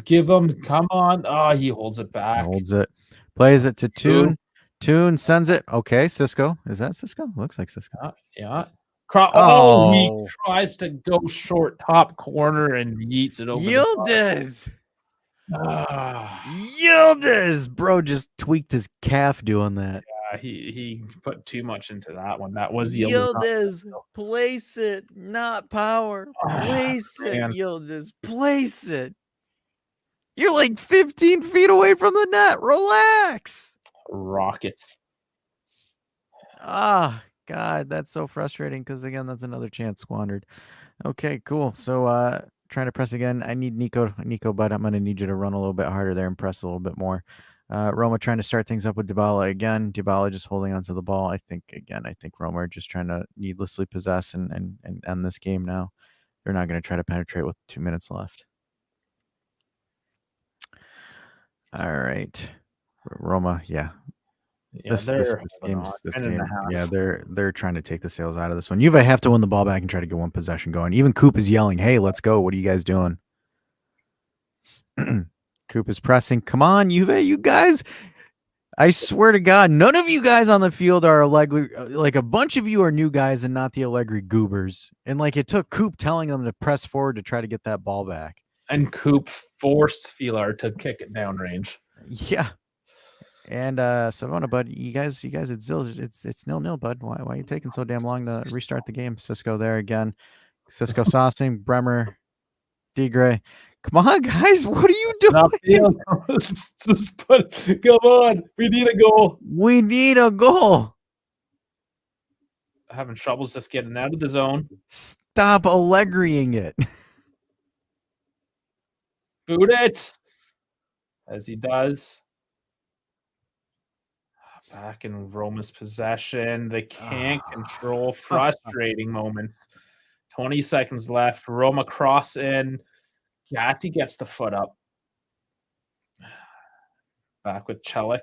Give him, come on. Oh, he holds it back. Holds it. Plays it to Toon. Toon sends it. Okay, Cisco. Is that Cisco? Looks like Cisco. Yeah. He tries to go short top corner and yeets it over. Yildiz. Yildiz. Bro just tweaked his calf doing that. Yeah, he put too much into that one. That was Yildiz. Place it, not power. Place it, Yildiz. Place it. You're like 15 feet away from the net. Relax. Rockets. God, that's so frustrating because, again, that's another chance squandered. Okay, cool. So trying to press again. I need Nico, but I'm going to need you to run a little bit harder there and press a little bit more. Roma trying to start things up with Dybala again. Dybala just holding onto the ball. I think Roma are just trying to needlessly possess and end this game now. They're not going to try to penetrate with 2 minutes left. All right. Roma, yeah. This game, yeah, they're trying to take the sails out of this one. Juve have to win the ball back and try to get one possession going. Even Coop is yelling, "Hey, let's go! What are you guys doing?" Coop is pressing. Come on, Juve, you guys! I swear to God, none of you guys on the field are Allegri. Like a bunch of you are new guys and not the Allegri goobers. And like it took Coop telling them to press forward to try to get that ball back. And Coop forced Filar to kick it down range. Yeah. And Savona, bud, you guys at Zills, it's 0-0, bud. Why are you taking so damn long to restart the game? Cisco there again. Cisco saucing, Bremer, Digre. Come on, guys, what are you doing? Come on, we need a goal. We need a goal. Having troubles just getting out of the zone. Stop Allegriing it. Boot it. as he does. Back in Roma's possession. They can't control. Frustrating moments. 20 seconds left. Roma cross in. Gatti gets the foot up. Back with Celik.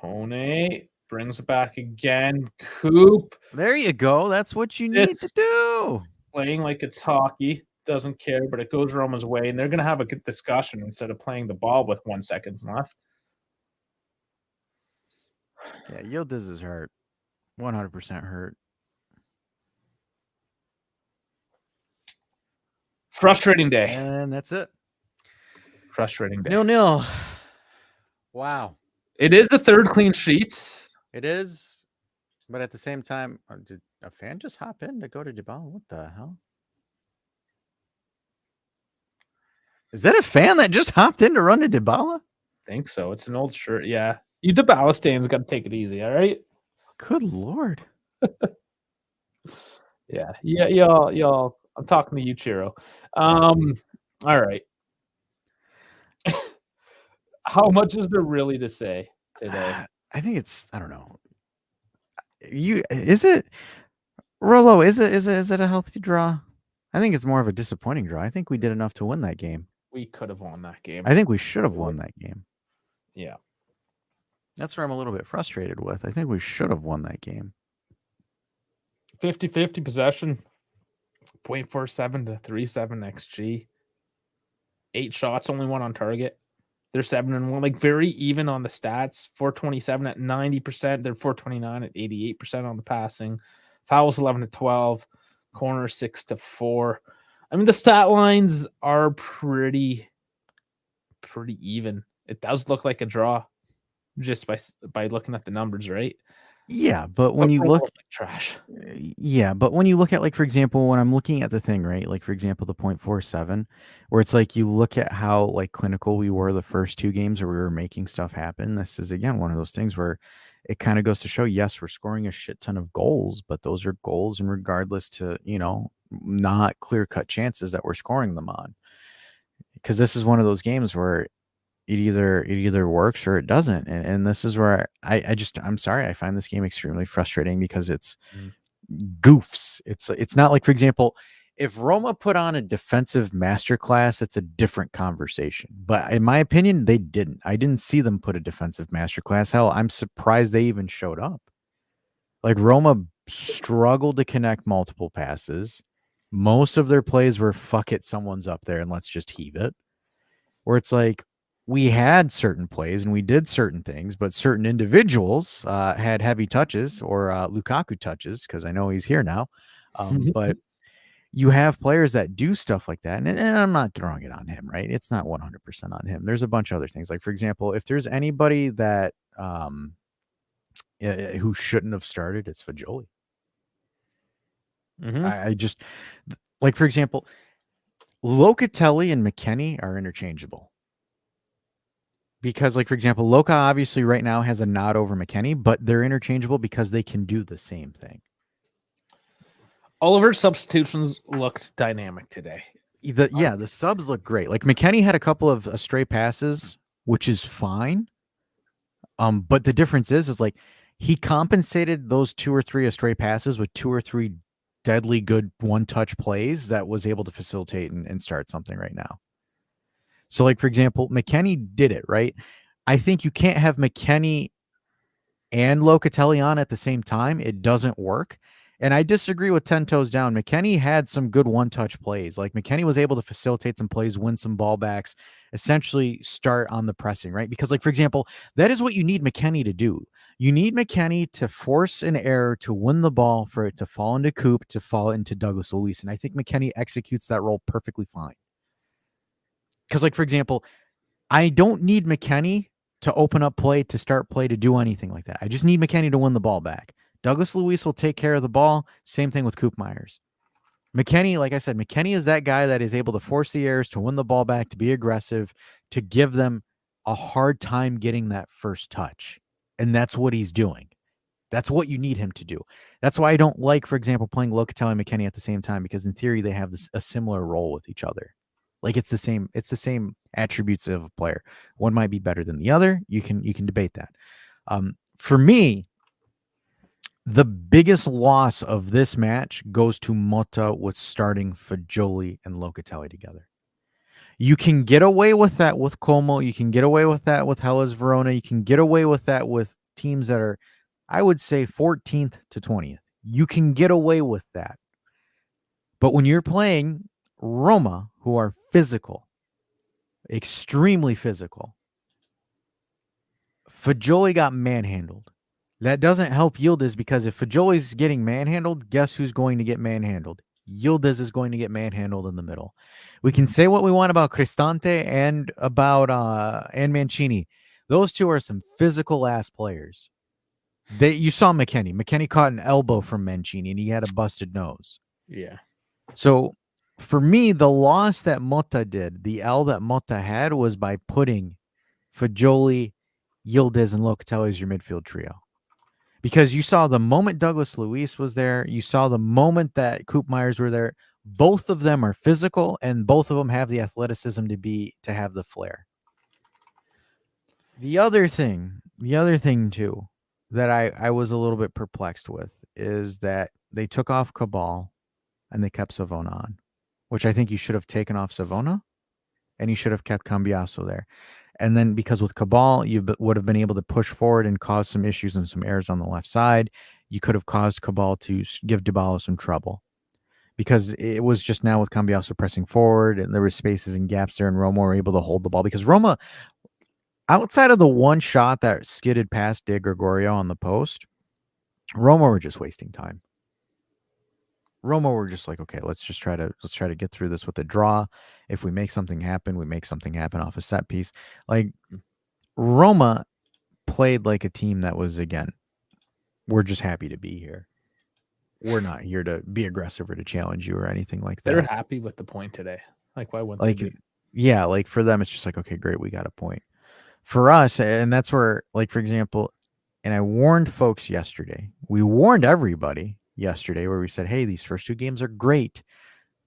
Kone brings it back again. Coop. There you go. That's what you need to do. Playing like it's hockey. Doesn't care, but it goes Roma's way, and they're going to have a good discussion instead of playing the ball with 1 second left. Yeah, Yildiz is hurt. 100% hurt. Frustrating day. And that's it. Frustrating day. 0-0. Wow. It is the third clean sheets. It is. But at the same time, did a fan just hop in to go to Dybala? What the hell? Is that a fan that just hopped in to run to Dybala? I think so. It's an old shirt. Yeah. You Dybala stands got to take it easy. All right. Good Lord. Yeah. Y'all. I'm talking to you, Chiro. All right. How much is there really to say today? I think it's, I don't know. Is it Rolo? Is it a healthy draw? I think it's more of a disappointing draw. I think we did enough to win that game. We could have won that game. I think we should have won that game. Yeah. That's where I'm a little bit frustrated with. I think we should have won that game. 50-50 possession. 0.47 to 3.7 XG. 8 shots, only 1 on target. They're 7-1, like very even on the stats. 427 at 90%. They're 429 at 88% on the passing. Fouls 11 to 12. Corner 6 to 4. I mean, the stat lines are pretty even. It does look like a draw, just by looking at the numbers, right? Yeah, but when you look like trash. Yeah, but when you look at, like, for example, when I'm looking at the thing, right? Like, for example, the 0.47, where it's like you look at how like clinical we were the first 2 games where we were making stuff happen. This is again one of those things where it kind of goes to show, yes, we're scoring a shit ton of goals, but those are goals in regardless to, not clear-cut chances that we're scoring them on. Because this is one of those games where it either works or it doesn't, and this is where I'm sorry, I find this game extremely frustrating because it's goofs. It's not like, for example, if Roma put on a defensive masterclass, it's a different conversation. But in my opinion, they didn't. I didn't see them put a defensive masterclass. Hell, I'm surprised they even showed up. Like, Roma struggled to connect multiple passes. Most of their plays were fuck it, someone's up there and let's just heave it. Where it's like, we had certain plays and we did certain things, but certain individuals had heavy touches or Lukaku touches, because I know he's here now. But you have players that do stuff like that. And I'm not throwing it on him, right? It's not 100% on him. There's a bunch of other things. Like, for example, if there's anybody that who shouldn't have started, it's Fagioli. I just, like, for example, Locatelli and McKennie are interchangeable. Because, like, for example, Loca obviously right now has a nod over McKennie, but they're interchangeable because they can do the same thing. Oliver's substitutions looked dynamic today. The subs look great. Like, McKennie had a couple of stray passes, which is fine. But the difference is like he compensated those 2 or 3 stray passes with 2 or 3 deadly good one-touch plays that was able to facilitate and start something right now. So, like, for example, McKennie did it, right? I think you can't have McKennie and Locatelli on at the same time. It doesn't work. And I disagree with 10 toes down. McKennie had some good one-touch plays. Like, McKennie was able to facilitate some plays, win some ball backs, essentially start on the pressing, right? Because, like, for example, that is what you need McKennie to do. You need McKennie to force an error, to win the ball, for it to fall into Coop, to fall into Douglas Luiz. And I think McKennie executes that role perfectly fine. Because, like, for example, I don't need McKennie to open up play, to start play, to do anything like that. I just need McKennie to win the ball back. Douglas Luiz will take care of the ball. Same thing with Coop Myers. McKennie, like I said, McKennie is that guy that is able to force the errors, to win the ball back, to be aggressive, to give them a hard time getting that first touch. And that's what he's doing. That's what you need him to do. That's why I don't like, for example, playing Locatelli and McKennie at the same time, because in theory they have a similar role with each other. Like it's the same attributes of a player. One might be better than the other. You can debate that. For me, the biggest loss of this match goes to Motta with starting Fagioli and Locatelli together. You can get away with that with Como. You can get away with that with Hellas Verona. You can get away with that with teams that are, I would say, 14th to 20th. You can get away with that. But when you're playing Roma, who are physical, extremely physical, Fagioli got manhandled. That doesn't help Yildiz because if Fagioli's getting manhandled, guess who's going to get manhandled? Yildiz is going to get manhandled in the middle. We can say what we want about Cristante and about and Mancini. Those two are some physical ass players. You saw McKennie. McKennie caught an elbow from Mancini and he had a busted nose. Yeah. So for me, the loss that Motta did, the L that Motta had was by putting Fagioli, Yildiz, and Locatelli as your midfield trio. Because you saw the moment Douglas Luiz was there, you saw the moment that Coop Myers were there. Both of them are physical, and both of them have the athleticism to have the flair. The other thing too, that I was a little bit perplexed with is that they took off Cabal and they kept Savona on, which I think you should have taken off Savona, and you should have kept Cambiaso there. And then because with Cabal, you would have been able to push forward and cause some issues and some errors on the left side. You could have caused Cabal to give Dybala some trouble because it was just now with Cambiaso pressing forward and there were spaces and gaps there and Roma were able to hold the ball because Roma, outside of the one shot that skidded past De Gregorio on the post, Roma were just wasting time. Roma were just like, okay, let's try to get through this with a draw. If we make something happen, we make something happen off a set piece. Like Roma played like a team that was, again, we're just happy to be here. We're not here to be aggressive or to challenge you or anything like that. They're happy with the point today. Like, why wouldn't they be? Yeah, like for them, it's just like, okay, great, we got a point. For us, and that's where, like, for example, and I warned folks yesterday, we warned everybody yesterday where we said, hey, these first two games are great.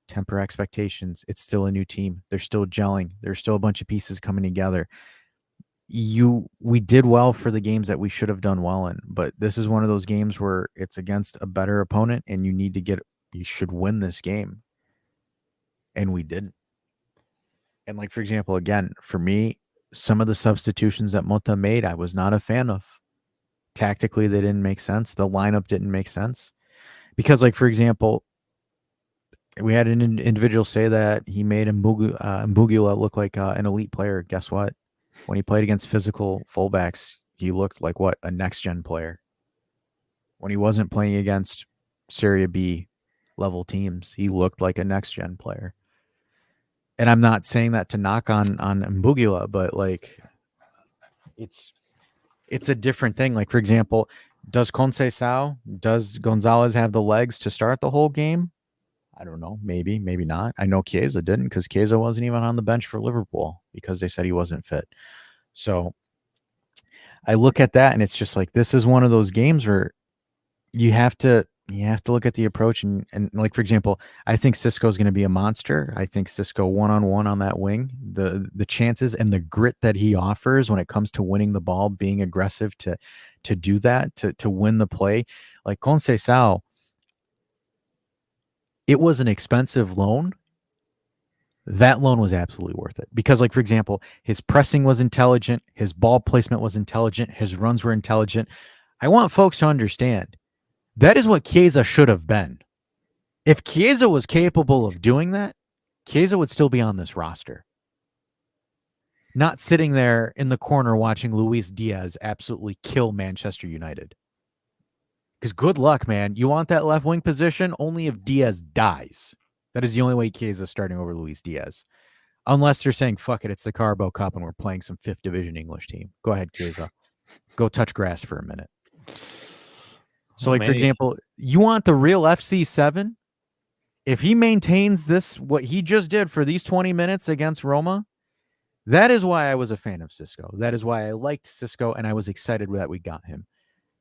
Temper expectations. It's still a new team. They're still gelling. There's still a bunch of pieces coming together. We did well for the games that we should have done well in, but this is one of those games where it's against a better opponent and you should win this game. And we didn't. And like, for example, again, for me, some of the substitutions that Motta made, I was not a fan of. Tactically, they didn't make sense. The lineup didn't make sense. Because, like, for example, we had an individual say that he made Mbugula look like an elite player. Guess what? When he played against physical fullbacks, he looked like what? A next-gen player. When he wasn't playing against Serie B level teams, he looked like a next-gen player. And I'm not saying that to knock on Mbugula, but, like, it's a different thing. Like, for example, does Gonzalez have the legs to start the whole game? I don't know. Maybe not. I know Chiesa didn't because Chiesa wasn't even on the bench for Liverpool because they said he wasn't fit. So I look at that and it's just like, this is one of those games where you have to look at the approach and like, for example, I think Cisco's going to be a monster. I think Cisco one-on-one on that wing, the chances and the grit that he offers when it comes to winning the ball, being aggressive to do that, to win the play. Like Conceição, it was an expensive loan. That loan was absolutely worth it because, like, for example, his pressing was intelligent. His ball placement was intelligent. His runs were intelligent. I want folks to understand that is what Chiesa should have been. If Chiesa was capable of doing that, Chiesa would still be on this roster. Not sitting there in the corner watching Luis Diaz absolutely kill Manchester United. Because good luck, man. You want that left wing position only if Diaz dies. That is the only way Chiesa is starting over Luis Diaz. Unless they're saying, fuck it, it's the Carabao Cup and we're playing some 5th Division English team. Go ahead, Chiesa. Go touch grass for a minute. So, like, for example, you want the real FC7? If he maintains this, what he just did for these 20 minutes against Roma, that is why I was a fan of Cisco. That is why I liked Cisco, and I was excited that we got him.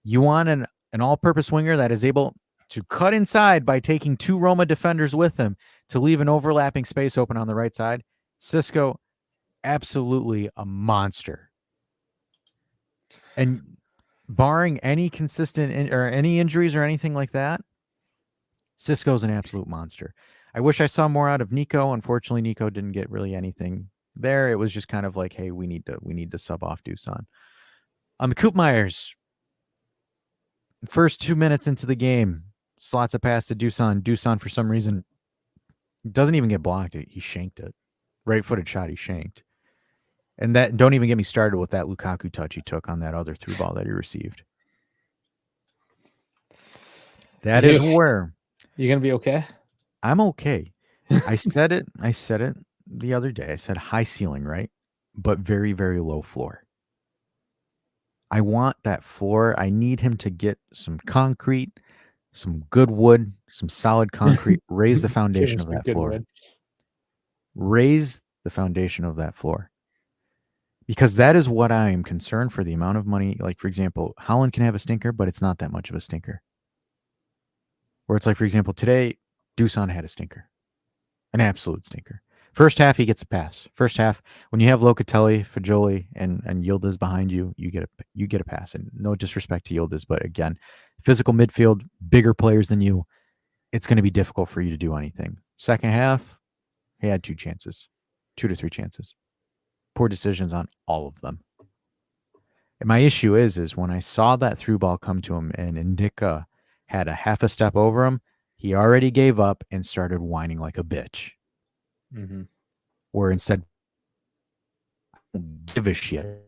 You want an all-purpose winger that is able to cut inside by taking 2 Roma defenders with him to leave an overlapping space open on the right side? Cisco, absolutely a monster. And barring any consistent or any injuries or anything like that, Cisco's an absolute monster. I wish I saw more out of Nico. Unfortunately, Nico didn't get really anything there. It was just kind of like, hey, we need to sub off Dusan. The Coop Myers, first 2 minutes into the game, slots a pass to Dusan. Dusan, for some reason, doesn't even get blocked. He shanked it. Right-footed shot, he shanked. And that, don't even get me started with that Lukaku touch he took on that other through ball that he received. That is where... You going to be okay? I'm okay. I said it the other day. I said high ceiling, right? But very, very low floor. I want that floor. I need him to get some concrete, some good wood, some solid concrete, raise the foundation of that floor. Raise the foundation of that floor. Because that is what I am concerned for, the amount of money. Like, for example, Holland can have a stinker, but it's not that much of a stinker. Where it's like, for example, today, Dusan had a stinker. An absolute stinker. First half, he gets a pass. First half, when you have Locatelli, Fagioli, and Yildiz behind you, you get a pass. And no disrespect to Yildiz, but again, physical midfield, bigger players than you, it's going to be difficult for you to do anything. Second half, he had 2 chances. 2 to 3 chances. Poor decisions on all of them. And my issue is when I saw that through ball come to him and Ndicka had a half a step over him, he already gave up and started whining like a bitch. Mm-hmm. Or instead, give a shit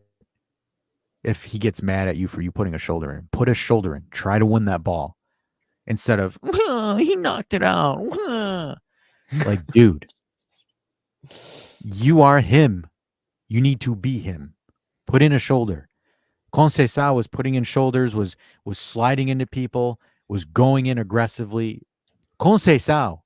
if he gets mad at you for you putting a shoulder in. Put a shoulder in. Try to win that ball. Instead of, he knocked it out. Like, dude, you are him. You need to be him. Put in a shoulder. Conceição was putting in shoulders, was sliding into people, was going in aggressively. Conceição,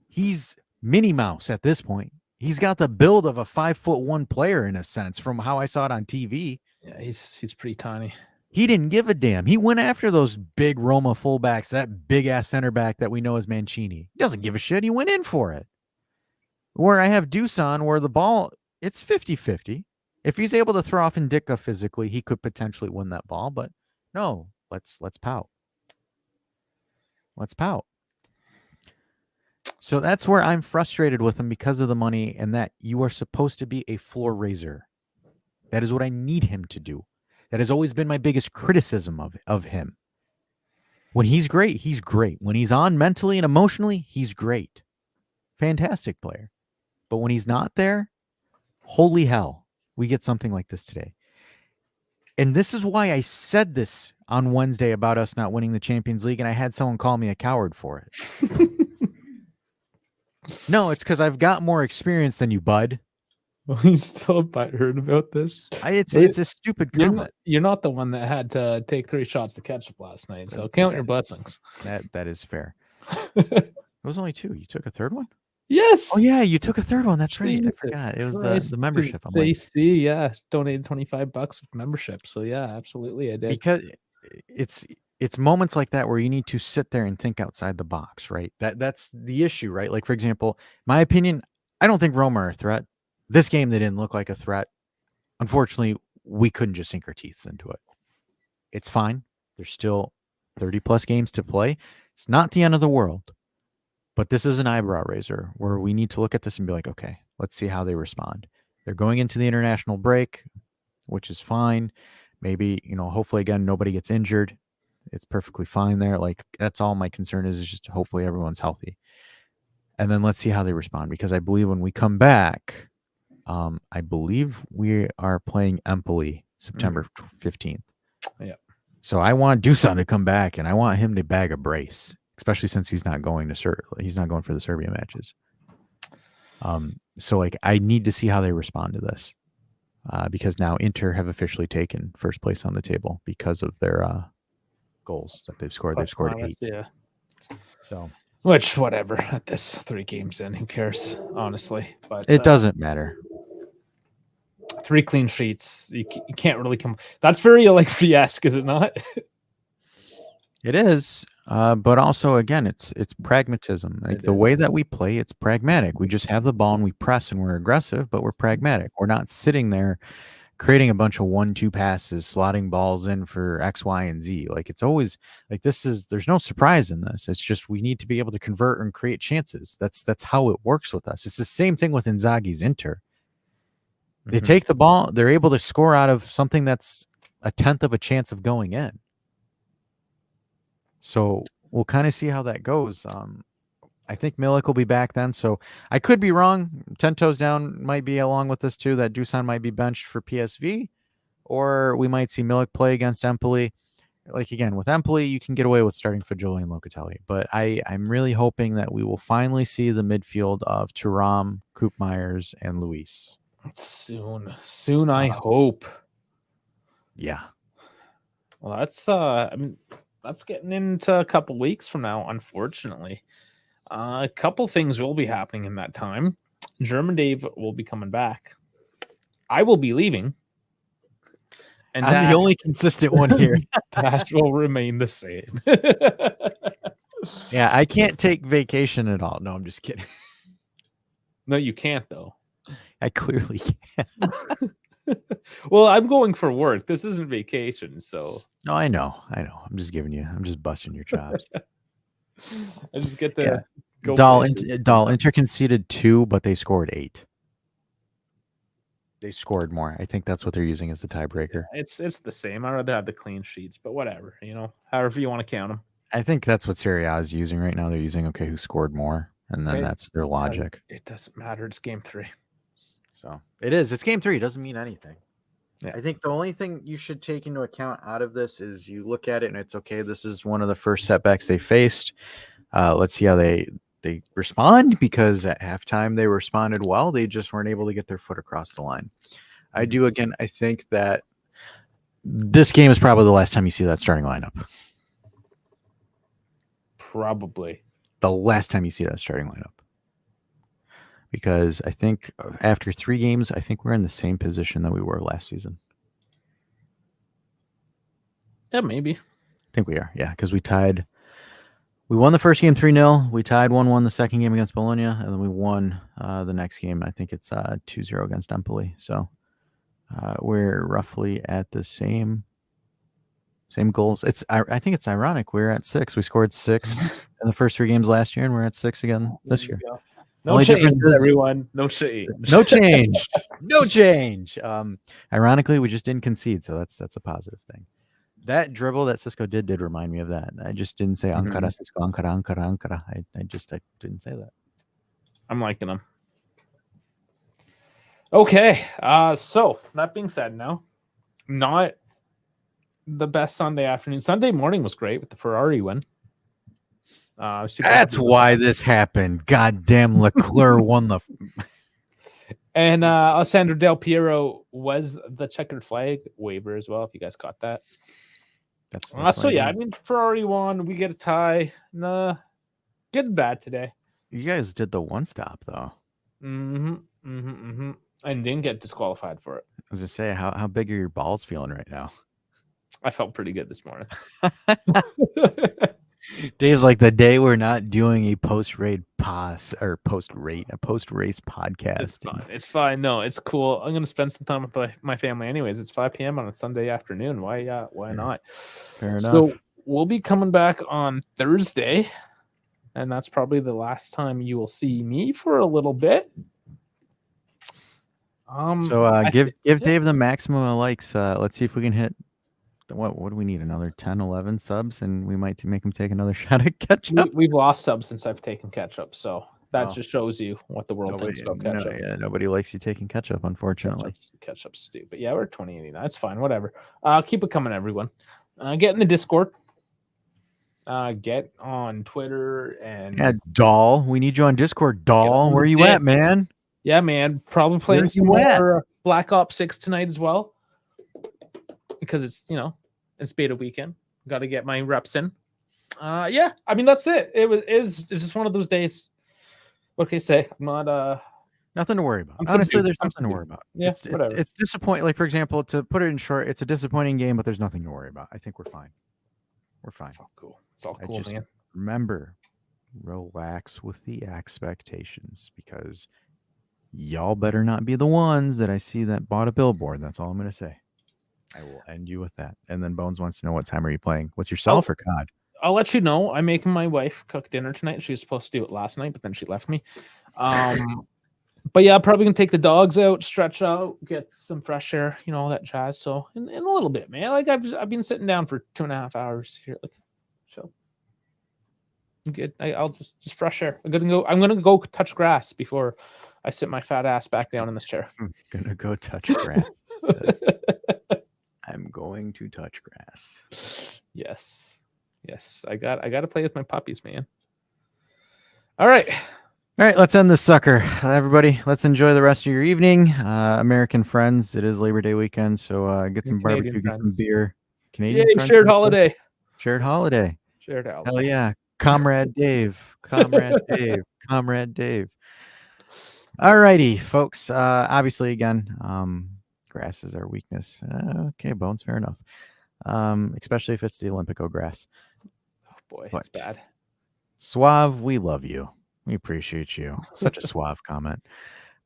he's Minnie Mouse at this point. He's got the build of a 5'1" player in a sense from how I saw it on TV. Yeah, he's pretty tiny. He didn't give a damn. He went after those big Roma fullbacks, that big-ass center back that we know as Mancini. He doesn't give a shit. He went in for it. Where I have Dusan, where the ball, it's 50-50. If he's able to throw off Ndicka physically, he could potentially win that ball. But no, let's pout. Let's pout. So that's where I'm frustrated with him because of the money and that you are supposed to be a floor raiser. That is what I need him to do. That has always been my biggest criticism of him. When he's great, he's great. When he's on mentally and emotionally, he's great. Fantastic player. But when he's not there, holy hell, we get something like this today. And this is why I said this on Wednesday about us not winning the Champions League, and I had someone call me a coward for it. No, it's because I've got more experience than you, bud. Well, you still heard about this? It's a stupid comment. You're not the one that had to take 3 shots to catch up last night, so count your blessings. That is fair. It was only 2. You took a third one? Yes. Oh yeah, you took a third one. That's right. Jesus I forgot. It was Christ. the membership. I'm They like, see, yeah, donated $25 with membership. So yeah, absolutely, I did. Because it's moments like that where you need to sit there and think outside the box, right? That's the issue, right? Like, for example, my opinion, I don't think Roma are a threat. This game, they didn't look like a threat. Unfortunately, we couldn't just sink our teeth into it. It's fine. There's still 30 plus games to play. It's not the end of the world. But this is an eyebrow raiser where we need to look at this and be like, okay, let's see how they respond. They're going into the international break, which is fine. Maybe, hopefully, again, nobody gets injured. It's perfectly fine there. Like, that's all my concern is just hopefully everyone's healthy. And then let's see how they respond. Because I believe when we come back, I believe we are playing Empoli September 15th. Yeah. So I want Dusan to come back, and I want him to bag a brace. Especially since he's not going for the Serbia matches. So like I need to see how they respond to this, because now Inter have officially taken first place on the table because of their goals that they've scored. They've scored 8. Yeah. So which whatever at this 3 games in, who cares? Honestly, but it doesn't matter. 3 clean sheets. You can't really come. That's very Allegri-esque, is it not? It is, but also again, it's pragmatism. Like It the is. way that we play, it's pragmatic. We just have the ball and we press and we're aggressive, but we're pragmatic. We're not sitting there creating a bunch of 1-2 passes, slotting balls in for X, Y, and Z. Like it's always like there's no surprise in this. It's just we need to be able to convert and create chances. That's how it works with us. It's the same thing with Inzaghi's Inter. They take the ball, they're able to score out of something that's a tenth of a chance of going in. So we'll kind of see how that goes. I think Milik will be back then, so I could be wrong. 10 toes down might be along with this too, that Dusan might be benched for PSV, or we might see Milik play against Empoli. Like again, with Empoli, you can get away with starting Fagioli and Locatelli, but I'm really hoping that we will finally see the midfield of Thuram, Koopmeiners, and Luis. Soon, I hope. Yeah. Well, that's getting into a couple weeks from now, unfortunately. A couple things will be happening in that time. German Dave will be coming back. I will be leaving. And I'm the only consistent one here. That will remain the same. Yeah, I can't take vacation at all. No, I'm just kidding. No, you can't, though. I clearly can't. Well, I'm going for work. This isn't vacation, so. No, I know. I'm just busting your chops. I just get to go. Inter conceded 2, but they scored 8. They scored more. I think that's what they're using as the tiebreaker. Yeah, it's the same. I'd rather have the clean sheets, but whatever. However you want to count them. I think that's what Serie A is using right now. They're using who scored more, and then that's their logic. It doesn't matter. It's game 3. So it is. It's game 3. It doesn't mean anything. Yeah. I think the only thing you should take into account out of this is you look at it and it's okay. This is one of the first setbacks they faced. Let's see how they respond, because at halftime they responded well. They just weren't able to get their foot across the line. I think that this game is probably the last time you see that starting lineup. Probably the last time you see that starting lineup. Because I think after 3 games, I think we're in the same position that we were last season. Yeah, maybe. I think we are. Yeah, because we won the first game 3-0. We tied 1-1 the second game against Bologna, and then we won the next game. I think it's 2-0 against Empoli. So we're roughly at the same goals. I think it's ironic. We're at 6. We scored 6 in the first 3 games last year, and we're at 6 again this year. No change, everyone. No change. No change. No change. Ironically, we just didn't concede, so that's a positive thing. That dribble that Cisco did remind me of that. I just didn't say Ankara, Cisco, Ankara. I didn't say that. I'm liking them. Okay. So that being said, now, not the best Sunday afternoon. Sunday morning was great with the Ferrari win. That's why this happened. Goddamn, Leclerc won the. And Alessandro Del Piero was the checkered flag waiver as well. If you guys caught that. That's so yeah. I mean, Ferrari won. We get a tie. Nah, good and bad today. You guys did the one stop though. And didn't get disqualified for it. I was gonna say, how big are your balls feeling right now? I felt pretty good this morning. Dave's like, the day we're not doing a post-race podcast. It's fine. No, it's cool. I'm gonna spend some time with my family anyways. It's 5 p.m. on a Sunday afternoon. Why not? Fair enough. So we'll be coming back on Thursday, and that's probably the last time you will see me for a little bit. Give Dave the maximum of likes. Let's see if we can hit. What do we need? Another 10, 11 subs, and we might make him take another shot at ketchup. We've lost subs since I've taken ketchup, so that just shows you what the world thinks about ketchup. Nobody likes you taking ketchup, unfortunately. Ketchup's stupid. Yeah, we're 2089. It's fine. Whatever. Keep it coming, everyone. Get in the Discord. Get on Twitter and Doll. We need you on Discord, Doll. Where are you at, man? Yeah, man. Probably playing some more Black Ops 6 tonight as well. Because it's beta weekend. Got to get my reps in. Yeah, I mean that's it. It's just one of those days. What can I say? I'm not nothing to worry about. Honestly, there's nothing to worry about. Yeah, whatever. It's disappointing. Like for example, to put it in short, it's a disappointing game, but there's nothing to worry about. I think we're fine. We're fine. It's all cool. It's all I cool, just man. remember, relax with the expectations because y'all better not be the ones that I see that bought a billboard. That's all I'm going to say. I will end you with that. And then Bones wants to know, what time are you playing? With yourself or COD? I'll let you know. I'm making my wife cook dinner tonight. She was supposed to do it last night, but then she left me. But yeah, probably gonna take the dogs out, stretch out, get some fresh air, all that jazz. So in a little bit, man. Like I've been sitting down for 2.5 hours here. Like, chill. I'm good. I'll just fresh air. I'm gonna go touch grass before I sit my fat ass back down in this chair. I'm gonna go touch grass. I'm going to touch grass. Yes. I got to play with my puppies, man. All right, let's end this sucker. Everybody, let's enjoy the rest of your evening. American friends, it is Labor Day weekend, so get some barbecue, get some beer. Canadian friends. Shared holiday. Shared holiday. Shared holiday. Hell yeah. Comrade Dave. Comrade Dave. Comrade Dave. All righty, folks. Obviously, again, grass is our weakness. Okay, Bones, fair enough. Especially if it's the Olympico grass. Oh boy, it's bad. Suave, we love you. We appreciate you. Such a suave comment.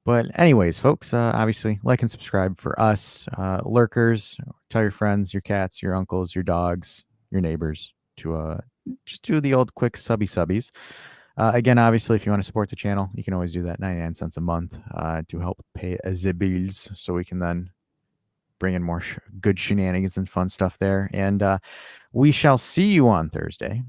But anyways, folks, obviously like and subscribe for us. Lurkers, tell your friends, your cats, your uncles, your dogs, your neighbors to just do the old quick subbies. Again, obviously, if you want to support the channel, you can always do that, 99 cents a month to help pay the bills so we can then bring in more good shenanigans and fun stuff there. And we shall see you on Thursday.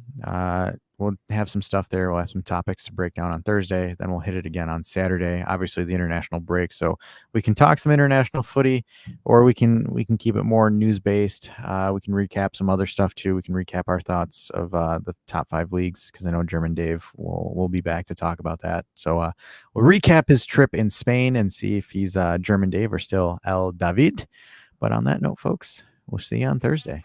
We'll have some stuff there. We'll have some topics to break down on Thursday. Then we'll hit it again on Saturday. Obviously, the international break, so we can talk some international footy, or we can keep it more news based. We can recap some other stuff too. We can recap our thoughts of the top 5 leagues, because I know German Dave will be back to talk about that. So we'll recap his trip in Spain and see if he's German Dave or still El David. But on that note, folks, we'll see you on Thursday.